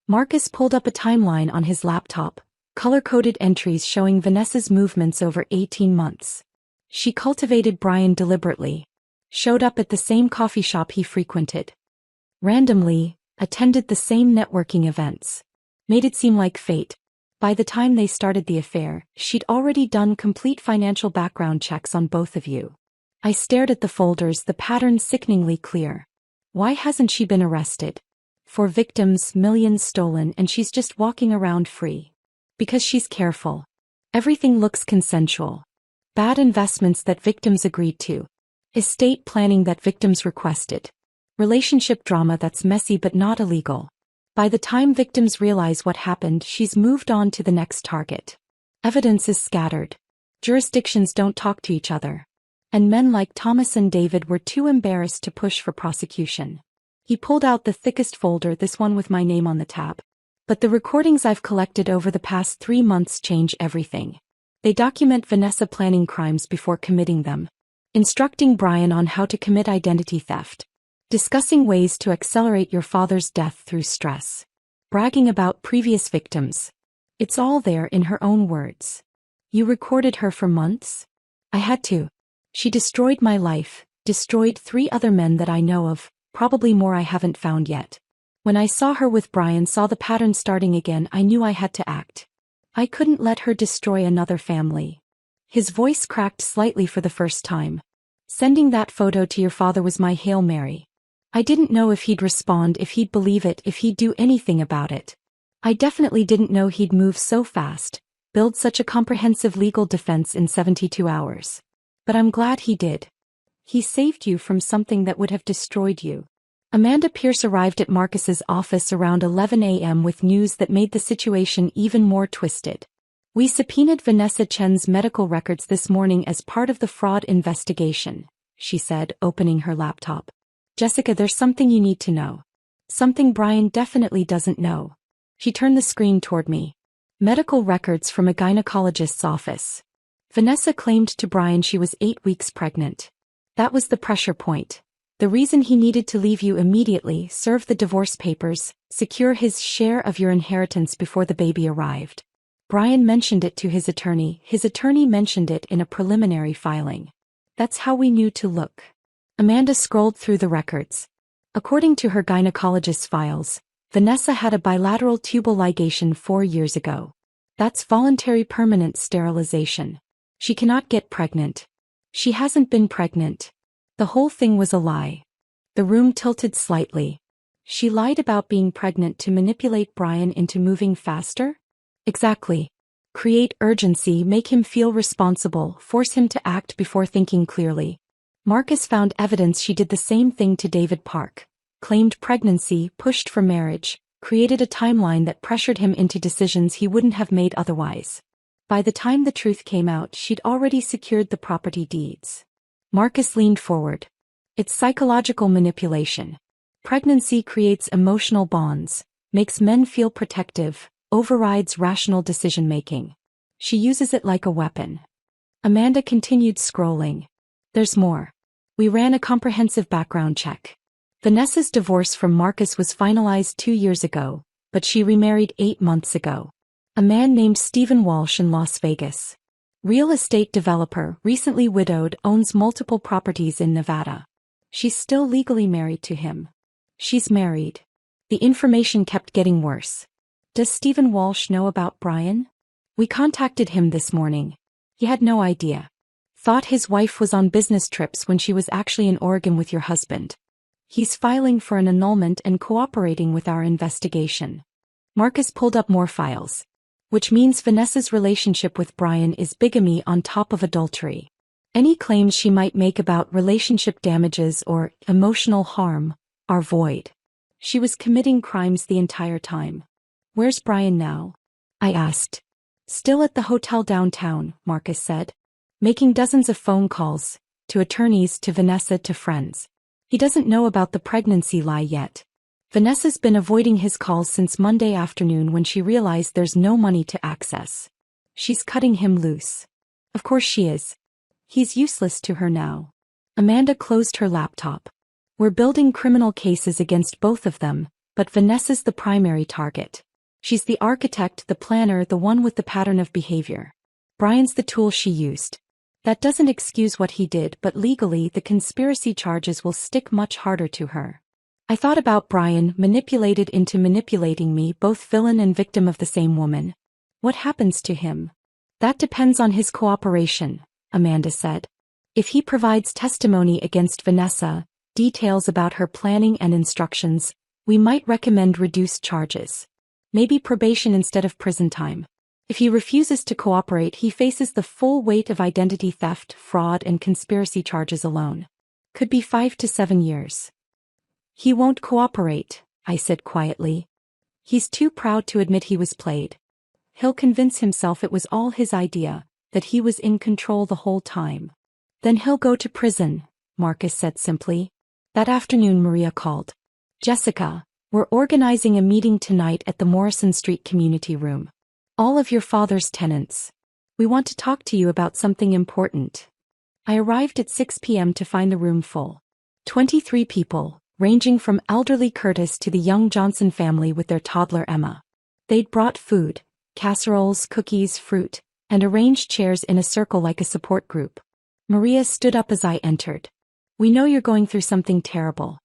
Marcus pulled up a timeline on his laptop, color-coded entries showing Vanessa's movements over 18 months. She cultivated Brian deliberately. Showed up at the same coffee shop he frequented. Randomly, attended the same networking events. Made it seem like fate. By the time they started the affair, she'd already done complete financial background checks on both of you. I stared at the folders, the pattern sickeningly clear. Why hasn't she been arrested? For victims, millions stolen, and she's just walking around free. Because she's careful. Everything looks consensual. Bad investments that victims agreed to. Estate planning that victims requested. Relationship drama that's messy but not illegal. By the time victims realize what happened, she's moved on to the next target. Evidence is scattered. Jurisdictions don't talk to each other. And men like Thomas and David were too embarrassed to push for prosecution. He pulled out the thickest folder, this one with my name on the tab. But the recordings I've collected over the past 3 months change everything. They document Vanessa planning crimes before committing them. Instructing Brian on how to commit identity theft. Discussing ways to accelerate your father's death through stress. Bragging about previous victims. It's all there in her own words. You recorded her for months? I had to. She destroyed my life, destroyed 3 other men that I know of, probably more I haven't found yet. When I saw her with Brian, saw the pattern starting again, I knew I had to act. I couldn't let her destroy another family. His voice cracked slightly for the first time. Sending that photo to your father was my Hail Mary. I didn't know if he'd respond, if he'd believe it, if he'd do anything about it. I definitely didn't know he'd move so fast, build such a comprehensive legal defense in 72 hours. But I'm glad he did. He saved you from something that would have destroyed you. Amanda Pierce arrived at Marcus's office around 11 a.m. with news that made the situation even more twisted. We subpoenaed Vanessa Chen's medical records this morning as part of the fraud investigation, she said, opening her laptop. Jessica, there's something you need to know. Something Brian definitely doesn't know. She turned the screen toward me. Medical records from a gynecologist's office. Vanessa claimed to Brian she was 8 weeks pregnant. That was the pressure point. The reason he needed to leave you immediately, serve the divorce papers, secure his share of your inheritance before the baby arrived. Brian mentioned it to his attorney mentioned it in a preliminary filing. That's how we knew to look. Amanda scrolled through the records. According to her gynecologist's files, Vanessa had a bilateral tubal ligation 4 years ago. That's voluntary permanent sterilization. She cannot get pregnant. She hasn't been pregnant. The whole thing was a lie. The room tilted slightly. She lied about being pregnant to manipulate Brian into moving faster? Exactly. Create urgency, make him feel responsible, force him to act before thinking clearly. Marcus found evidence she did the same thing to David Park. Claimed pregnancy, pushed for marriage, created a timeline that pressured him into decisions he wouldn't have made otherwise. By the time the truth came out, she'd already secured the property deeds. Marcus leaned forward. It's psychological manipulation. Pregnancy creates emotional bonds, makes men feel protective, overrides rational decision-making. She uses it like a weapon. Amanda continued scrolling. There's more. We ran a comprehensive background check. Vanessa's divorce from Marcus was finalized 2 years ago, but she remarried 8 months ago. A man named Stephen Walsh in Las Vegas. Real estate developer, recently widowed, owns multiple properties in Nevada. She's still legally married to him. She's married. The information kept getting worse. Does Stephen Walsh know about Brian? We contacted him this morning. He had no idea. Thought his wife was on business trips when she was actually in Oregon with your husband. He's filing for an annulment and cooperating with our investigation. Marcus pulled up more files. Which means Vanessa's relationship with Brian is bigamy on top of adultery. Any claims she might make about relationship damages or emotional harm are void. She was committing crimes the entire time. Where's Brian now? I asked. Still at the hotel downtown, Marcus said. Making dozens of phone calls, to attorneys, to Vanessa, to friends. He doesn't know about the pregnancy lie yet. Vanessa's been avoiding his calls since Monday afternoon when she realized there's no money to access. She's cutting him loose. Of course she is. He's useless to her now. Amanda closed her laptop. We're building criminal cases against both of them, but Vanessa's the primary target. She's the architect, the planner, the one with the pattern of behavior. Brian's the tool she used. That doesn't excuse what he did, but legally the conspiracy charges will stick much harder to her. I thought about Brian, manipulated into manipulating me, both villain and victim of the same woman. What happens to him? That depends on his cooperation, Amanda said. If he provides testimony against Vanessa, details about her planning and instructions, we might recommend reduced charges. Maybe probation instead of prison time. If he refuses to cooperate, he faces the full weight of identity theft, fraud, and conspiracy charges alone. Could be 5 to 7 years. He won't cooperate, I said quietly. He's too proud to admit he was played. He'll convince himself it was all his idea, that he was in control the whole time. Then he'll go to prison, Marcus said simply. That afternoon Maria called. Jessica, we're organizing a meeting tonight at the Morrison Street Community Room. All of your father's tenants. We want to talk to you about something important. I arrived at 6 p.m. to find the room full. 23 people, ranging from elderly Curtis to the young Johnson family with their toddler Emma. They'd brought food, casseroles, cookies, fruit, and arranged chairs in a circle like a support group. Maria stood up as I entered. We know you're going through something terrible.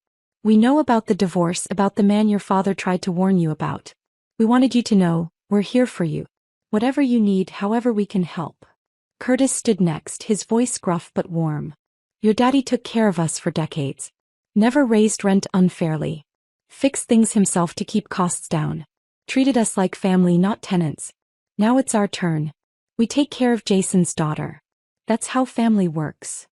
We know about the divorce, about the man your father tried to warn you about. We wanted you to know, we're here for you. Whatever you need, however we can help. Curtis stood next, his voice gruff but warm. Your daddy took care of us for decades. Never raised rent unfairly. Fixed things himself to keep costs down. Treated us like family, not tenants. Now it's our turn. We take care of Jason's daughter. That's how family works.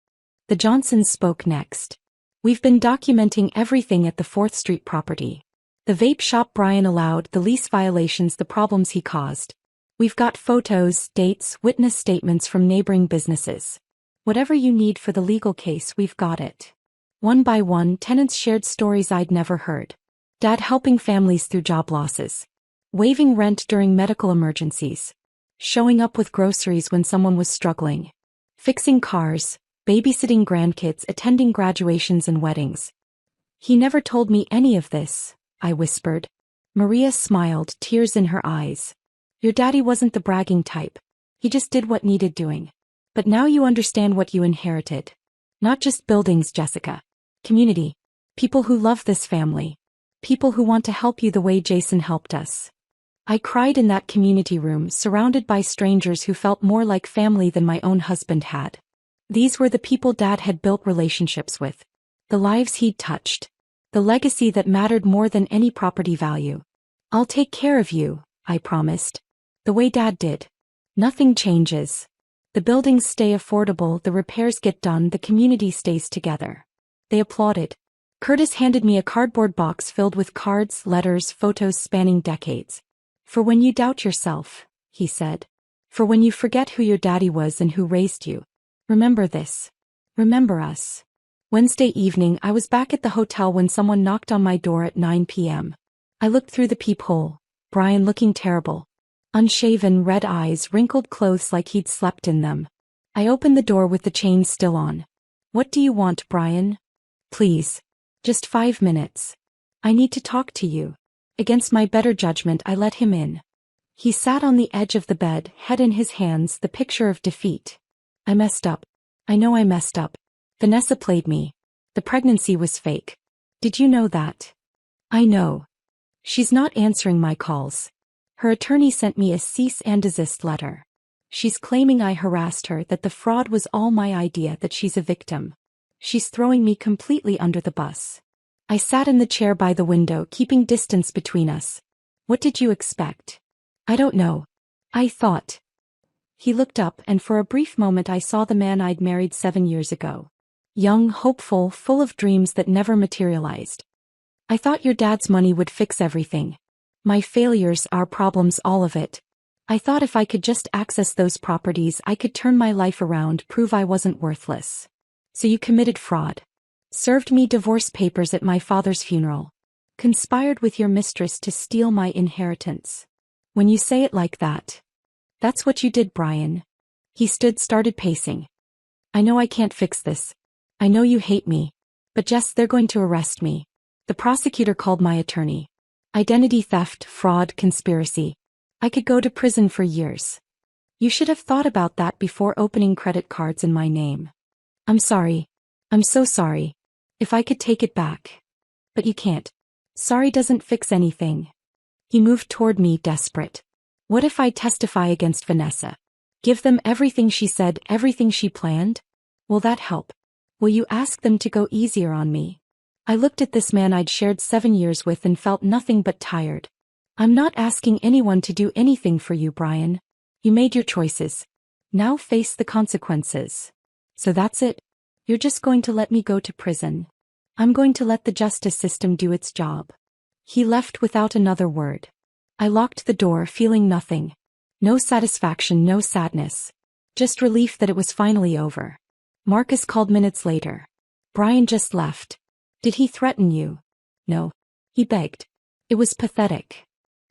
The Johnsons spoke next. We've been documenting everything at the 4th Street property. The vape shop Brian allowed, the lease violations, the problems he caused. We've got photos, dates, witness statements from neighboring businesses. Whatever you need for the legal case, we've got it. One by one, tenants shared stories I'd never heard. Dad helping families through job losses. Waiving rent during medical emergencies. Showing up with groceries when someone was struggling. Fixing cars, babysitting grandkids, attending graduations and weddings. He never told me any of this, I whispered. Maria smiled, tears in her eyes. Your daddy wasn't the bragging type. He just did what needed doing. But now you understand what you inherited. Not just buildings, Jessica. Community. People who love this family. People who want to help you the way Jason helped us. I cried in that community room, surrounded by strangers who felt more like family than my own husband had. These were the people Dad had built relationships with. The lives he'd touched. The legacy that mattered more than any property value. I'll take care of you, I promised. The way Dad did. Nothing changes. The buildings stay affordable, the repairs get done, the community stays together. They applauded. Curtis handed me a cardboard box filled with cards, letters, photos spanning decades. For when you doubt yourself, he said. For when you forget who your daddy was and who raised you. Remember this. Remember us. Wednesday evening, I was back at the hotel when someone knocked on my door at 9 p.m. I looked through the peephole. Brian looking terrible. Unshaven, red eyes, wrinkled clothes like he'd slept in them. I opened the door with the chains still on. What do you want, Brian? Please. Just 5 minutes. I need to talk to you. Against my better judgment, I let him in. He sat on the edge of the bed, head in his hands, the picture of defeat. I messed up. I know I messed up. Vanessa played me. The pregnancy was fake. Did you know that? I know. She's not answering my calls. Her attorney sent me a cease and desist letter. She's claiming I harassed her, that the fraud was all my idea, that she's a victim. She's throwing me completely under the bus. I sat in the chair by the window, keeping distance between us. What did you expect? I don't know. I thought. He looked up, and for a brief moment I saw the man I'd married 7 years ago. Young, hopeful, full of dreams that never materialized. I thought your dad's money would fix everything. My failures, our problems, all of it. I thought if I could just access those properties, I could turn my life around, prove I wasn't worthless. So you committed fraud. Served me divorce papers at my father's funeral. Conspired with your mistress to steal my inheritance. When you say it like that. That's what you did, Brian. He started pacing. I know I can't fix this. I know you hate me. But Jess, they're going to arrest me. The prosecutor called my attorney. Identity theft, fraud, conspiracy. I could go to prison for years. You should have thought about that before opening credit cards in my name. I'm sorry. I'm so sorry. If I could take it back. But you can't. Sorry doesn't fix anything. He moved toward me, desperate. What if I testify against Vanessa? Give them everything she said, everything she planned? Will that help? Will you ask them to go easier on me? I looked at this man I'd shared 7 years with and felt nothing but tired. I'm not asking anyone to do anything for you, Brian. You made your choices. Now face the consequences. So that's it? You're just going to let me go to prison? I'm going to let the justice system do its job. He left without another word. I locked the door, feeling nothing. No satisfaction, no sadness. Just relief that it was finally over. Marcus called minutes later. Brian just left. Did he threaten you? No. He begged. It was pathetic.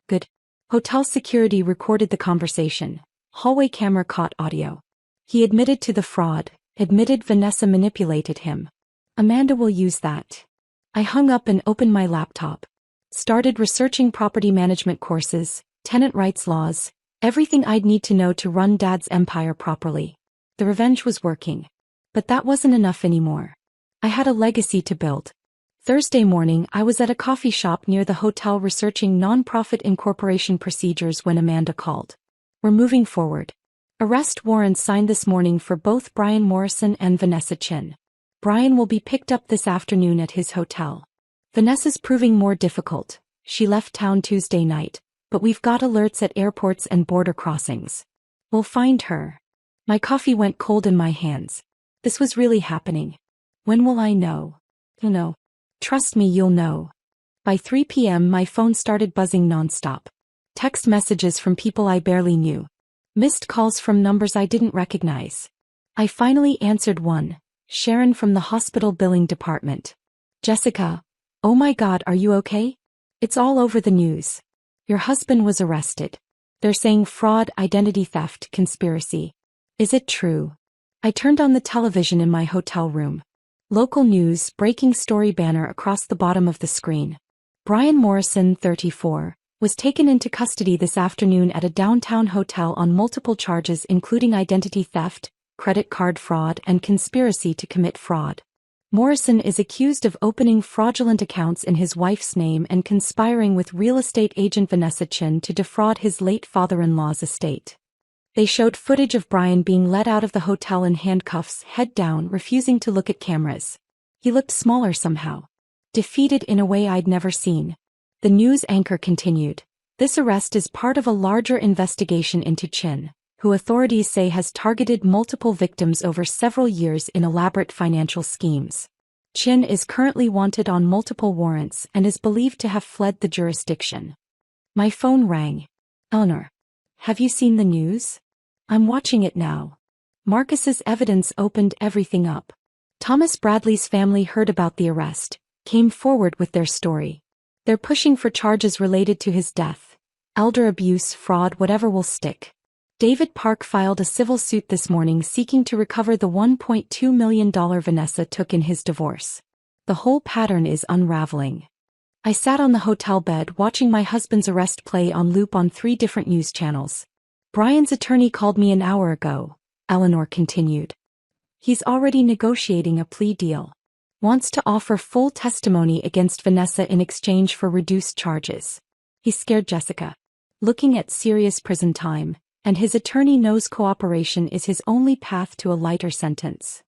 Good. Hotel security recorded the conversation. Hallway camera caught audio. He admitted to the fraud, admitted Vanessa manipulated him. Amanda will use that. I hung up and opened my laptop. Started researching property management courses, tenant rights laws, everything I'd need to know to run Dad's empire properly. The revenge was working. But that wasn't enough anymore. I had a legacy to build. Thursday morning, I was at a coffee shop near the hotel researching nonprofit incorporation procedures when Amanda called. We're moving forward. Arrest warrants signed this morning for both Brian Morrison and Vanessa Chin. Brian will be picked up this afternoon at his hotel. Vanessa's proving more difficult. She left town Tuesday night, but we've got alerts at airports and border crossings. We'll find her. My coffee went cold in my hands. This was really happening. When will I know? You'll know. Trust me, you'll know. By 3 p.m. my phone started buzzing nonstop. Text messages from people I barely knew. Missed calls from numbers I didn't recognize. I finally answered one. Sharon from the hospital billing department. Jessica. Oh my God, are you okay? It's all over the news. Your husband was arrested. They're saying fraud, identity theft, conspiracy. Is it true? I turned on the television in my hotel room. Local news, breaking story banner across the bottom of the screen. Brian Morrison, 34, was taken into custody this afternoon at a downtown hotel on multiple charges including identity theft, credit card fraud, and conspiracy to commit fraud. Morrison is accused of opening fraudulent accounts in his wife's name and conspiring with real estate agent Vanessa Chin to defraud his late father-in-law's estate. They showed footage of Brian being led out of the hotel in handcuffs, head down, refusing to look at cameras. He looked smaller somehow. Defeated in a way I'd never seen. The news anchor continued. This arrest is part of a larger investigation into Chin, who authorities say has targeted multiple victims over several years in elaborate financial schemes. Chin is currently wanted on multiple warrants and is believed to have fled the jurisdiction. My phone rang. Eleanor. Have you seen the news? I'm watching it now. Marcus's evidence opened everything up. Thomas Bradley's family heard about the arrest, came forward with their story. They're pushing for charges related to his death. Elder abuse, fraud, whatever will stick. David Park filed a civil suit this morning seeking to recover the $1.2 million Vanessa took in his divorce. The whole pattern is unraveling. I sat on the hotel bed watching my husband's arrest play on loop on 3 different news channels. Brian's attorney called me an hour ago, Eleanor continued. He's already negotiating a plea deal. Wants to offer full testimony against Vanessa in exchange for reduced charges. He's scared Jessica. Looking at serious prison time, and his attorney knows cooperation is his only path to a lighter sentence.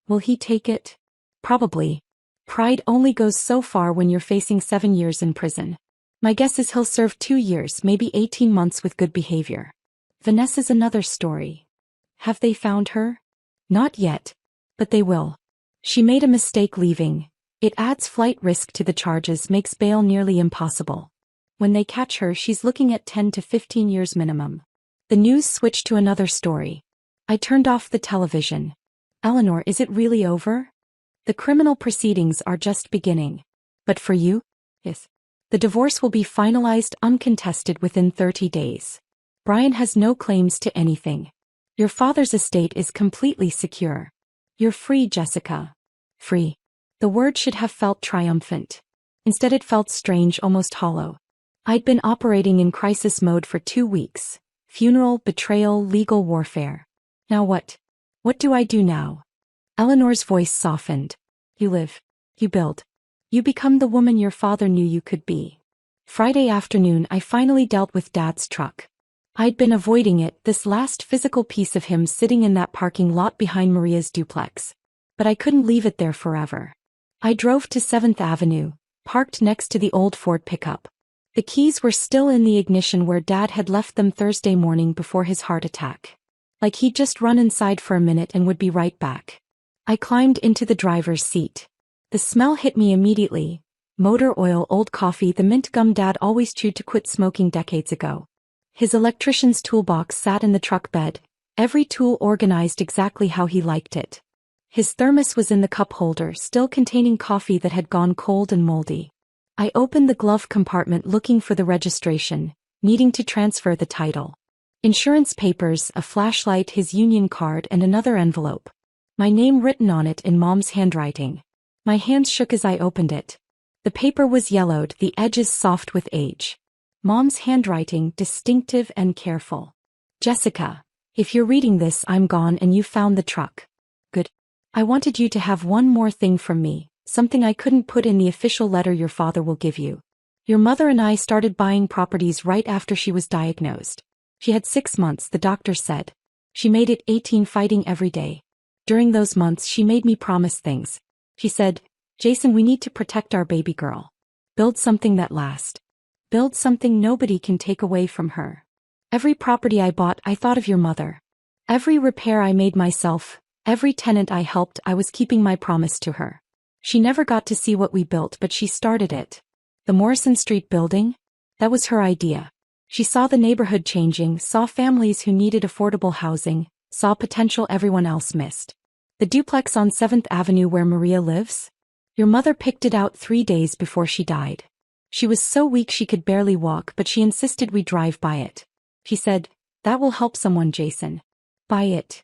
Will he take it? Probably. Pride only goes so far when you're facing 7 years in prison. My guess is he'll serve 2 years, maybe 18 months with good behavior. Vanessa's another story. Have they found her? Not yet. But they will. She made a mistake leaving. It adds flight risk to the charges, makes bail nearly impossible. When they catch her, she's looking at 10 to 15 years minimum. The news switched to another story. I turned off the television. Eleanor, is it really over? The criminal proceedings are just beginning. But for you? Yes. The divorce will be finalized uncontested within 30 days. Brian has no claims to anything. Your father's estate is completely secure. You're free, Jessica. Free. The word should have felt triumphant. Instead it felt strange, almost hollow. I'd been operating in crisis mode for 2 weeks. Funeral, betrayal, legal warfare. Now what? What do I do now? Eleanor's voice softened. You live. You build. You become the woman your father knew you could be. Friday afternoon I finally dealt with Dad's truck. I'd been avoiding it, this last physical piece of him sitting in that parking lot behind Maria's duplex. But I couldn't leave it there forever. I drove to 7th Avenue, parked next to the old Ford pickup. The keys were still in the ignition where Dad had left them Thursday morning before his heart attack. Like he'd just run inside for a minute and would be right back. I climbed into the driver's seat. The smell hit me immediately. Motor oil, old coffee, the mint gum Dad always chewed to quit smoking decades ago. His electrician's toolbox sat in the truck bed, every tool organized exactly how he liked it. His thermos was in the cup holder, still containing coffee that had gone cold and moldy. I opened the glove compartment looking for the registration, needing to transfer the title. Insurance papers, a flashlight, his union card, and another envelope. My name written on it in Mom's handwriting. My hands shook as I opened it. The paper was yellowed, the edges soft with age. Mom's handwriting, distinctive and careful. Jessica, if you're reading this, I'm gone and you found the truck. Good. I wanted you to have one more thing from me, something I couldn't put in the official letter your father will give you. Your mother and I started buying properties right after she was diagnosed. She had 6 months, the doctor said. She made it 18 fighting every day. During those months she made me promise things. She said, Jason, we need to protect our baby girl. Build something that lasts. Build something nobody can take away from her. Every property I bought, I thought of your mother. Every repair I made myself, every tenant I helped, I was keeping my promise to her. She never got to see what we built, but she started it. The Morrison Street building? That was her idea. She saw the neighborhood changing, saw families who needed affordable housing, saw potential everyone else missed. The duplex on 7th Avenue where Maria lives? Your mother picked it out 3 days before she died. She was so weak she could barely walk, but she insisted we drive by it. She said, that will help someone, Jason. Buy it.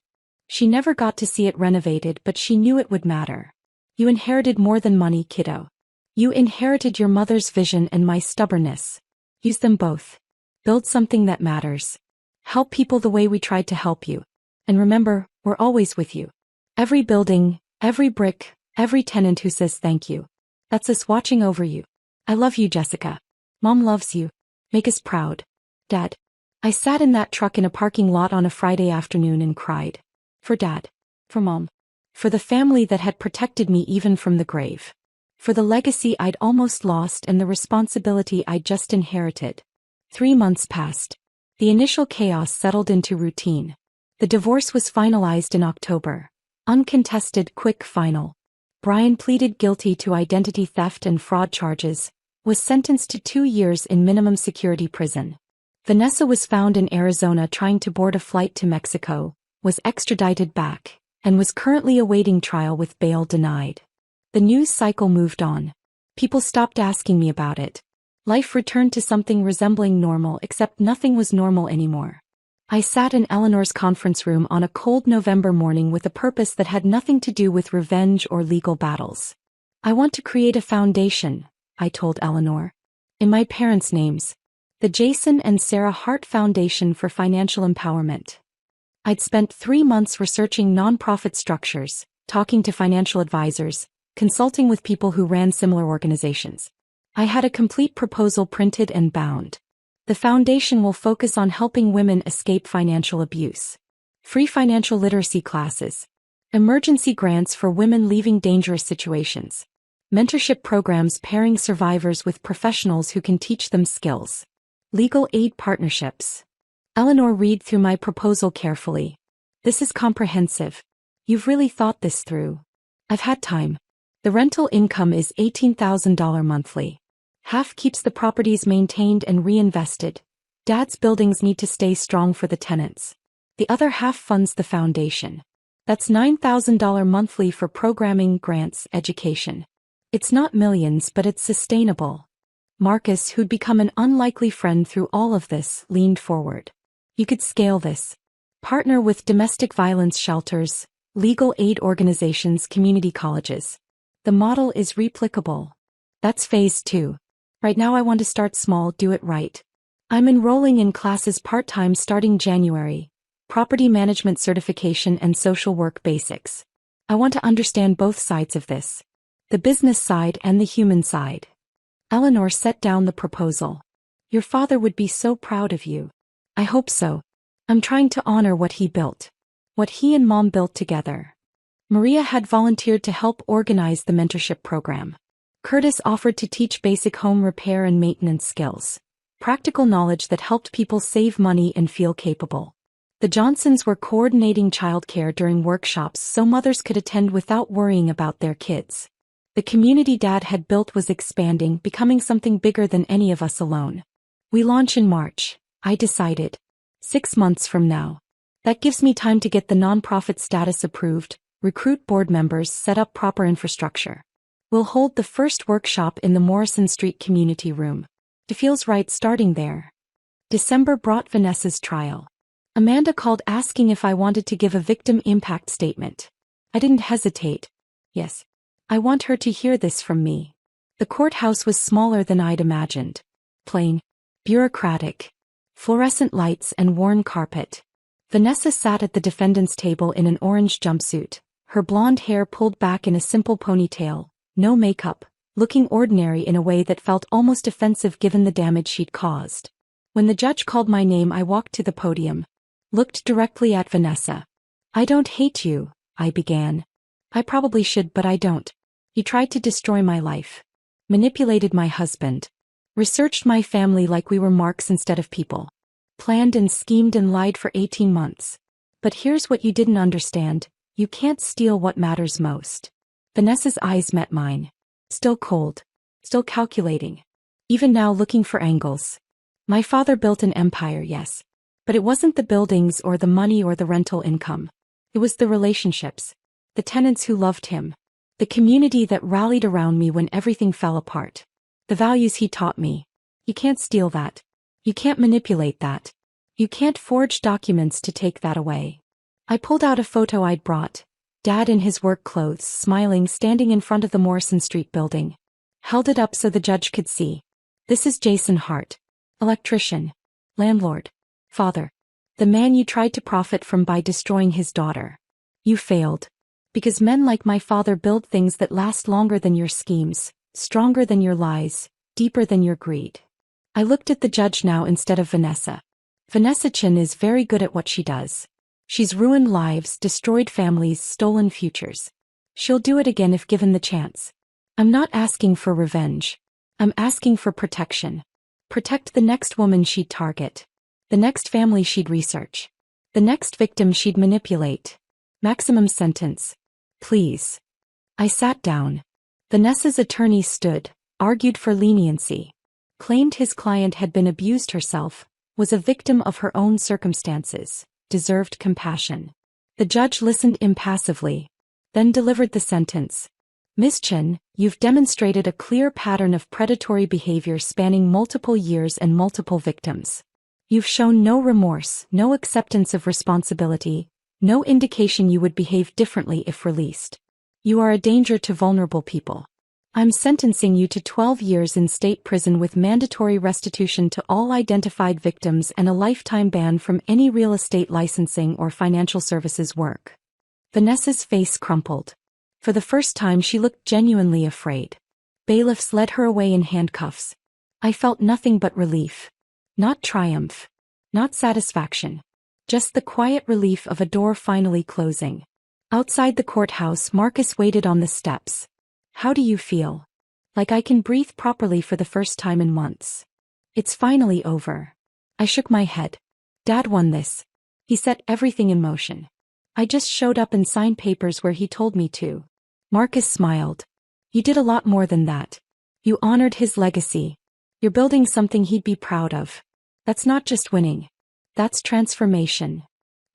She never got to see it renovated, but she knew it would matter. You inherited more than money, kiddo. You inherited your mother's vision and my stubbornness. Use them both. Build something that matters. Help people the way we tried to help you. And remember, we're always with you. Every building, every brick, every tenant who says thank you. That's us watching over you. I love you, Jessica. Mom loves you. Make us proud. Dad. I sat in that truck in a parking lot on a Friday afternoon and cried. For Dad. For Mom. For the family that had protected me even from the grave. For the legacy I'd almost lost and the responsibility I'd just inherited. 3 months passed. The initial chaos settled into routine. The divorce was finalized in October. Uncontested, quick, final. Brian pleaded guilty to identity theft and fraud charges, was sentenced to 2 years in minimum security prison. Vanessa was found in Arizona trying to board a flight to Mexico, was extradited back, and was currently awaiting trial with bail denied. The news cycle moved on. People stopped asking me about it. Life returned to something resembling normal, except nothing was normal anymore. I sat in Eleanor's conference room on a cold November morning with a purpose that had nothing to do with revenge or legal battles. I want to create a foundation, I told Eleanor. In my parents' names. The Jason and Sarah Hart Foundation for Financial Empowerment. I'd spent 3 months researching nonprofit structures, talking to financial advisors, consulting with people who ran similar organizations. I had a complete proposal printed and bound. The foundation will focus on helping women escape financial abuse. Free financial literacy classes. Emergency grants for women leaving dangerous situations. Mentorship programs pairing survivors with professionals who can teach them skills. Legal aid partnerships. Eleanor read through my proposal carefully. This is comprehensive. You've really thought this through. I've had time. The rental income is $18,000 monthly. Half keeps the properties maintained and reinvested. Dad's buildings need to stay strong for the tenants. The other half funds the foundation. That's $9,000 monthly for programming, grants, education. It's not millions, but it's sustainable. Marcus, who'd become an unlikely friend through all of this, leaned forward. You could scale this. Partner with domestic violence shelters, legal aid organizations, community colleges. The model is replicable. That's phase 2. Right now I want to start small, do it right. I'm enrolling in classes part-time starting January. Property management certification and social work basics. I want to understand both sides of this. The business side and the human side. Eleanor set down the proposal. Your father would be so proud of you. I hope so. I'm trying to honor what he built. What he and Mom built together. Maria had volunteered to help organize the mentorship program. Curtis offered to teach basic home repair and maintenance skills. Practical knowledge that helped people save money and feel capable. The Johnsons were coordinating childcare during workshops so mothers could attend without worrying about their kids. The community Dad had built was expanding, becoming something bigger than any of us alone. We launch in March, I decided. 6 months from now. That gives me time to get the nonprofit status approved, recruit board members, set up proper infrastructure. We'll hold the first workshop in the Morrison Street Community Room. It feels right starting there. December brought Vanessa's trial. Amanda called asking if I wanted to give a victim impact statement. I didn't hesitate. Yes. I want her to hear this from me. The courthouse was smaller than I'd imagined. Plain. Bureaucratic. Fluorescent lights and worn carpet. Vanessa sat at the defendant's table in an orange jumpsuit, her blonde hair pulled back in a simple ponytail, no makeup, looking ordinary in a way that felt almost offensive given the damage she'd caused. When the judge called my name, I walked to the podium. Looked directly at Vanessa. I don't hate you, I began. I probably should, but I don't. You tried to destroy my life. Manipulated my husband. Researched my family like we were marks instead of people. Planned and schemed and lied for 18 months. But here's what you didn't understand. You can't steal what matters most. Vanessa's eyes met mine. Still cold. Still calculating. Even now looking for angles. My father built an empire, yes. But it wasn't the buildings or the money or the rental income. It was the relationships. The tenants who loved him. The community that rallied around me when everything fell apart. The values he taught me. You can't steal that. You can't manipulate that. You can't forge documents to take that away. I pulled out a photo I'd brought. Dad in his work clothes, smiling, standing in front of the Morrison Street building. Held it up so the judge could see. This is Jason Hart. Electrician. Landlord. Father. The man you tried to profit from by destroying his daughter. You failed. Because men like my father build things that last longer than your schemes, stronger than your lies, deeper than your greed. I looked at the judge now instead of Vanessa. Vanessa Chin is very good at what she does. She's ruined lives, destroyed families, stolen futures. She'll do it again if given the chance. I'm not asking for revenge. I'm asking for protection. Protect the next woman she'd target. The next family she'd research. The next victim she'd manipulate. Maximum sentence. Please. I sat down. Vanessa's attorney stood, argued for leniency. Claimed his client had been abused herself, was a victim of her own circumstances, deserved compassion. The judge listened impassively, then delivered the sentence. Ms. Chen, you've demonstrated a clear pattern of predatory behavior spanning multiple years and multiple victims. You've shown no remorse, no acceptance of responsibility, no indication you would behave differently if released. You are a danger to vulnerable people. I'm sentencing you to 12 years in state prison with mandatory restitution to all identified victims and a lifetime ban from any real estate licensing or financial services work." Vanessa's face crumpled. For the first time she looked genuinely afraid. Bailiffs led her away in handcuffs. I felt nothing but relief. Not triumph. Not satisfaction. Just the quiet relief of a door finally closing. Outside the courthouse, Marcus waited on the steps. "How do you feel?" "Like I can breathe properly for the first time in months. It's finally over." I shook my head. "Dad won this. He set everything in motion. I just showed up and signed papers where he told me to." Marcus smiled. "You did a lot more than that. You honored his legacy. You're building something he'd be proud of. That's not just winning. That's transformation."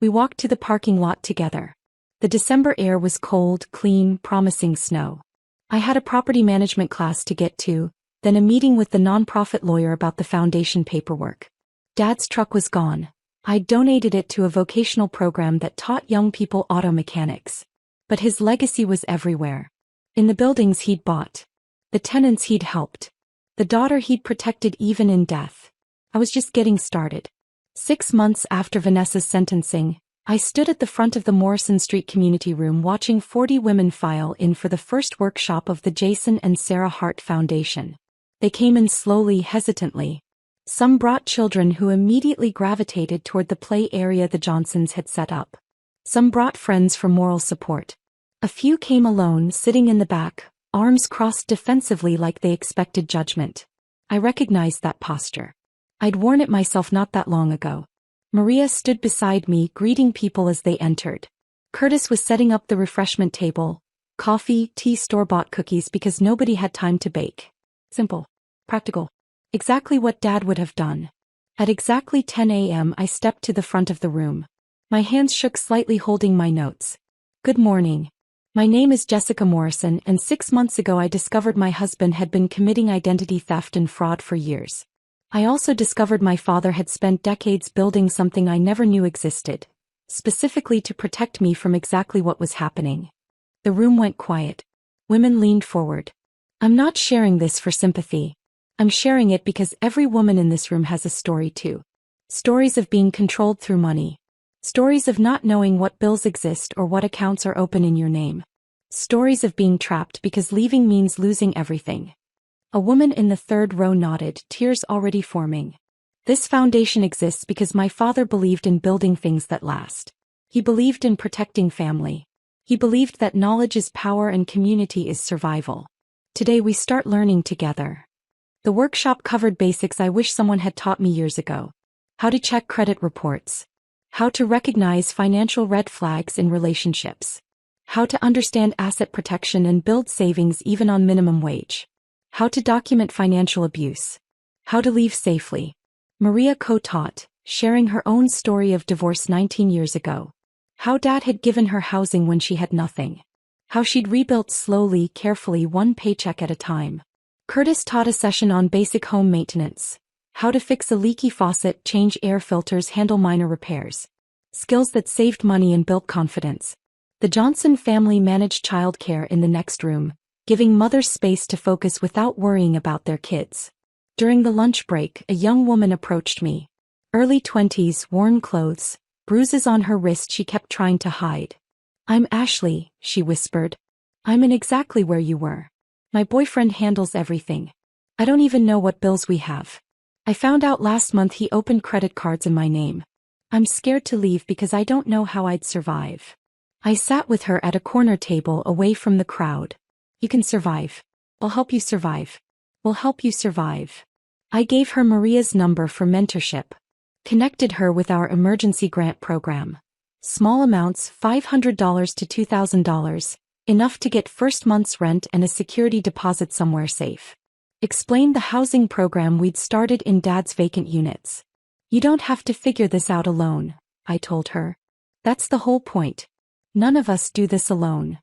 We walked to the parking lot together. The December air was cold, clean, promising snow. I had a property management class to get to, then a meeting with the nonprofit lawyer about the foundation paperwork. Dad's truck was gone. I donated it to a vocational program that taught young people auto mechanics. But his legacy was everywhere. In the buildings he'd bought. The tenants he'd helped. The daughter he'd protected even in death. I was just getting started. 6 months after Vanessa's sentencing, I stood at the front of the Morrison Street community room watching 40 women file in for the first workshop of the Jason and Sarah Hart Foundation. They came in slowly, hesitantly. Some brought children who immediately gravitated toward the play area the Johnsons had set up. Some brought friends for moral support. A few came alone, sitting in the back, arms crossed defensively like they expected judgment. I recognized that posture. I'd worn it myself not that long ago. Maria stood beside me, greeting people as they entered. Curtis was setting up the refreshment table, coffee, tea, store-bought cookies because nobody had time to bake. Simple. Practical. Exactly what Dad would have done. At exactly 10 a.m. I stepped to the front of the room. My hands shook slightly holding my notes. "Good morning. My name is Jessica Morrison, and 6 months ago I discovered my husband had been committing identity theft and fraud for years. I also discovered my father had spent decades building something I never knew existed, specifically to protect me from exactly what was happening." The room went quiet. Women leaned forward. "I'm not sharing this for sympathy. I'm sharing it because every woman in this room has a story too. Stories of being controlled through money. Stories of not knowing what bills exist or what accounts are open in your name. Stories of being trapped because leaving means losing everything." A woman in the third row nodded, tears already forming. "This foundation exists because my father believed in building things that last. He believed in protecting family. He believed that knowledge is power and community is survival. Today we start learning together." The workshop covered basics I wish someone had taught me years ago. How to check credit reports. How to recognize financial red flags in relationships. How to understand asset protection and build savings even on minimum wage. How to document financial abuse. How to leave safely. Maria co-taught, sharing her own story of divorce 19 years ago. How Dad had given her housing when she had nothing. How she'd rebuilt slowly, carefully, one paycheck at a time. Curtis taught a session on basic home maintenance. How to fix a leaky faucet, change air filters, handle minor repairs. Skills that saved money and built confidence. The Johnson family managed childcare in the next room, giving mothers space to focus without worrying about their kids. During the lunch break, a young woman approached me. Early 20s, worn clothes, bruises on her wrist she kept trying to hide. "I'm Ashley," she whispered. "I'm in exactly where you were. My boyfriend handles everything. I don't even know what bills we have. I found out last month he opened credit cards in my name. I'm scared to leave because I don't know how I'd survive." I sat with her at a corner table away from the crowd. "You can survive. I'll help you survive. We'll help you survive." I gave her Maria's number for mentorship. Connected her with our emergency grant program. Small amounts, $500 to $2,000, enough to get first month's rent and a security deposit somewhere safe. Explained the housing program we'd started in Dad's vacant units. "You don't have to figure this out alone," I told her. "That's the whole point. None of us do this alone."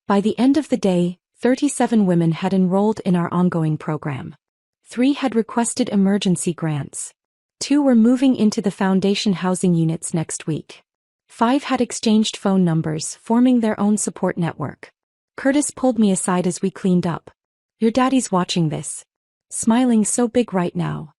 By the end of the day, 37 women had enrolled in our ongoing program. 3 had requested emergency grants. 2 were moving into the foundation housing units next week. 5 had exchanged phone numbers, forming their own support network. Curtis pulled me aside as we cleaned up. "Your daddy's watching this. Smiling so big right now."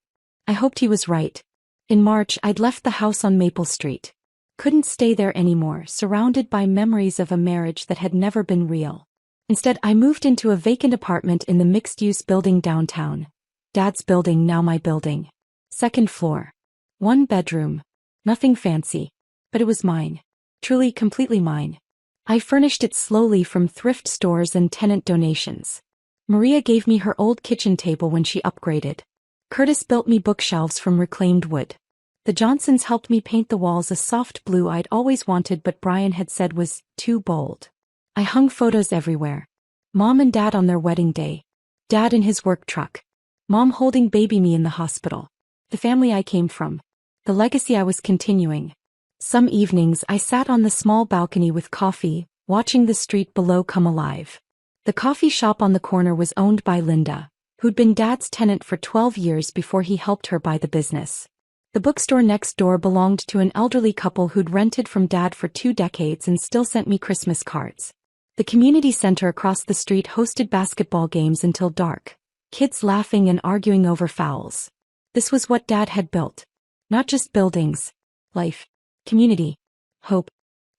I hoped he was right. In March, I'd left the house on Maple Street. Couldn't stay there anymore, surrounded by memories of a marriage that had never been real. Instead, I moved into a vacant apartment in the mixed-use building downtown. Dad's building, now my building. 2nd floor. 1 bedroom. Nothing fancy. But it was mine. Truly, completely mine. I furnished it slowly from thrift stores and tenant donations. Maria gave me her old kitchen table when she upgraded. Curtis built me bookshelves from reclaimed wood. The Johnsons helped me paint the walls a soft blue I'd always wanted but Brian had said was too bold. I hung photos everywhere. Mom and Dad on their wedding day. Dad in his work truck. Mom holding baby me in the hospital. The family I came from. The legacy I was continuing. Some evenings I sat on the small balcony with coffee, watching the street below come alive. The coffee shop on the corner was owned by Linda, who'd been Dad's tenant for 12 years before he helped her buy the business. The bookstore next door belonged to an elderly couple who'd rented from Dad for 2 decades and still sent me Christmas cards. The community center across the street hosted basketball games until dark, kids laughing and arguing over fouls. This was what Dad had built. Not just buildings. Life. Community. Hope.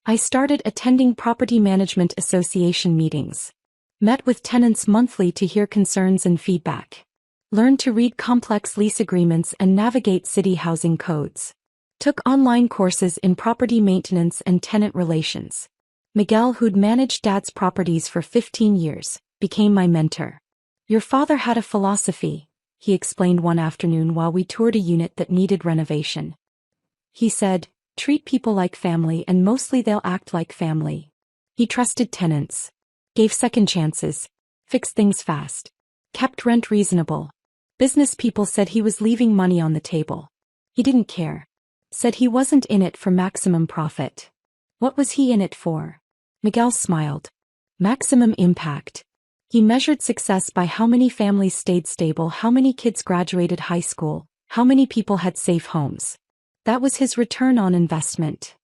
I started attending Property Management Association meetings. Met with tenants monthly to hear concerns and feedback. Learned to read complex lease agreements and navigate city housing codes. Took online courses in property maintenance and tenant relations. Miguel, who'd managed Dad's properties for 15 years, became my mentor. "Your father had a philosophy," he explained one afternoon while we toured a unit that needed renovation. He said, "Treat people like family and mostly they'll act like family." He trusted tenants. Gave second chances. Fixed things fast. Kept rent reasonable. Business people said he was leaving money on the table. He didn't care. Said he wasn't in it for maximum profit. What was he in it for? Miguel smiled. Maximum impact. He measured success by how many families stayed stable, how many kids graduated high school, how many people had safe homes. That was his return on investment.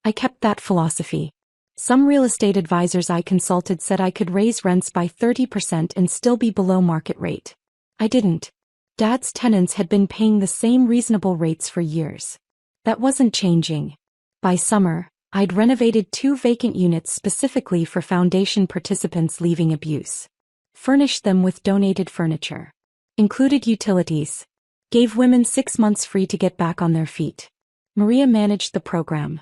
I kept that philosophy. Some real estate advisors I consulted said I could raise rents by 30% and still be below market rate. I didn't. Dad's tenants had been paying the same reasonable rates for years. That wasn't changing. By summer, I'd renovated 2 vacant units specifically for foundation participants leaving abuse. Furnished them with donated furniture. Included utilities. Gave women 6 months free to get back on their feet. Maria managed the program.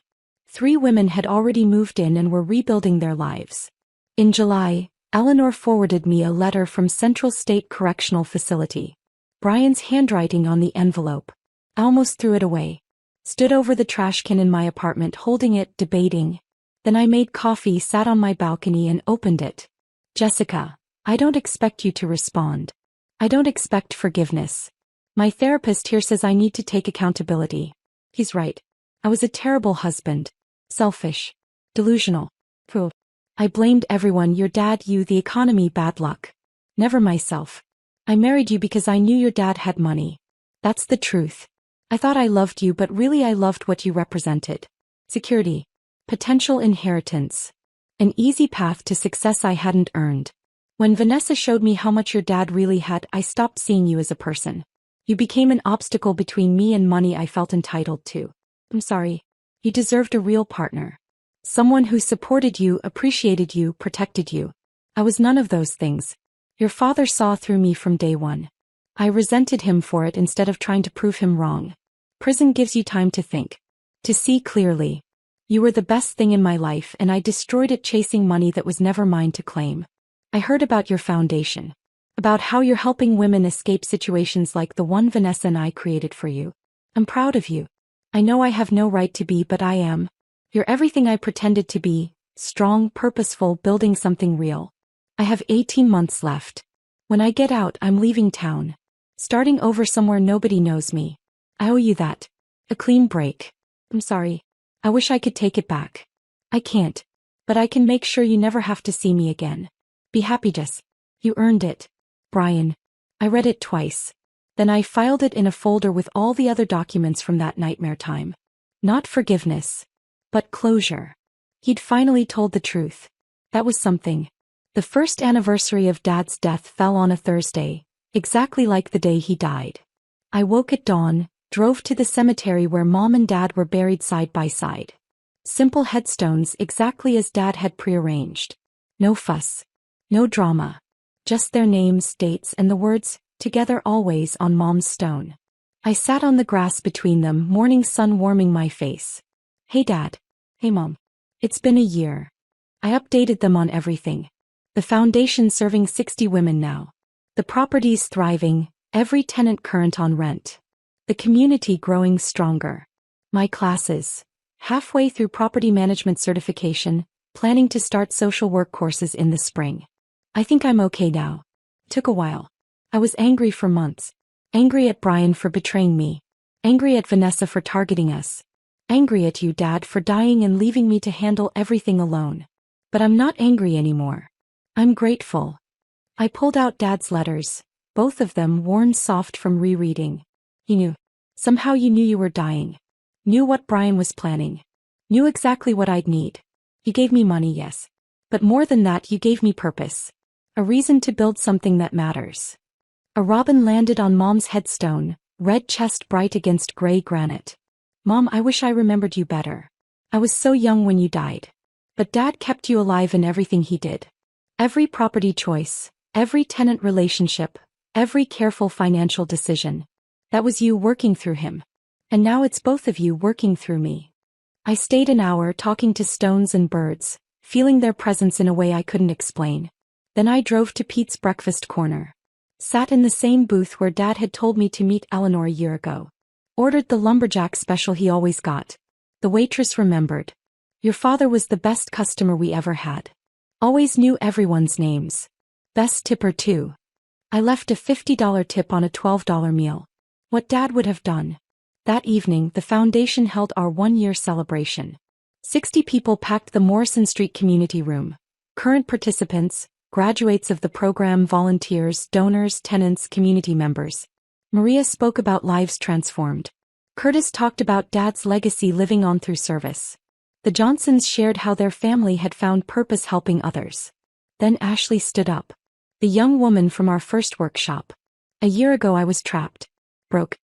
3 women had already moved in and were rebuilding their lives. In July, Eleanor forwarded me a letter from Central State Correctional Facility. Brian's handwriting on the envelope. I almost threw it away. Stood over the trash can in my apartment holding it, debating. Then I made coffee, sat on my balcony and opened it. "Jessica, I don't expect you to respond. I don't expect forgiveness. My therapist here says I need to take accountability. He's right. I was a terrible husband. Selfish. Delusional. Pooh. I blamed everyone, your dad, you, the economy, bad luck. Never myself. I married you because I knew your dad had money. That's the truth. I thought I loved you, but really I loved what you represented. Security. Potential inheritance. An easy path to success I hadn't earned. When Vanessa showed me how much your dad really had, I stopped seeing you as a person. You became an obstacle between me and money I felt entitled to. I'm sorry. You deserved a real partner. Someone who supported you, appreciated you, protected you. I was none of those things. Your father saw through me from day one. I resented him for it instead of trying to prove him wrong. Prison gives you time to think. To see clearly. You were the best thing in my life and I destroyed it chasing money that was never mine to claim. I heard about your foundation. About how you're helping women escape situations like the one Vanessa and I created for you. I'm proud of you. I know I have no right to be, but I am. You're everything I pretended to be, strong, purposeful, building something real. I have 18 months left. When I get out, I'm leaving town. Starting over somewhere nobody knows me. I owe you that. A clean break. I'm sorry. I wish I could take it back. I can't. But I can make sure you never have to see me again. Be happy, Jess. You earned it. Brian. I read it twice. Then I filed it in a folder with all the other documents from that nightmare time. Not forgiveness, but closure. He'd finally told the truth. That was something. The first anniversary of Dad's death fell on a Thursday, exactly like the day he died. I woke at dawn, drove to the cemetery where Mom and Dad were buried side by side. Simple headstones exactly as Dad had prearranged. No fuss. No drama. Just their names, dates, and the words, "Together always," on Mom's stone. I sat on the grass between them, morning sun warming my face. "Hey Dad." "Hey Mom." It's been a year. I updated them on everything. The foundation serving 60 women now. The property's thriving, every tenant current on rent. The community growing stronger. My classes. Halfway through property management certification, planning to start social work courses in the spring. I think I'm okay now. Took a while. I was angry for months. Angry at Brian for betraying me. Angry at Vanessa for targeting us. Angry at you, Dad, for dying and leaving me to handle everything alone. But I'm not angry anymore. I'm grateful. I pulled out Dad's letters, both of them worn soft from rereading. He knew. Somehow you knew you were dying. Knew what Brian was planning. Knew exactly what I'd need. You gave me money, yes. But more than that, you gave me purpose. A reason to build something that matters. A robin landed on Mom's headstone, red chest bright against gray granite. Mom, I wish I remembered you better. I was so young when you died. But Dad kept you alive in everything he did. Every property choice, every tenant relationship, every careful financial decision. That was you working through him. And now it's both of you working through me. I stayed an hour talking to stones and birds, feeling their presence in a way I couldn't explain. Then I drove to Pete's Breakfast Corner. Sat in the same booth where Dad had told me to meet Eleanor a year ago. Ordered the lumberjack special he always got. The waitress remembered. Your father was the best customer we ever had. Always knew everyone's names. Best tipper too. I left a $50 tip on a $12 meal. What Dad would have done. That evening, the foundation held our 1-year celebration. 60 people packed the Morrison Street community room. Current participants, graduates of the program, volunteers, donors, tenants, community members. Maria spoke about lives transformed. Curtis talked about Dad's legacy living on through service. The Johnsons shared how their family had found purpose helping others. Then Ashley stood up. The young woman from our first workshop. A year ago I was trapped. Broke.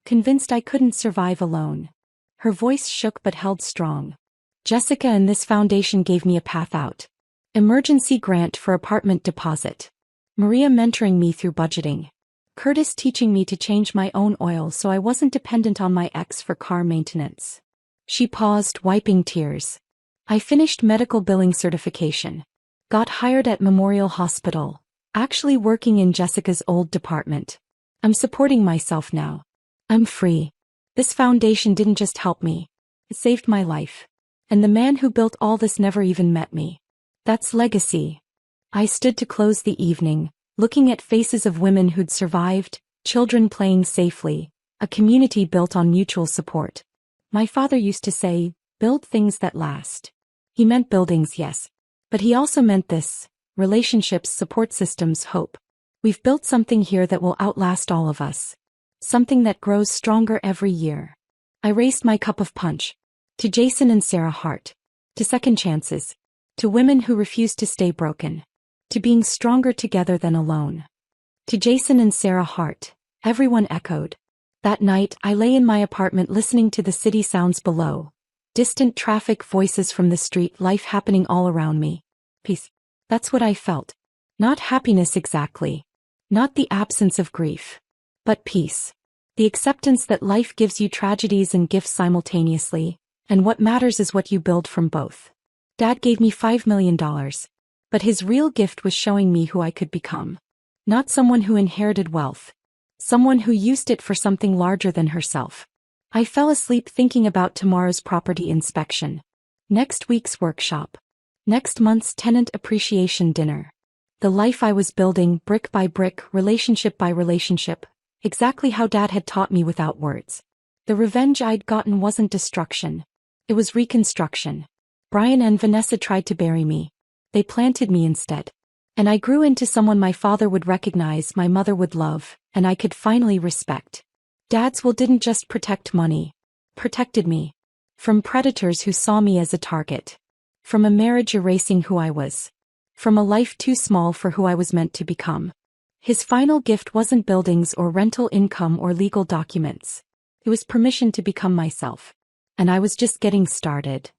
Convinced I couldn't survive alone. Her voice shook but held strong. Jessica and this foundation gave me a path out. Emergency grant for apartment deposit. Maria mentoring me through budgeting. Curtis teaching me to change my own oil so I wasn't dependent on my ex for car maintenance. She paused, wiping tears. I finished medical billing certification. Got hired at Memorial Hospital. Actually working in Jessica's old department. I'm supporting myself now. I'm free. This foundation didn't just help me. It saved my life. And the man who built all this never even met me. That's legacy. I stood to close the evening, looking at faces of women who'd survived, children playing safely, a community built on mutual support. My father used to say, build things that last. He meant buildings, yes. But he also meant this, relationships, support systems, hope. We've built something here that will outlast all of us. Something that grows stronger every year. I raised my cup of punch. To Jason and Sarah Hart. To second chances. To women who refuse to stay broken. To being stronger together than alone. To Jason and Sarah Hart, everyone echoed. That night, I lay in my apartment listening to the city sounds below. Distant traffic, voices from the street, life happening all around me. Peace. That's what I felt. Not happiness exactly. Not the absence of grief. But peace. The acceptance that life gives you tragedies and gifts simultaneously, and what matters is what you build from both. Dad gave me $5 million. But his real gift was showing me who I could become. Not someone who inherited wealth. Someone who used it for something larger than herself. I fell asleep thinking about tomorrow's property inspection. Next week's workshop. Next month's tenant appreciation dinner. The life I was building, brick by brick, relationship by relationship. Exactly how Dad had taught me without words. The revenge I'd gotten wasn't destruction. It was reconstruction. Brian and Vanessa tried to bury me. They planted me instead. And I grew into someone my father would recognize, my mother would love, and I could finally respect. Dad's will didn't just protect money. Protected me. From predators who saw me as a target. From a marriage erasing who I was. From a life too small for who I was meant to become. His final gift wasn't buildings or rental income or legal documents. It was permission to become myself. And I was just getting started.